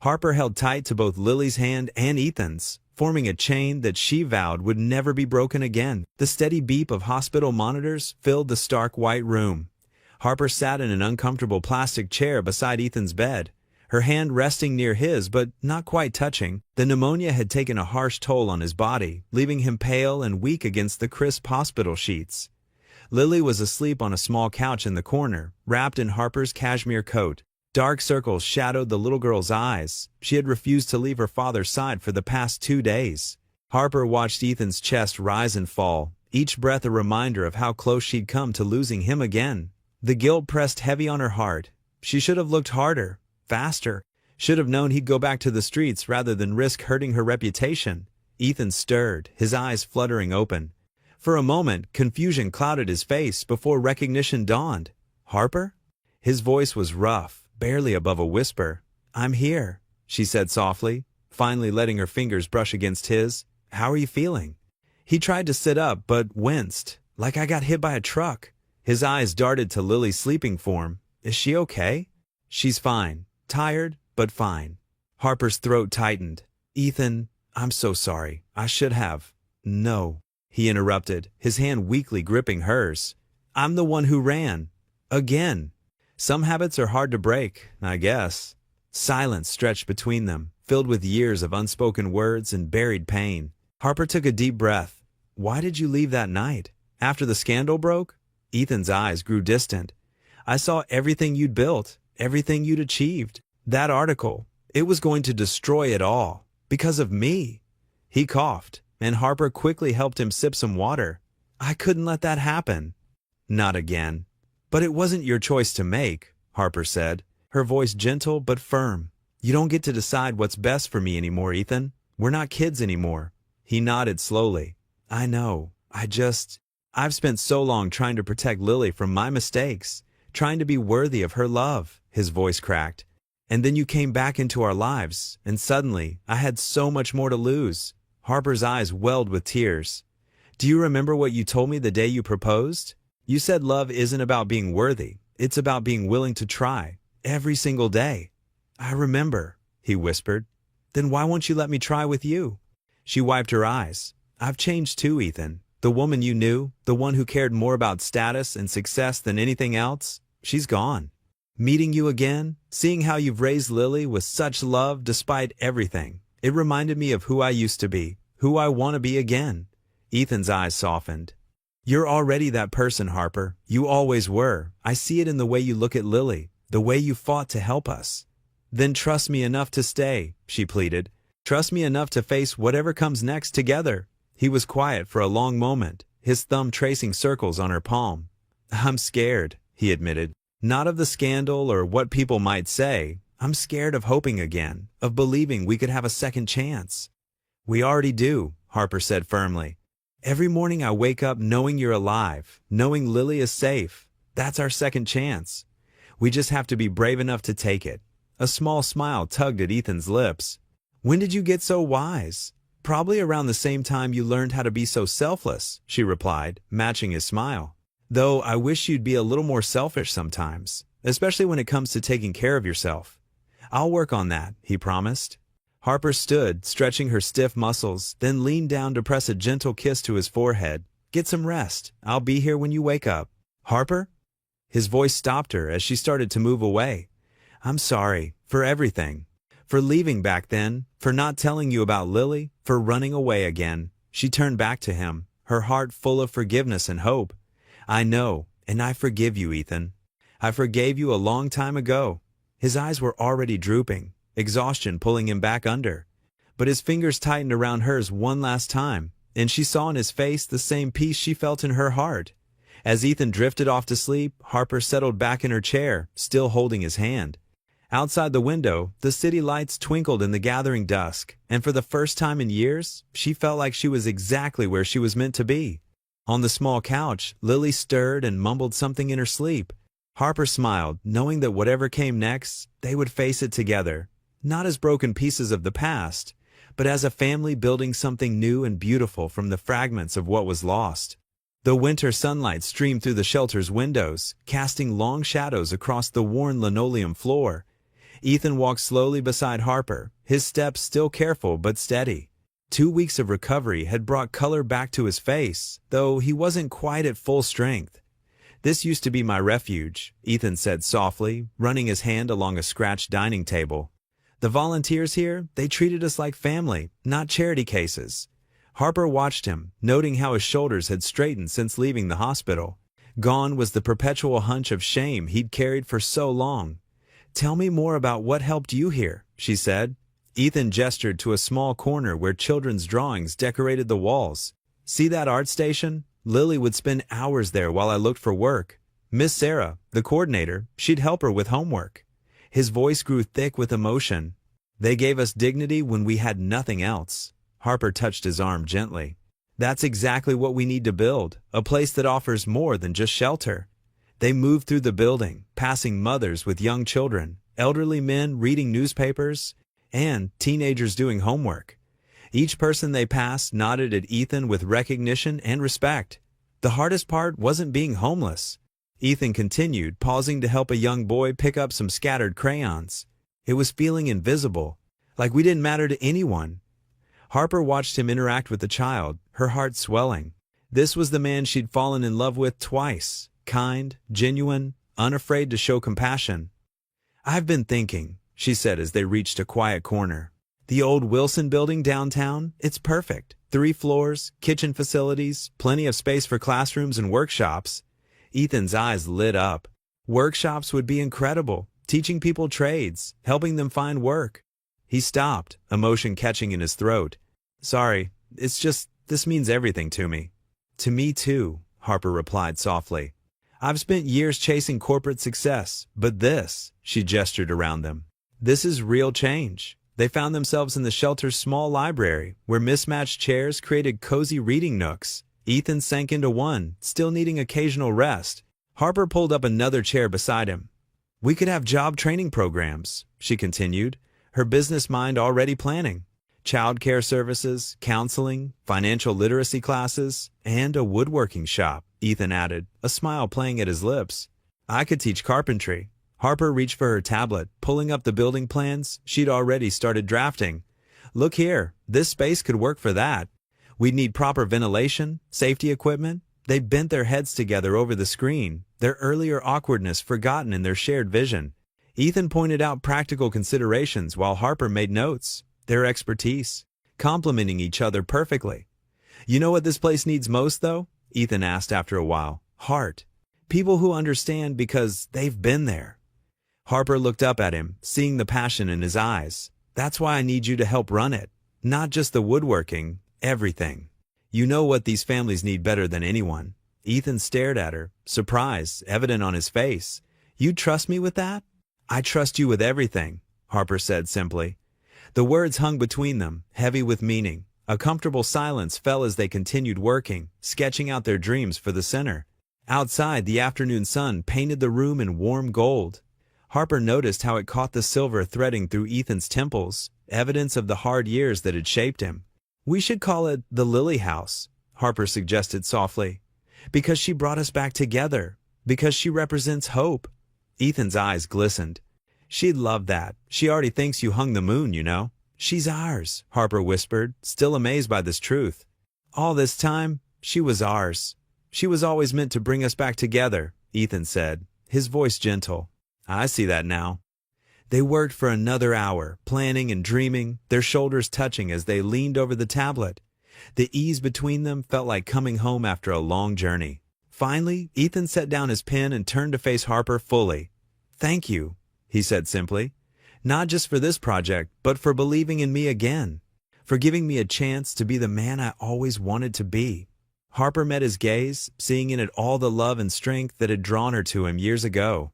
Harper held tight to both Lily's hand and Ethan's, forming a chain that she vowed would never be broken again. The steady beep of hospital monitors filled the stark white room. Harper sat in an uncomfortable plastic chair beside Ethan's bed, her hand resting near his but not quite touching. The pneumonia had taken a harsh toll on his body, leaving him pale and weak against the crisp hospital sheets. Lily was asleep on a small couch in the corner, wrapped in Harper's cashmere coat. Dark circles shadowed the little girl's eyes. She had refused to leave her father's side for the past 2 days. Harper watched Ethan's chest rise and fall, each breath a reminder of how close she'd come to losing him again. The guilt pressed heavy on her heart. She should have looked harder, faster, should have known he'd go back to the streets rather than risk hurting her reputation. Ethan stirred, his eyes fluttering open. For a moment, confusion clouded his face before recognition dawned. "Harper?" His voice was rough, barely above a whisper. "I'm here," she said softly, finally letting her fingers brush against his. "How are you feeling?" He tried to sit up, but winced, like I got hit by a truck. His eyes darted to Lily's sleeping form. "Is she okay?" "She's fine. Tired, but fine." Harper's throat tightened. "Ethan, I'm so sorry. I should have." "No," he interrupted, his hand weakly gripping hers. "I'm the one who ran. Again. Some habits are hard to break, I guess." Silence stretched between them, filled with years of unspoken words and buried pain. Harper took a deep breath. "Why did you leave that night? After the scandal broke?" Ethan's eyes grew distant. "I saw everything you'd built, everything you'd achieved. That article, it was going to destroy it all. Because of me." He coughed, and Harper quickly helped him sip some water. "I couldn't let that happen." "Not again." "But it wasn't your choice to make," Harper said, her voice gentle but firm. "You don't get to decide what's best for me anymore, Ethan. We're not kids anymore." He nodded slowly. "I know. I've spent so long trying to protect Lily from my mistakes, trying to be worthy of her love." His voice cracked. "And then you came back into our lives, and suddenly I had so much more to lose." Harper's eyes welled with tears. "Do you remember what you told me the day you proposed? You said love isn't about being worthy, it's about being willing to try, every single day." "I remember," he whispered. "Then why won't you let me try with you?" She wiped her eyes. I've changed too, Ethan. The woman you knew, the one who cared more about status and success than anything else, she's gone. Meeting you again, seeing how you've raised Lily with such love despite everything, it reminded me of who I used to be, who I want to be again. Ethan's eyes softened. You're already that person, Harper. You always were. I see it in the way you look at Lily, the way you fought to help us. Then trust me enough to stay, she pleaded. Trust me enough to face whatever comes next together. He was quiet for a long moment, his thumb tracing circles on her palm. I'm scared, he admitted. Not of the scandal or what people might say. I'm scared of hoping again, of believing we could have a second chance. We already do, Harper said firmly. Every morning I wake up knowing you're alive, knowing Lily is safe. That's our second chance. We just have to be brave enough to take it. A small smile tugged at Ethan's lips. When did you get so wise? Probably around the same time you learned how to be so selfless, she replied, matching his smile. Though I wish you'd be a little more selfish sometimes, especially when it comes to taking care of yourself. I'll work on that, he promised. Harper stood, stretching her stiff muscles, then leaned down to press a gentle kiss to his forehead. Get some rest. I'll be here when you wake up. Harper? His voice stopped her as she started to move away. I'm sorry, for everything. For leaving back then, for not telling you about Lily, for running away again. She turned back to him, her heart full of forgiveness and hope. I know, and I forgive you, Ethan. I forgave you a long time ago. His eyes were already drooping, exhaustion pulling him back under. But his fingers tightened around hers one last time, and she saw in his face the same peace she felt in her heart. As Ethan drifted off to sleep, Harper settled back in her chair, still holding his hand. Outside the window, the city lights twinkled in the gathering dusk, and for the first time in years, she felt like she was exactly where she was meant to be. On the small couch, Lily stirred and mumbled something in her sleep. Harper smiled, knowing that whatever came next, they would face it together, not as broken pieces of the past, but as a family building something new and beautiful from the fragments of what was lost. The winter sunlight streamed through the shelter's windows, casting long shadows across the worn linoleum floor. Ethan walked slowly beside Harper, his steps still careful but steady. 2 weeks of recovery had brought color back to his face, though he wasn't quite at full strength. This used to be my refuge, Ethan said softly, running his hand along a scratched dining table. The volunteers here, they treated us like family, not charity cases. Harper watched him, noting how his shoulders had straightened since leaving the hospital. Gone was the perpetual hunch of shame he'd carried for so long. Tell me more about what helped you here, she said. Ethan gestured to a small corner where children's drawings decorated the walls. See that art station? Lily would spend hours there while I looked for work. Miss Sarah, the coordinator, she'd help her with homework. His voice grew thick with emotion. They gave us dignity when we had nothing else. Harper touched his arm gently. That's exactly what we need to build, a place that offers more than just shelter. They moved through the building, passing mothers with young children, elderly men reading newspapers, and teenagers doing homework. Each person they passed nodded at Ethan with recognition and respect. The hardest part wasn't being homeless. Ethan continued, pausing to help a young boy pick up some scattered crayons. It was feeling invisible, like we didn't matter to anyone. Harper watched him interact with the child, her heart swelling. This was the man she'd fallen in love with twice. Kind, genuine, unafraid to show compassion. I've been thinking, she said as they reached a quiet corner. The old Wilson building downtown, it's perfect. 3 floors, kitchen facilities, plenty of space for classrooms and workshops. Ethan's eyes lit up. Workshops would be incredible, teaching people trades, helping them find work. He stopped, emotion catching in his throat. Sorry, it's just, this means everything to me. To me too, Harper replied softly. I've spent years chasing corporate success, but this, she gestured around them. This is real change. They found themselves in the shelter's small library, where mismatched chairs created cozy reading nooks. Ethan sank into one, still needing occasional rest. Harper pulled up another chair beside him. We could have job training programs, she continued, her business mind already planning. Childcare services, counseling, financial literacy classes, and a woodworking shop, Ethan added, a smile playing at his lips. I could teach carpentry. Harper reached for her tablet, pulling up the building plans she'd already started drafting. Look here, this space could work for that. We'd need proper ventilation, safety equipment. They bent their heads together over the screen, their earlier awkwardness forgotten in their shared vision. Ethan pointed out practical considerations while Harper made notes, their expertise, complementing each other perfectly. You know what this place needs most, though? Ethan asked after a while. Heart. People who understand because they've been there. Harper looked up at him, seeing the passion in his eyes. That's why I need you to help run it. Not just the woodworking, everything. You know what these families need better than anyone. Ethan stared at her, surprise evident on his face. You trust me with that? I trust you with everything, Harper said simply. The words hung between them, heavy with meaning. A comfortable silence fell as they continued working, sketching out their dreams for the center. Outside, the afternoon sun painted the room in warm gold. Harper noticed how it caught the silver threading through Ethan's temples, evidence of the hard years that had shaped him. We should call it the Lily House, Harper suggested softly. Because she brought us back together. Because she represents hope. Ethan's eyes glistened. She'd love that. She already thinks you hung the moon, you know. She's ours, Harper whispered, still amazed by this truth. All this time, she was ours. She was always meant to bring us back together, Ethan said, his voice gentle. I see that now. They worked for another hour, planning and dreaming, their shoulders touching as they leaned over the tablet. The ease between them felt like coming home after a long journey. Finally, Ethan set down his pen and turned to face Harper fully. Thank you, he said simply. Not just for this project, but for believing in me again. For giving me a chance to be the man I always wanted to be. Harper met his gaze, seeing in it all the love and strength that had drawn her to him years ago.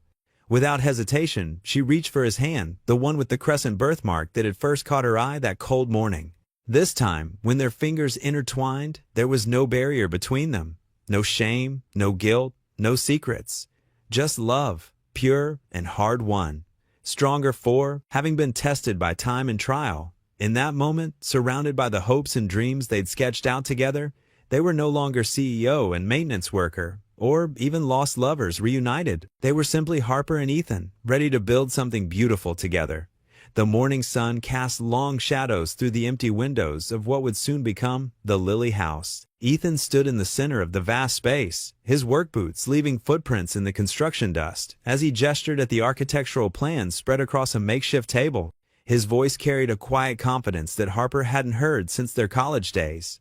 Without hesitation, she reached for his hand, the one with the crescent birthmark that had first caught her eye that cold morning. This time, when their fingers intertwined, there was no barrier between them. No shame, no guilt, no secrets. Just love, pure and hard-won. Stronger for having been tested by time and trial. In that moment, surrounded by the hopes and dreams they'd sketched out together, they were no longer CEO and maintenance worker, or even lost lovers reunited. They were simply Harper and Ethan, ready to build something beautiful together. The morning sun cast long shadows through the empty windows of what would soon become the Lily House. Ethan stood in the center of the vast space, his work boots leaving footprints in the construction dust, as he gestured at the architectural plans spread across a makeshift table. His voice carried a quiet confidence that Harper hadn't heard since their college days.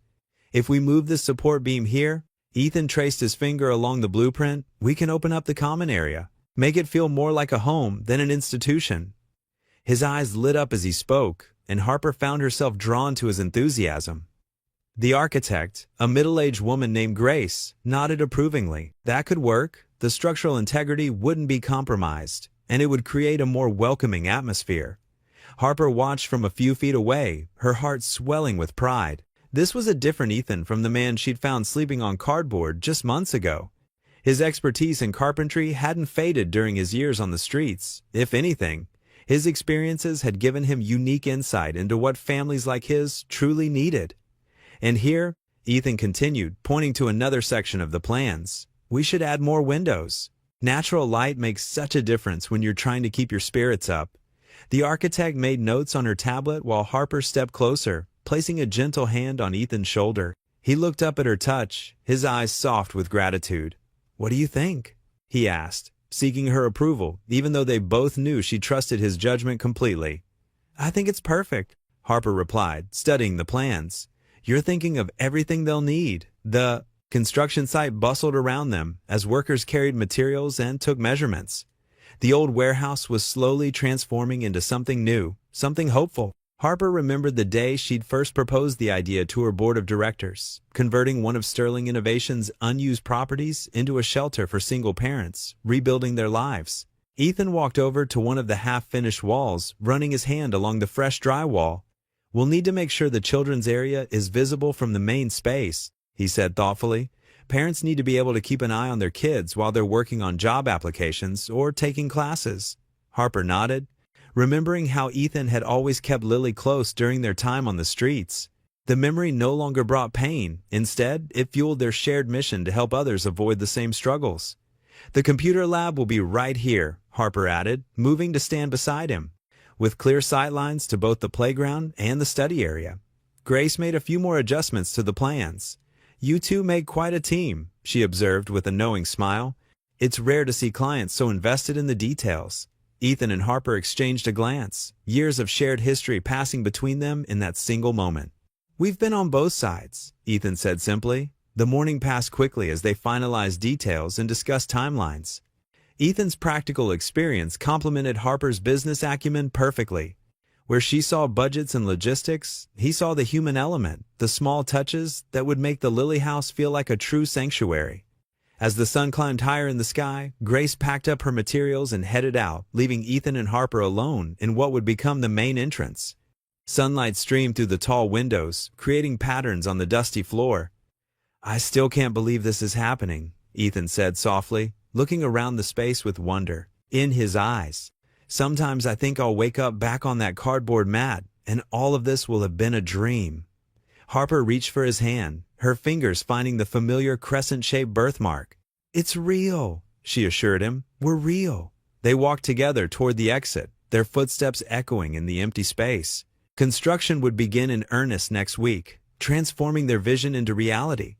If we move this support beam here, Ethan traced his finger along the blueprint, we can open up the common area, make it feel more like a home than an institution. His eyes lit up as he spoke, and Harper found herself drawn to his enthusiasm. The architect, a middle-aged woman named Grace, nodded approvingly. That could work. The structural integrity wouldn't be compromised, and it would create a more welcoming atmosphere. Harper watched from a few feet away, her heart swelling with pride. This was a different Ethan from the man she'd found sleeping on cardboard just months ago. His expertise in carpentry hadn't faded during his years on the streets. If anything, his experiences had given him unique insight into what families like his truly needed. And here, Ethan continued, pointing to another section of the plans. We should add more windows. Natural light makes such a difference when you're trying to keep your spirits up. The architect made notes on her tablet while Harper stepped closer, placing a gentle hand on Ethan's shoulder. He looked up at her touch, his eyes soft with gratitude. What do you think? He asked, seeking her approval, even though they both knew she trusted his judgment completely. I think it's perfect, Harper replied, studying the plans. You're thinking of everything they'll need. The construction site bustled around them as workers carried materials and took measurements. The old warehouse was slowly transforming into something new, something hopeful. Harper remembered the day she'd first proposed the idea to her board of directors, converting one of Sterling Innovations' unused properties into a shelter for single parents, rebuilding their lives. Ethan walked over to one of the half-finished walls, running his hand along the fresh drywall. We'll need to make sure the children's area is visible from the main space, he said thoughtfully. Parents need to be able to keep an eye on their kids while they're working on job applications or taking classes. Harper nodded, remembering how Ethan had always kept Lily close during their time on the streets. The memory no longer brought pain. Instead, it fueled their shared mission to help others avoid the same struggles. The computer lab will be right here, Harper added, moving to stand beside him. with clear sightlines to both the playground and the study area. Grace made a few more adjustments to the plans. "You two make quite a team," she observed with a knowing smile. It's rare to see clients so invested in the details. Ethan and Harper exchanged a glance, years of shared history passing between them in that single moment. "We've been on both sides," Ethan said simply. The morning passed quickly as they finalized details and discussed timelines. Ethan's practical experience complemented Harper's business acumen perfectly. Where she saw budgets and logistics, he saw the human element, the small touches that would make the Lily House feel like a true sanctuary. As the sun climbed higher in the sky, Grace packed up her materials and headed out, leaving Ethan and Harper alone in what would become the main entrance. Sunlight streamed through the tall windows, creating patterns on the dusty floor. "I still can't believe this is happening," Ethan said softly, looking around the space with wonder in his eyes. "Sometimes I think I'll wake up back on that cardboard mat, and all of this will have been a dream." Harper reached for his hand, her fingers finding the familiar crescent-shaped birthmark. "It's real," she assured him. "We're real." They walked together toward the exit, their footsteps echoing in the empty space. Construction would begin in earnest next week, transforming their vision into reality.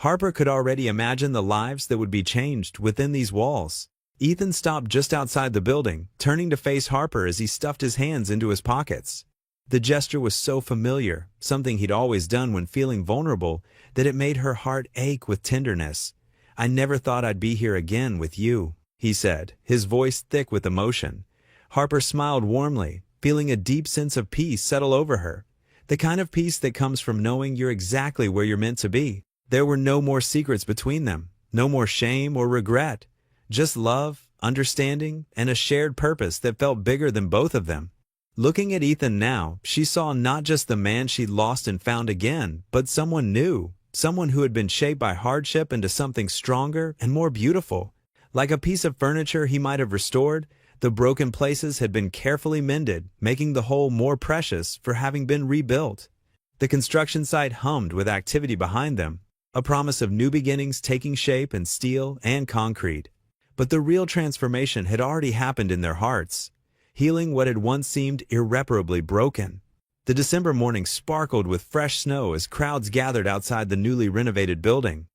Harper could already imagine the lives that would be changed within these walls. Ethan stopped just outside the building, turning to face Harper as he stuffed his hands into his pockets. The gesture was so familiar, something he'd always done when feeling vulnerable, that it made her heart ache with tenderness. "I never thought I'd be here again with you," he said, his voice thick with emotion. Harper smiled warmly, feeling a deep sense of peace settle over her, the kind of peace that comes from knowing you're exactly where you're meant to be. There were no more secrets between them, no more shame or regret, just love, understanding, and a shared purpose that felt bigger than both of them. Looking at Ethan now, she saw not just the man she'd lost and found again, but someone new, someone who had been shaped by hardship into something stronger and more beautiful. Like a piece of furniture he might have restored, the broken places had been carefully mended, making the whole more precious for having been rebuilt. The construction site hummed with activity behind them, a promise of new beginnings taking shape in steel and concrete. But the real transformation had already happened in their hearts, healing what had once seemed irreparably broken. The December morning sparkled with fresh snow as crowds gathered outside the newly renovated building.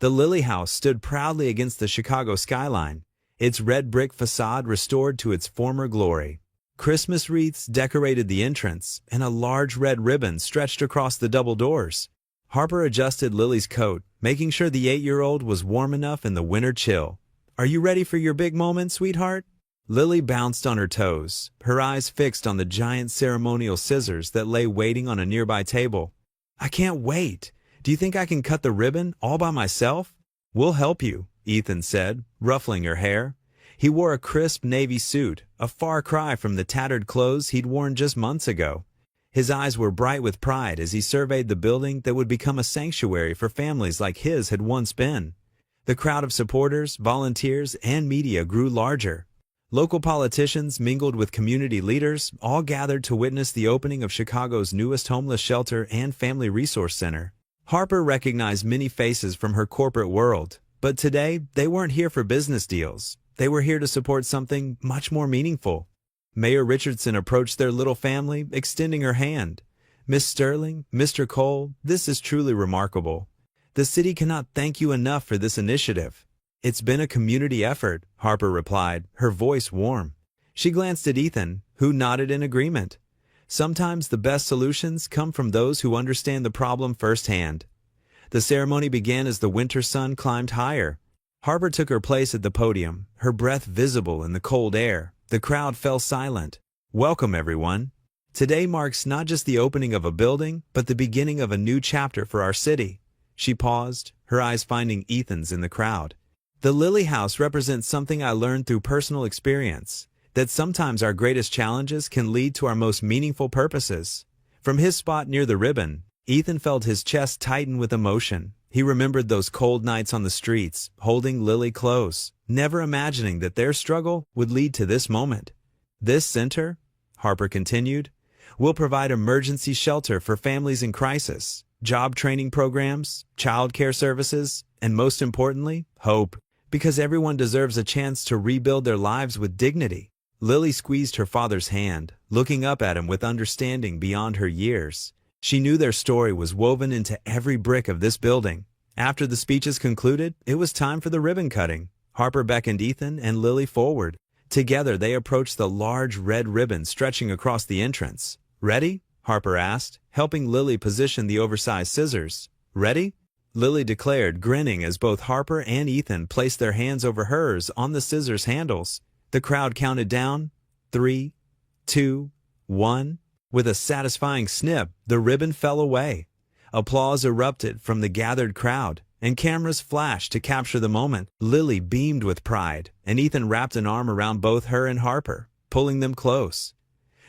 The Lily House stood proudly against the Chicago skyline, its red brick facade restored to its former glory. Christmas wreaths decorated the entrance, and a large red ribbon stretched across the double doors. Harper adjusted Lily's coat, making sure the 8-year-old was warm enough in the winter chill. "Are you ready for your big moment, sweetheart?" Lily bounced on her toes, her eyes fixed on the giant ceremonial scissors that lay waiting on a nearby table. "I can't wait. Do you think I can cut the ribbon all by myself?" "We'll help you," Ethan said, ruffling her hair. He wore a crisp navy suit, a far cry from the tattered clothes he'd worn just months ago. His eyes were bright with pride as he surveyed the building that would become a sanctuary for families like his had once been. The crowd of supporters, volunteers, and media grew larger. Local politicians mingled with community leaders, all gathered to witness the opening of Chicago's newest homeless shelter and family resource center. Harper recognized many faces from her corporate world, but today they weren't here for business deals. They were here to support something much more meaningful. Mayor Richardson approached their little family, extending her hand. "Miss Sterling, Mr. Cole, this is truly remarkable. The city cannot thank you enough for this initiative." "It's been a community effort," Harper replied, her voice warm. She glanced at Ethan, who nodded in agreement. Sometimes the best solutions come from those who understand the problem firsthand. The ceremony began as the winter sun climbed higher. Harper took her place at the podium, her breath visible in the cold air. The crowd fell silent. "Welcome, everyone. Today marks not just the opening of a building, but the beginning of a new chapter for our city." She paused, her eyes finding Ethan's in the crowd. "The Lily House represents something I learned through personal experience, that sometimes our greatest challenges can lead to our most meaningful purposes." From his spot near the ribbon, Ethan felt his chest tighten with emotion. He remembered those cold nights on the streets, holding Lily close, never imagining that their struggle would lead to this moment. "This center," Harper continued, "will provide emergency shelter for families in crisis, job training programs, child care services, and most importantly, hope, because everyone deserves a chance to rebuild their lives with dignity." Lily squeezed her father's hand, looking up at him with understanding beyond her years. She knew their story was woven into every brick of this building. After the speeches concluded, it was time for the ribbon cutting. Harper beckoned Ethan and Lily forward. Together they approached the large red ribbon stretching across the entrance. "Ready?" Harper asked, helping Lily position the oversized scissors. "Ready?" Lily declared, grinning as both Harper and Ethan placed their hands over hers on the scissors handles. The crowd counted down. 3, 2, 1. With a satisfying snip, the ribbon fell away. Applause erupted from the gathered crowd, and cameras flashed to capture the moment. Lily beamed with pride, and Ethan wrapped an arm around both her and Harper, pulling them close.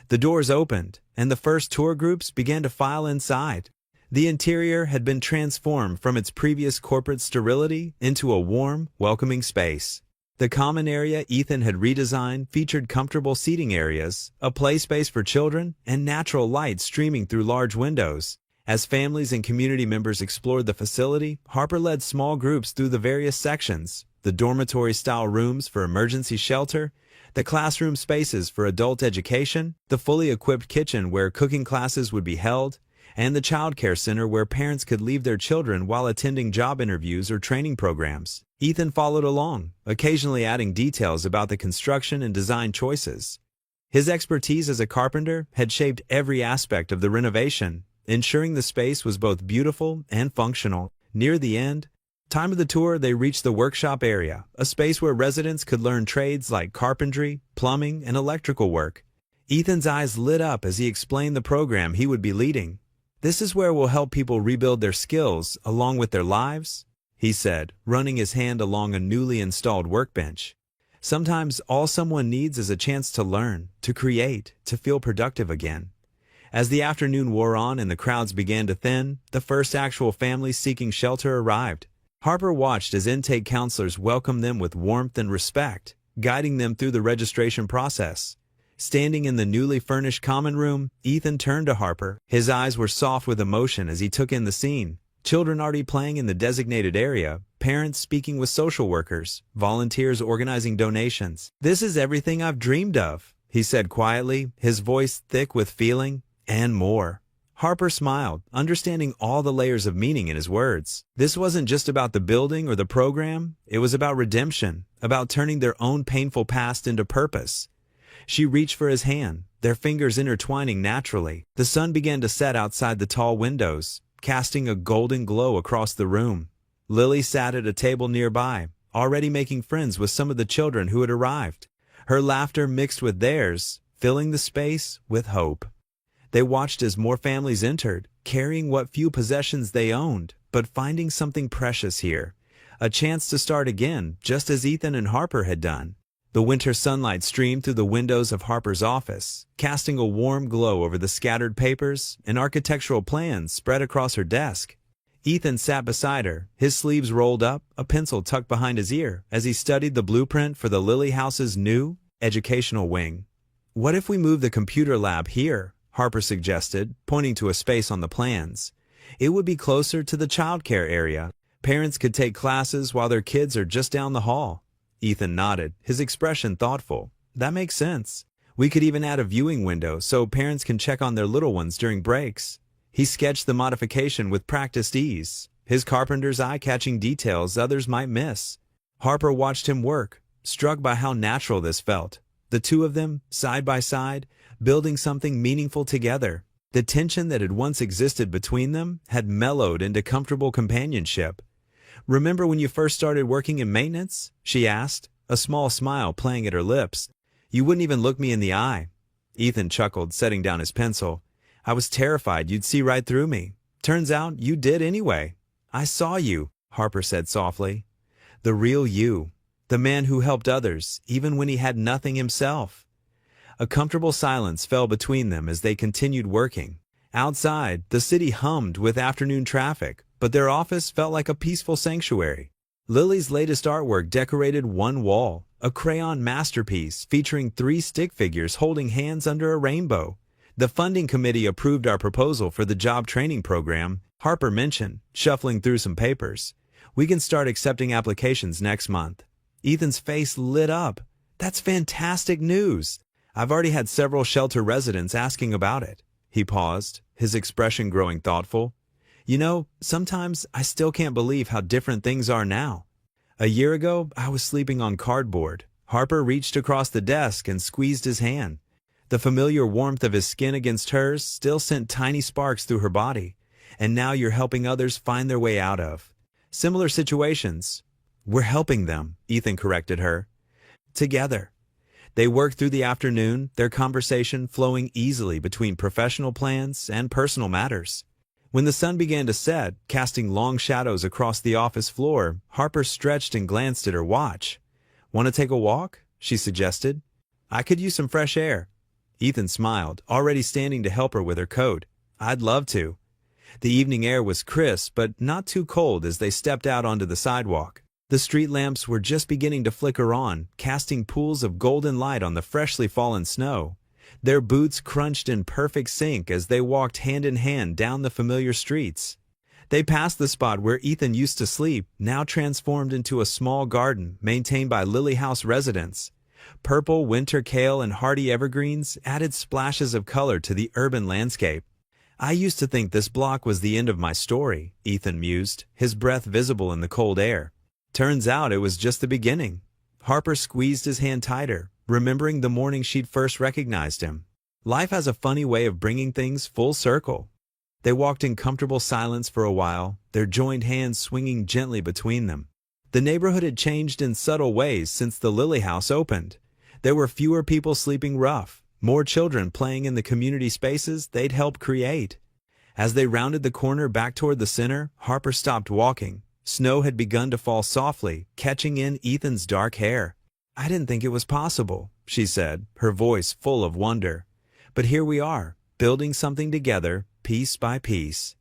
The doors opened, and the first tour groups began to file inside. The interior had been transformed from its previous corporate sterility into a warm, welcoming space. The common area Ethan had redesigned featured comfortable seating areas, a play space for children, and natural light streaming through large windows. As families and community members explored the facility, Harper led small groups through the various sections: the dormitory-style rooms for emergency shelter, the classroom spaces for adult education, the fully equipped kitchen where cooking classes would be held, and the child care center where parents could leave their children while attending job interviews or training programs. Ethan followed along, occasionally adding details about the construction and design choices. His expertise as a carpenter had shaped every aspect of the renovation, ensuring the space was both beautiful and functional. Near the end, time of the tour, they reached the workshop area, a space where residents could learn trades like carpentry, plumbing, and electrical work. Ethan's eyes lit up as he explained the program he would be leading. "This is where we'll help people rebuild their skills along with their lives," he said, running his hand along a newly installed workbench. "Sometimes all someone needs is a chance to learn, to create, to feel productive again." As the afternoon wore on and the crowds began to thin, the first actual families seeking shelter arrived. Harper watched as intake counselors welcomed them with warmth and respect, guiding them through the registration process. Standing in the newly furnished common room, Ethan turned to Harper. His eyes were soft with emotion as he took in the scene. Children already playing in the designated area, parents speaking with social workers, volunteers organizing donations. "This is everything I've dreamed of," he said quietly, his voice thick with feeling, "and more." Harper smiled, understanding all the layers of meaning in his words. This wasn't just about the building or the program, it was about redemption, about turning their own painful past into purpose. She reached for his hand, their fingers intertwining naturally. The sun began to set outside the tall windows, casting a golden glow across the room. Lily sat at a table nearby, already making friends with some of the children who had arrived. Her laughter mixed with theirs, filling the space with hope. They watched as more families entered, carrying what few possessions they owned, but finding something precious here. A chance to start again, just as Ethan and Harper had done. The winter sunlight streamed through the windows of Harper's office, casting a warm glow over the scattered papers and architectural plans spread across her desk. Ethan sat beside her, his sleeves rolled up, a pencil tucked behind his ear, as he studied the blueprint for the Lily House's new educational wing. "What if we move the computer lab here?" Harper suggested, pointing to a space on the plans. "It would be closer to the child care area. Parents could take classes while their kids are just down the hall." Ethan nodded, his expression thoughtful. "That makes sense. We could even add a viewing window so parents can check on their little ones during breaks." He sketched the modification with practiced ease, his carpenter's eye catching details others might miss. Harper watched him work, struck by how natural this felt. The two of them, side by side, building something meaningful together. The tension that had once existed between them had mellowed into comfortable companionship. "Remember when you first started working in maintenance?" she asked, a small smile playing at her lips. "You wouldn't even look me in the eye." Ethan chuckled, setting down his pencil. "I was terrified you'd see right through me. Turns out you did anyway." "I saw you," Harper said softly. "The real you. The man who helped others, even when he had nothing himself." A comfortable silence fell between them as they continued working. Outside, the city hummed with afternoon traffic, but their office felt like a peaceful sanctuary. Lily's latest artwork decorated one wall, a crayon masterpiece featuring 3 stick figures holding hands under a rainbow. "The funding committee approved our proposal for the job training program," Harper mentioned, shuffling through some papers. "We can start accepting applications next month." Ethan's face lit up. That's fantastic news. I've already had several shelter residents asking about it. He paused, his expression growing thoughtful. You know, sometimes I still can't believe how different things are now. A year ago, I was sleeping on cardboard. Harper reached across the desk and squeezed his hand. The familiar warmth of his skin against hers still sent tiny sparks through her body. And now you're helping others find their way out of similar situations. We're helping them, Ethan corrected her. Together. They worked through the afternoon, their conversation flowing easily between professional plans and personal matters. When the sun began to set, casting long shadows across the office floor, Harper stretched and glanced at her watch. Want to take a walk? She suggested. I could use some fresh air. Ethan smiled, already standing to help her with her coat. I'd love to. The evening air was crisp, but not too cold as they stepped out onto the sidewalk. The street lamps were just beginning to flicker on, casting pools of golden light on the freshly fallen snow. Their boots crunched in perfect sync as they walked hand in hand down the familiar streets. They passed the spot where Ethan used to sleep, now transformed into a small garden maintained by Lily House residents. Purple winter kale and hardy evergreens added splashes of color to the urban landscape. I used to think this block was the end of my story, Ethan mused, his breath visible in the cold air. Turns out it was just the beginning. Harper squeezed his hand tighter, remembering the morning she'd first recognized him. Life has a funny way of bringing things full circle. They walked in comfortable silence for a while, their joined hands swinging gently between them. The neighborhood had changed in subtle ways since the Lily House opened. There were fewer people sleeping rough, more children playing in the community spaces they'd helped create. As they rounded the corner back toward the center, Harper stopped walking. Snow had begun to fall softly, catching in Ethan's dark hair. I didn't think it was possible, she said, her voice full of wonder. But here we are, building something together, piece by piece.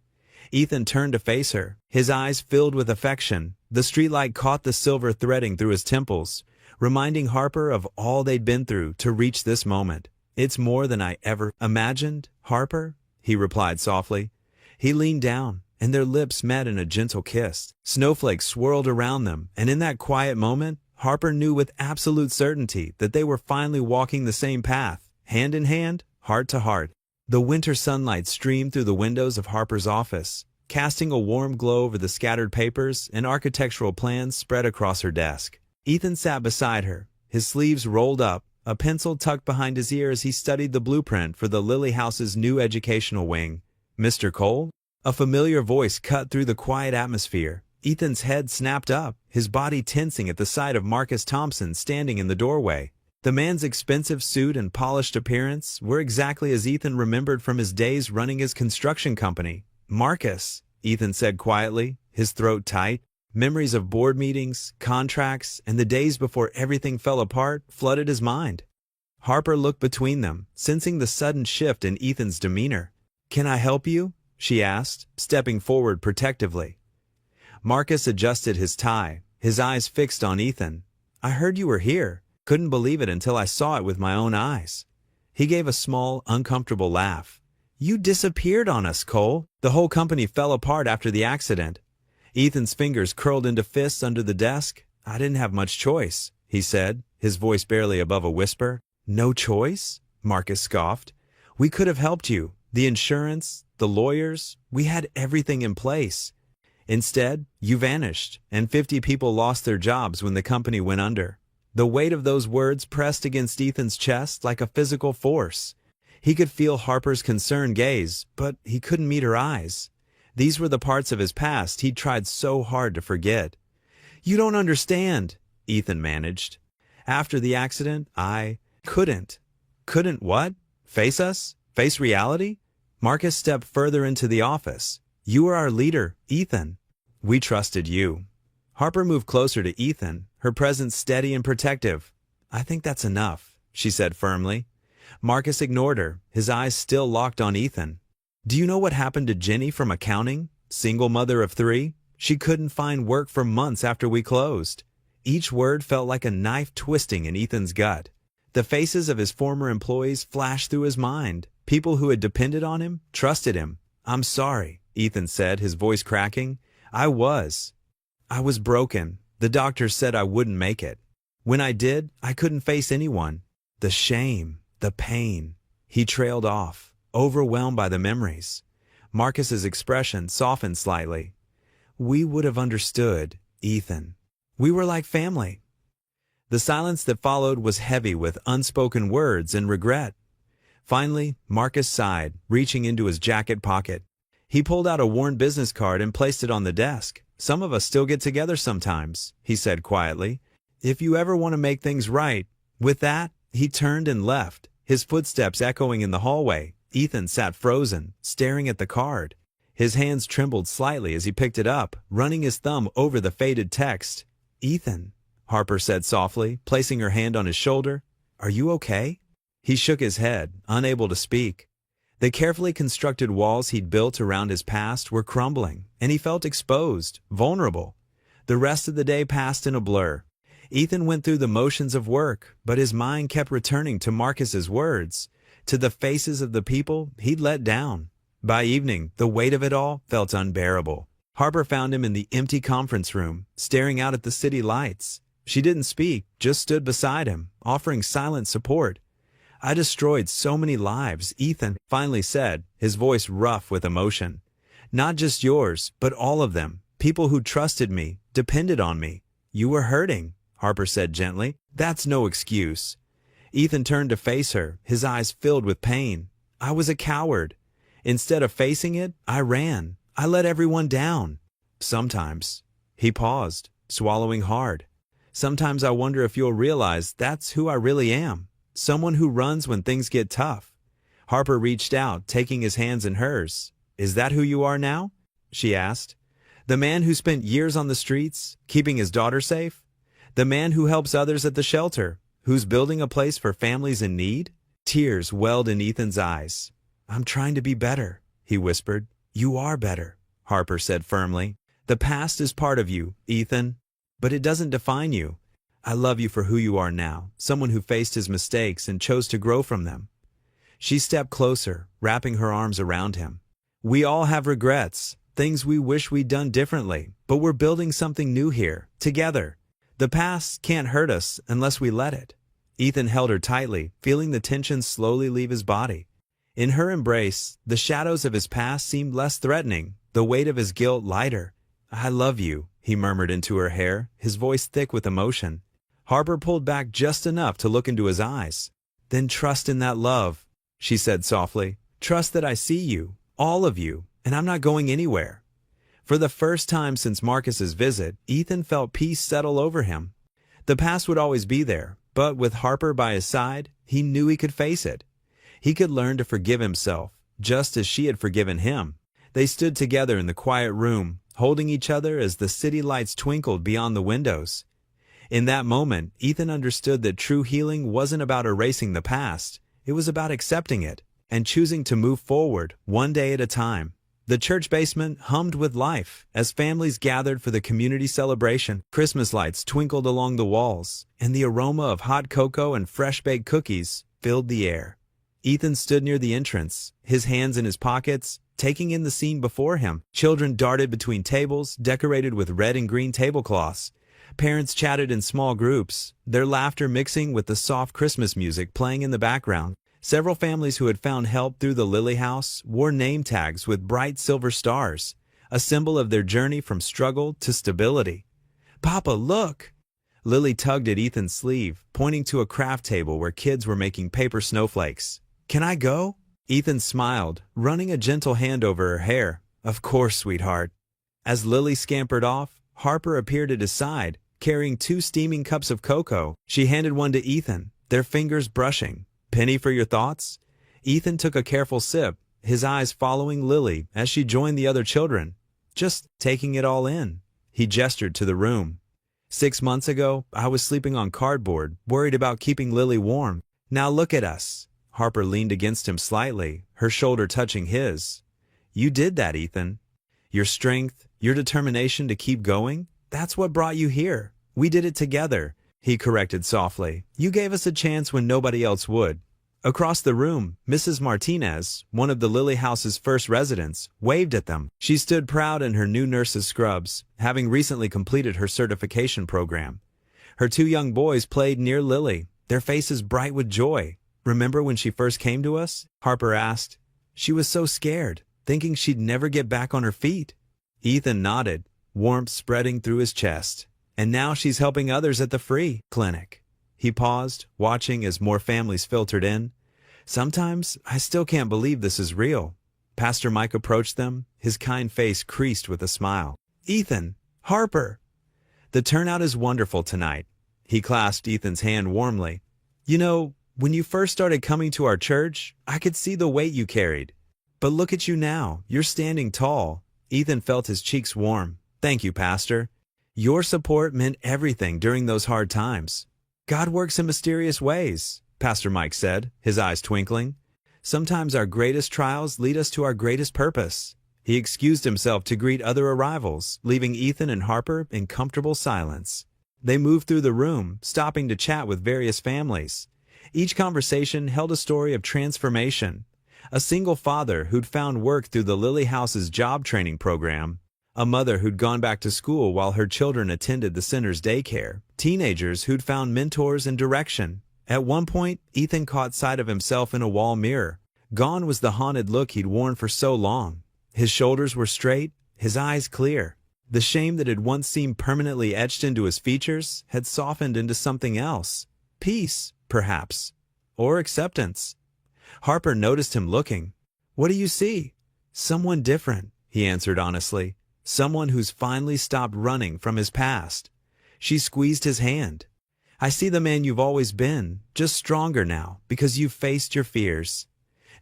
Ethan turned to face her, his eyes filled with affection. The streetlight caught the silver threading through his temples, reminding Harper of all they'd been through to reach this moment. It's more than I ever imagined, Harper, he replied softly. He leaned down, and their lips met in a gentle kiss. Snowflakes swirled around them, and in that quiet moment, Harper knew with absolute certainty that they were finally walking the same path, hand in hand, heart to heart. The winter sunlight streamed through the windows of Harper's office, casting a warm glow over the scattered papers and architectural plans spread across her desk. Ethan sat beside her, his sleeves rolled up, a pencil tucked behind his ear as he studied the blueprint for the Lily House's new educational wing. Mr. Cole? A familiar voice cut through the quiet atmosphere. Ethan's head snapped up, his body tensing at the sight of Marcus Thompson standing in the doorway. The man's expensive suit and polished appearance were exactly as Ethan remembered from his days running his construction company. Marcus, Ethan said quietly, his throat tight. Memories of board meetings, contracts, and the days before everything fell apart flooded his mind. Harper looked between them, sensing the sudden shift in Ethan's demeanor. Can I help you? She asked, stepping forward protectively. Marcus adjusted his tie, his eyes fixed on Ethan. I heard you were here. Couldn't believe it until I saw it with my own eyes. He gave a small, uncomfortable laugh. You disappeared on us, Cole. The whole company fell apart after the accident. Ethan's fingers curled into fists under the desk. I didn't have much choice, he said, his voice barely above a whisper. No choice? Marcus scoffed. We could have helped you. The insurance, the lawyers, we had everything in place. Instead, you vanished, and 50 people lost their jobs when the company went under. The weight of those words pressed against Ethan's chest like a physical force. He could feel Harper's concerned gaze, but he couldn't meet her eyes. These were the parts of his past he'd tried so hard to forget. You don't understand, Ethan managed. After the accident, I couldn't. Couldn't what? Face us? Face reality? Marcus stepped further into the office. You were our leader, Ethan. We trusted you. Harper moved closer to Ethan, her presence steady and protective. I think that's enough, she said firmly. Marcus ignored her, his eyes still locked on Ethan. Do you know what happened to Jenny from accounting? Single mother of 3? She couldn't find work for months after we closed. Each word felt like a knife twisting in Ethan's gut. The faces of his former employees flashed through his mind. People who had depended on him, trusted him. I'm sorry, Ethan said, his voice cracking. I was broken. The doctor said I wouldn't make it. When I did, I couldn't face anyone. The shame, the pain. He trailed off, overwhelmed by the memories. Marcus's expression softened slightly. We would have understood, Ethan. We were like family. The silence that followed was heavy with unspoken words and regret. Finally, Marcus sighed, reaching into his jacket pocket. He pulled out a worn business card and placed it on the desk. Some of us still get together sometimes, he said quietly. If you ever want to make things right. With that, he turned and left, his footsteps echoing in the hallway. Ethan sat frozen, staring at the card. His hands trembled slightly as he picked it up, running his thumb over the faded text. Ethan, Harper said softly, placing her hand on his shoulder. Are you okay? He shook his head, unable to speak. The carefully constructed walls he'd built around his past were crumbling, and he felt exposed, vulnerable. The rest of the day passed in a blur. Ethan went through the motions of work, but his mind kept returning to Marcus's words, to the faces of the people he'd let down. By evening, the weight of it all felt unbearable. Harper found him in the empty conference room, staring out at the city lights. She didn't speak, just stood beside him, offering silent support. I destroyed so many lives, Ethan finally said, his voice rough with emotion. Not just yours, but all of them. People who trusted me, depended on me. You were hurting, Harper said gently. That's no excuse. Ethan turned to face her, his eyes filled with pain. I was a coward. Instead of facing it, I ran. I let everyone down. Sometimes. He paused, swallowing hard. Sometimes I wonder if you'll realize that's who I really am. Someone who runs when things get tough. Harper reached out, taking his hands in hers. Is that who you are now? She asked. The man who spent years on the streets, keeping his daughter safe? The man who helps others at the shelter, who's building a place for families in need? Tears welled in Ethan's eyes. I'm trying to be better, he whispered. You are better, Harper said firmly. The past is part of you, Ethan, but it doesn't define you. I love you for who you are now, someone who faced his mistakes and chose to grow from them. She stepped closer, wrapping her arms around him. We all have regrets, things we wish we'd done differently, but we're building something new here, together. The past can't hurt us unless we let it. Ethan held her tightly, feeling the tension slowly leave his body. In her embrace, the shadows of his past seemed less threatening, the weight of his guilt lighter. I love you, he murmured into her hair, his voice thick with emotion. Harper pulled back just enough to look into his eyes. Then trust in that love, she said softly. Trust that I see you, all of you, and I'm not going anywhere. For the first time since Marcus's visit, Ethan felt peace settle over him. The past would always be there, but with Harper by his side, he knew he could face it. He could learn to forgive himself, just as she had forgiven him. They stood together in the quiet room, holding each other as the city lights twinkled beyond the windows. In that moment, Ethan understood that true healing wasn't about erasing the past. It was about accepting it and choosing to move forward, one day at a time. The church basement hummed with life as families gathered for the community celebration. Christmas lights twinkled along the walls, and the aroma of hot cocoa and fresh-baked cookies filled the air. Ethan stood near the entrance, his hands in his pockets, taking in the scene before him. Children darted between tables, decorated with red and green tablecloths. Parents chatted in small groups, their laughter mixing with the soft Christmas music playing in the background. Several families who had found help through the Lily House wore name tags with bright silver stars, a symbol of their journey from struggle to stability. Papa, look! Lily tugged at Ethan's sleeve, pointing to a craft table where kids were making paper snowflakes. Can I go? Ethan smiled, running a gentle hand over her hair. Of course, sweetheart. As Lily scampered off, Harper appeared at his side, carrying 2 steaming cups of cocoa. She handed one to Ethan, their fingers brushing. Penny for your thoughts? Ethan took a careful sip, his eyes following Lily as she joined the other children. Just taking it all in. He gestured to the room. 6 months ago, I was sleeping on cardboard, worried about keeping Lily warm. Now look at us. Harper leaned against him slightly, her shoulder touching his. You did that, Ethan. Your strength, your determination to keep going, that's what brought you here. We did it together, he corrected softly. You gave us a chance when nobody else would. Across the room, Mrs. Martinez, one of the Lily House's first residents, waved at them. She stood proud in her new nurse's scrubs, having recently completed her certification program. Her two young boys played near Lily, their faces bright with joy. "Remember when she first came to us?" Harper asked. "She was so scared, thinking she'd never get back on her feet." Ethan nodded, warmth spreading through his chest. "And now she's helping others at the free clinic." He paused, watching as more families filtered in. "Sometimes I still can't believe this is real." Pastor Mike approached them, his kind face creased with a smile. "Ethan, Harper, the turnout is wonderful tonight." He clasped Ethan's hand warmly. "You know, when you first started coming to our church, I could see the weight you carried. But look at you now, you're standing tall." Ethan felt his cheeks warm. "Thank you, Pastor. Your support meant everything during those hard times." "God works in mysterious ways," Pastor Mike said, his eyes twinkling. "Sometimes our greatest trials lead us to our greatest purpose." He excused himself to greet other arrivals, leaving Ethan and Harper in comfortable silence. They moved through the room, stopping to chat with various families. Each conversation held a story of transformation. A single father who'd found work through the Lily House's job training program. A mother who'd gone back to school while her children attended the center's daycare. Teenagers who'd found mentors and direction. At one point, Ethan caught sight of himself in a wall mirror. Gone was the haunted look he'd worn for so long. His shoulders were straight, his eyes clear. The shame that had once seemed permanently etched into his features had softened into something else. Peace, perhaps. Or acceptance. Harper noticed him looking. "What do you see?" "Someone different," he answered honestly. "Someone who's finally stopped running from his past." She squeezed his hand. "I see the man you've always been, just stronger now, because you've faced your fears."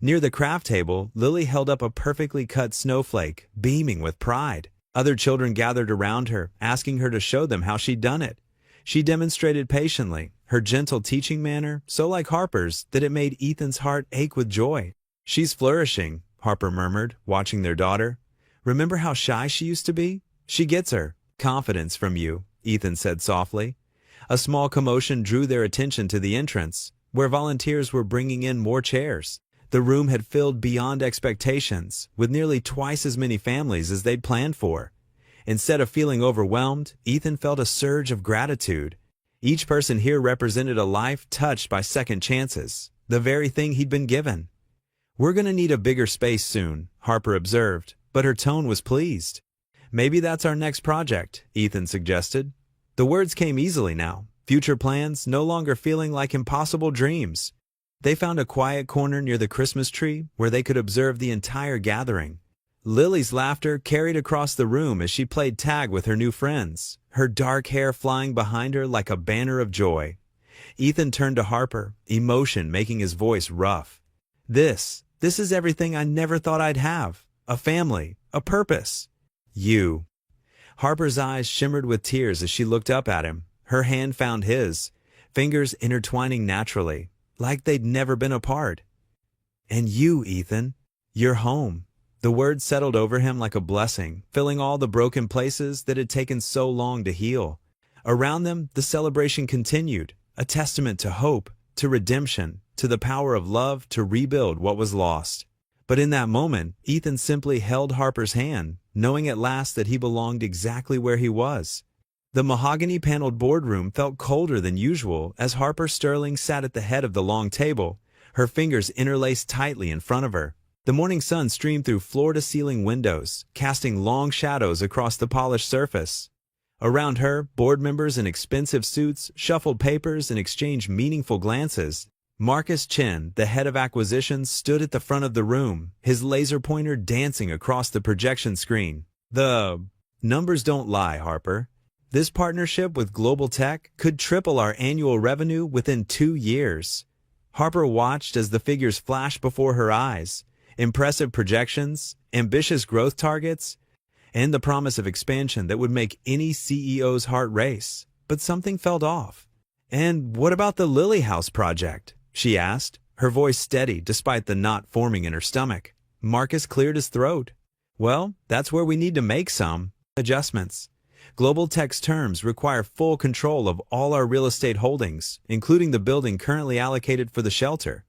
Near the craft table, Lily held up a perfectly cut snowflake, beaming with pride. Other children gathered around her, asking her to show them how she'd done it. She demonstrated patiently, her gentle teaching manner so like Harper's that it made Ethan's heart ache with joy. "She's flourishing," Harper murmured, watching their daughter. "Remember how shy she used to be? She gets her confidence from you," Ethan said softly. A small commotion drew their attention to the entrance, where volunteers were bringing in more chairs. The room had filled beyond expectations, with nearly twice as many families as they'd planned for. Instead of feeling overwhelmed, Ethan felt a surge of gratitude. Each person here represented a life touched by second chances, the very thing he'd been given. "We're going to need a bigger space soon," Harper observed, but her tone was pleased. "Maybe that's our next project," Ethan suggested. The words came easily now, future plans no longer feeling like impossible dreams. They found a quiet corner near the Christmas tree where they could observe the entire gathering. Lily's laughter carried across the room as she played tag with her new friends, her dark hair flying behind her like a banner of joy. Ethan turned to Harper, emotion making his voice rough. This is everything I never thought I'd have. A family, a purpose. You." Harper's eyes shimmered with tears as she looked up at him. Her hand found his, fingers intertwining naturally, like they'd never been apart. "And you, Ethan, you're home." The word settled over him like a blessing, filling all the broken places that had taken so long to heal. Around them, the celebration continued, a testament to hope, to redemption, to the power of love to rebuild what was lost. But in that moment, Ethan simply held Harper's hand, knowing at last that he belonged exactly where he was. The mahogany-paneled boardroom felt colder than usual as Harper Sterling sat at the head of the long table, her fingers interlaced tightly in front of her. The morning sun streamed through floor-to-ceiling windows, casting long shadows across the polished surface. Around her, board members in expensive suits shuffled papers and exchanged meaningful glances. Marcus Chen, the head of acquisitions, stood at the front of the room, his laser pointer dancing across the projection screen. "The numbers don't lie, Harper. This partnership with Global Tech could triple our annual revenue within 2 years." Harper watched as the figures flashed before her eyes. Impressive projections, ambitious growth targets, and the promise of expansion that would make any CEO's heart race. But something felt off. "And what about the Lily House project?" she asked, her voice steady despite the knot forming in her stomach. Marcus cleared his throat. "Well, that's where we need to make some adjustments. Global Tech's terms require full control of all our real estate holdings, including the building currently allocated for the shelter."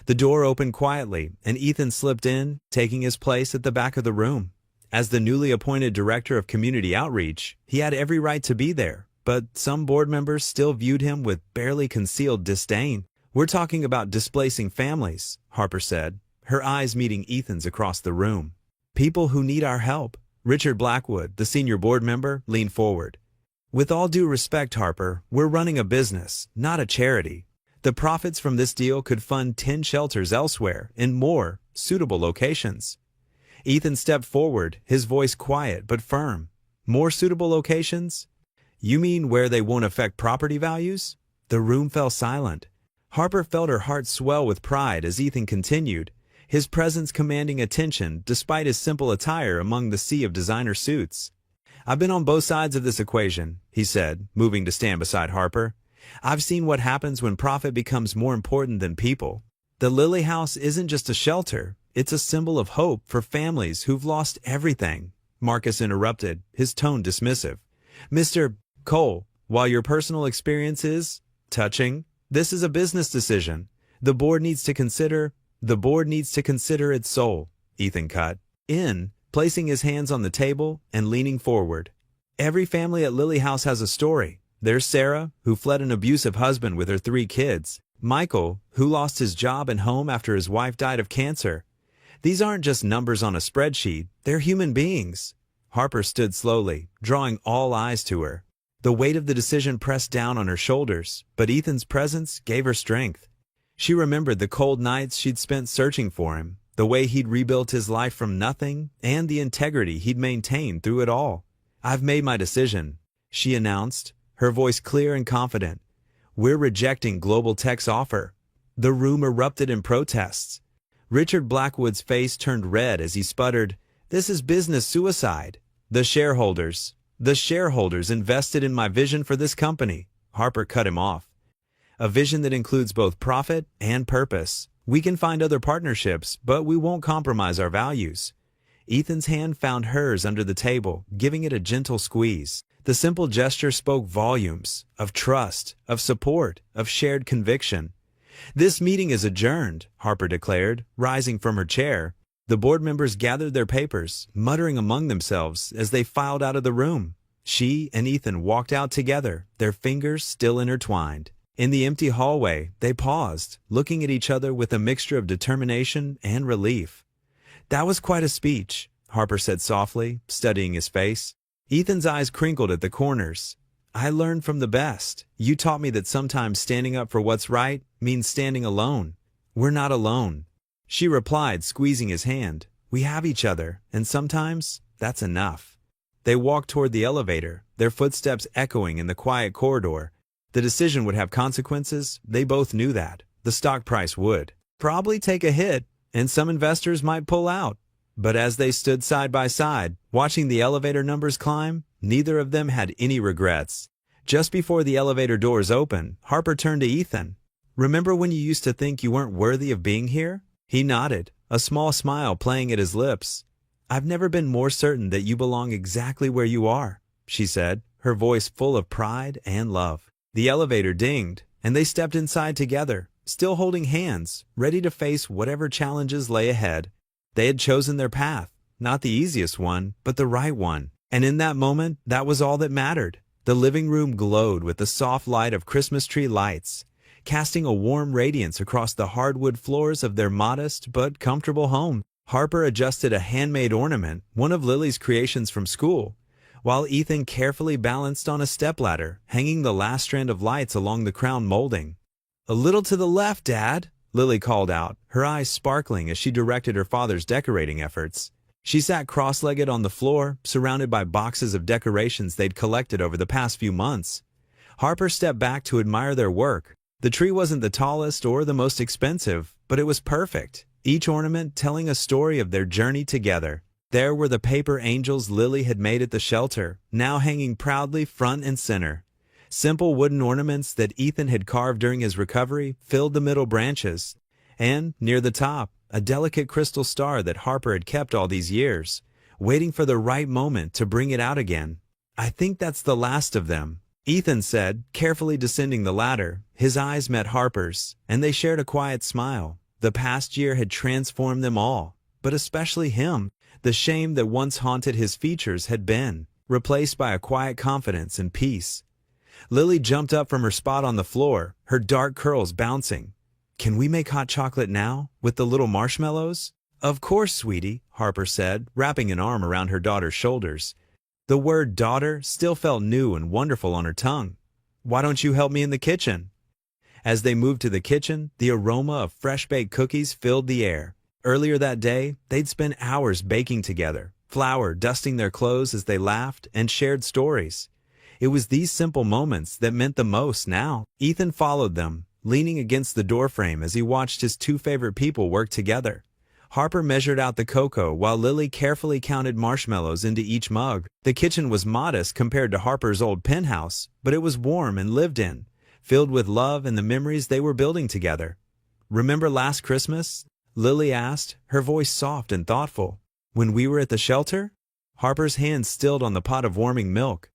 The door opened quietly, and Ethan slipped in, taking his place at the back of the room. As the newly appointed director of community outreach, he had every right to be there, but some board members still viewed him with barely concealed disdain. "We're talking about displacing families," Harper said, her eyes meeting Ethan's across the room. "People who need our help." Richard Blackwood, the senior board member, leaned forward. "With all due respect, Harper, we're running a business, not a charity. The profits from this deal could fund 10 shelters elsewhere in more suitable locations." Ethan stepped forward, his voice quiet but firm. "More suitable locations? You mean where they won't affect property values?" The room fell silent. Harper felt her heart swell with pride as Ethan continued, his presence commanding attention despite his simple attire among the sea of designer suits. "I've been on both sides of this equation," he said, moving to stand beside Harper. "I've seen what happens when profit becomes more important than people. The Lily House isn't just a shelter, it's a symbol of hope for families who've lost everything." Marcus interrupted, his tone dismissive. "Mr. Cole, while your personal experience is touching, this is a business decision. The board needs to consider its soul," Ethan cut in, placing his hands on the table and leaning forward. "Every family at Lily House has a story. There's Sarah, who fled an abusive husband with her 3 kids. Michael, who lost his job and home after his wife died of cancer. These aren't just numbers on a spreadsheet, they're human beings." Harper stood slowly, drawing all eyes to her. The weight of the decision pressed down on her shoulders, but Ethan's presence gave her strength. She remembered the cold nights she'd spent searching for him, the way he'd rebuilt his life from nothing, and the integrity he'd maintained through it all. "I've made my decision," she announced, her voice clear and confident. "We're rejecting Global Tech's offer." The room erupted in protests. Richard Blackwood's face turned red as he sputtered, "This is business suicide. The shareholders invested in my vision for this company." Harper cut him off. "A vision that includes both profit and purpose. We can find other partnerships, but we won't compromise our values." Ethan's hand found hers under the table, giving it a gentle squeeze. The simple gesture spoke volumes of trust, of support, of shared conviction. "This meeting is adjourned," Harper declared, rising from her chair. The board members gathered their papers, muttering among themselves as they filed out of the room. She and Ethan walked out together, their fingers still intertwined. In the empty hallway, they paused, looking at each other with a mixture of determination and relief. "That was quite a speech," Harper said softly, studying his face. Ethan's eyes crinkled at the corners. "I learned from the best. You taught me that sometimes standing up for what's right means standing alone. We're not alone." She replied, squeezing his hand. "We have each other, and sometimes that's enough." They walked toward the elevator, their footsteps echoing in the quiet corridor. The decision would have consequences, they both knew that. The stock price would probably take a hit, and some investors might pull out. But as they stood side by side, watching the elevator numbers climb, neither of them had any regrets. Just before the elevator doors opened, Harper turned to Ethan. "Remember when you used to think you weren't worthy of being here?" He nodded, a small smile playing at his lips. "I've never been more certain that you belong exactly where you are," she said, her voice full of pride and love. The elevator dinged, and they stepped inside together, still holding hands, ready to face whatever challenges lay ahead. They had chosen their path, not the easiest one, but the right one. And in that moment, that was all that mattered. The living room glowed with the soft light of Christmas tree lights, casting a warm radiance across the hardwood floors of their modest but comfortable home. Harper adjusted a handmade ornament, one of Lily's creations from school, while Ethan carefully balanced on a stepladder, hanging the last strand of lights along the crown molding. "A little to the left, Dad," Lily called out, her eyes sparkling as she directed her father's decorating efforts. She sat cross-legged on the floor, surrounded by boxes of decorations they'd collected over the past few months. Harper stepped back to admire their work. The tree wasn't the tallest or the most expensive, but it was perfect, each ornament telling a story of their journey together. There were the paper angels Lily had made at the shelter, now hanging proudly front and center. Simple wooden ornaments that Ethan had carved during his recovery filled the middle branches. And, near the top, a delicate crystal star that Harper had kept all these years, waiting for the right moment to bring it out again. "I think that's the last of them," Ethan said, carefully descending the ladder. His eyes met Harper's, and they shared a quiet smile. The past year had transformed them all, but especially him. The shame that once haunted his features had been replaced by a quiet confidence and peace. Lily jumped up from her spot on the floor, her dark curls bouncing. "Can we make hot chocolate now, with the little marshmallows?" "Of course, sweetie," Harper said, wrapping an arm around her daughter's shoulders. The word daughter still felt new and wonderful on her tongue. "Why don't you help me in the kitchen?" As they moved to the kitchen, the aroma of fresh-baked cookies filled the air. Earlier that day, they'd spent hours baking together, flour dusting their clothes as they laughed and shared stories. It was these simple moments that meant the most now. Ethan followed them, leaning against the doorframe as he watched his two favorite people work together. Harper measured out the cocoa while Lily carefully counted marshmallows into each mug. The kitchen was modest compared to Harper's old penthouse, but it was warm and lived in, filled with love and the memories they were building together. "Remember last Christmas?" Lily asked, her voice soft and thoughtful. "When we were at the shelter?" Harper's hand stilled on the pot of warming milk.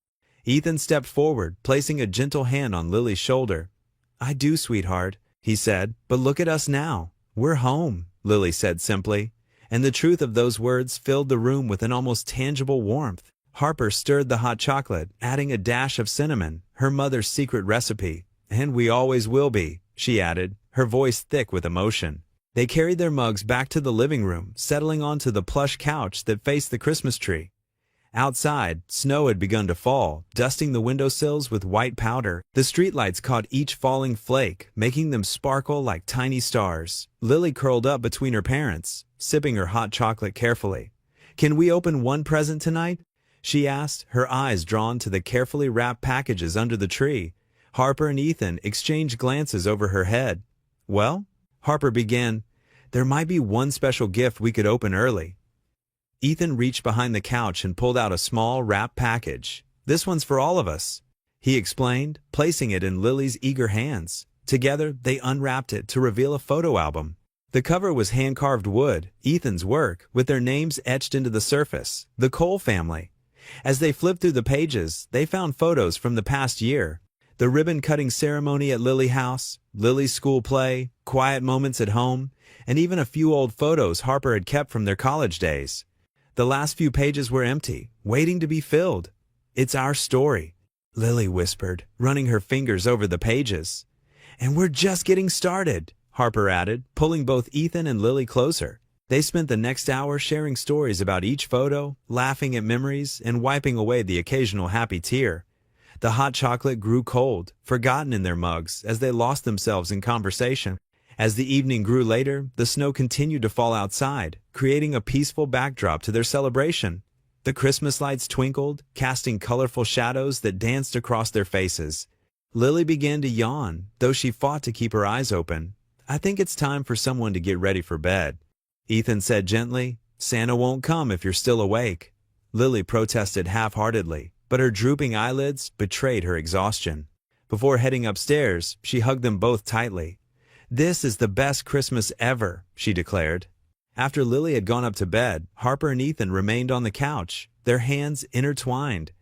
Ethan stepped forward, placing a gentle hand on Lily's shoulder. "I do, sweetheart," he said, "but look at us now. We're home," Lily said simply, and the truth of those words filled the room with an almost tangible warmth. Harper stirred the hot chocolate, adding a dash of cinnamon, her mother's secret recipe. "And we always will be," she added, her voice thick with emotion. They carried their mugs back to the living room, settling onto the plush couch that faced the Christmas tree. Outside, snow had begun to fall, dusting the windowsills with white powder. The streetlights caught each falling flake, making them sparkle like tiny stars. Lily curled up between her parents, sipping her hot chocolate carefully. "Can we open one present tonight?" she asked, her eyes drawn to the carefully wrapped packages under the tree. Harper and Ethan exchanged glances over her head. "Well," Harper began, "there might be one special gift we could open early." Ethan reached behind the couch and pulled out a small wrapped package. "This one's for all of us," he explained, placing it in Lily's eager hands. Together, they unwrapped it to reveal a photo album. The cover was hand-carved wood, Ethan's work, with their names etched into the surface, the Cole family. As they flipped through the pages, they found photos from the past year. The ribbon-cutting ceremony at Lily House, Lily's school play, quiet moments at home, and even a few old photos Harper had kept from their college days. The last few pages were empty, waiting to be filled. "It's our story," Lily whispered, running her fingers over the pages. "And we're just getting started," Harper added, pulling both Ethan and Lily closer. They spent the next hour sharing stories about each photo, laughing at memories, and wiping away the occasional happy tear. The hot chocolate grew cold, forgotten in their mugs, as they lost themselves in conversation. As the evening grew later, the snow continued to fall outside, creating a peaceful backdrop to their celebration. The Christmas lights twinkled, casting colorful shadows that danced across their faces. Lily began to yawn, though she fought to keep her eyes open. "I think it's time for someone to get ready for bed." Ethan said gently, "Santa won't come if you're still awake." Lily protested half-heartedly, but her drooping eyelids betrayed her exhaustion. Before heading upstairs, she hugged them both tightly. "This is the best Christmas ever," she declared. After Lily had gone up to bed, Harper and Ethan remained on the couch, their hands intertwined.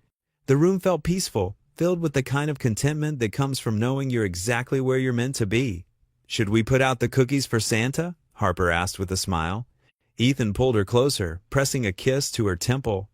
The room felt peaceful, filled with the kind of contentment that comes from knowing you're exactly where you're meant to be. "Should we put out the cookies for Santa?" Harper asked with a smile. Ethan pulled her closer, pressing a kiss to her temple.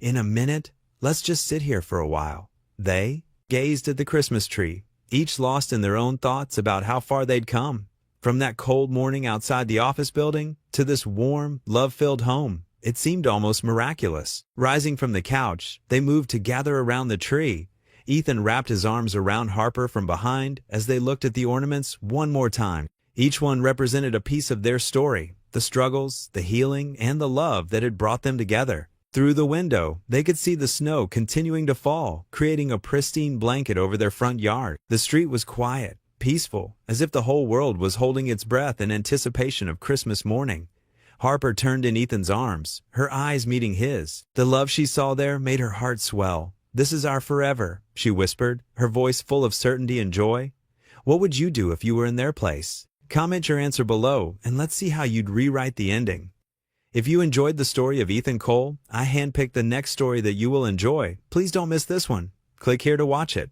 "In a minute, let's just sit here for a while." They gazed at the Christmas tree, each lost in their own thoughts about how far they'd come. From that cold morning outside the office building to this warm, love-filled home, it seemed almost miraculous. Rising from the couch, they moved to gather around the tree. Ethan wrapped his arms around Harper from behind as they looked at the ornaments one more time. Each one represented a piece of their story, the struggles, the healing, and the love that had brought them together. Through the window, they could see the snow continuing to fall, creating a pristine blanket over their front yard. The street was quiet, peaceful, as if the whole world was holding its breath in anticipation of Christmas morning. Harper turned in Ethan's arms, her eyes meeting his. The love she saw there made her heart swell. "This is our forever," she whispered, her voice full of certainty and joy. What would you do if you were in their place? Comment your answer below, and let's see how you'd rewrite the ending. If you enjoyed the story of Ethan Cole, I handpicked the next story that you will enjoy. Please don't miss this one. Click here to watch it.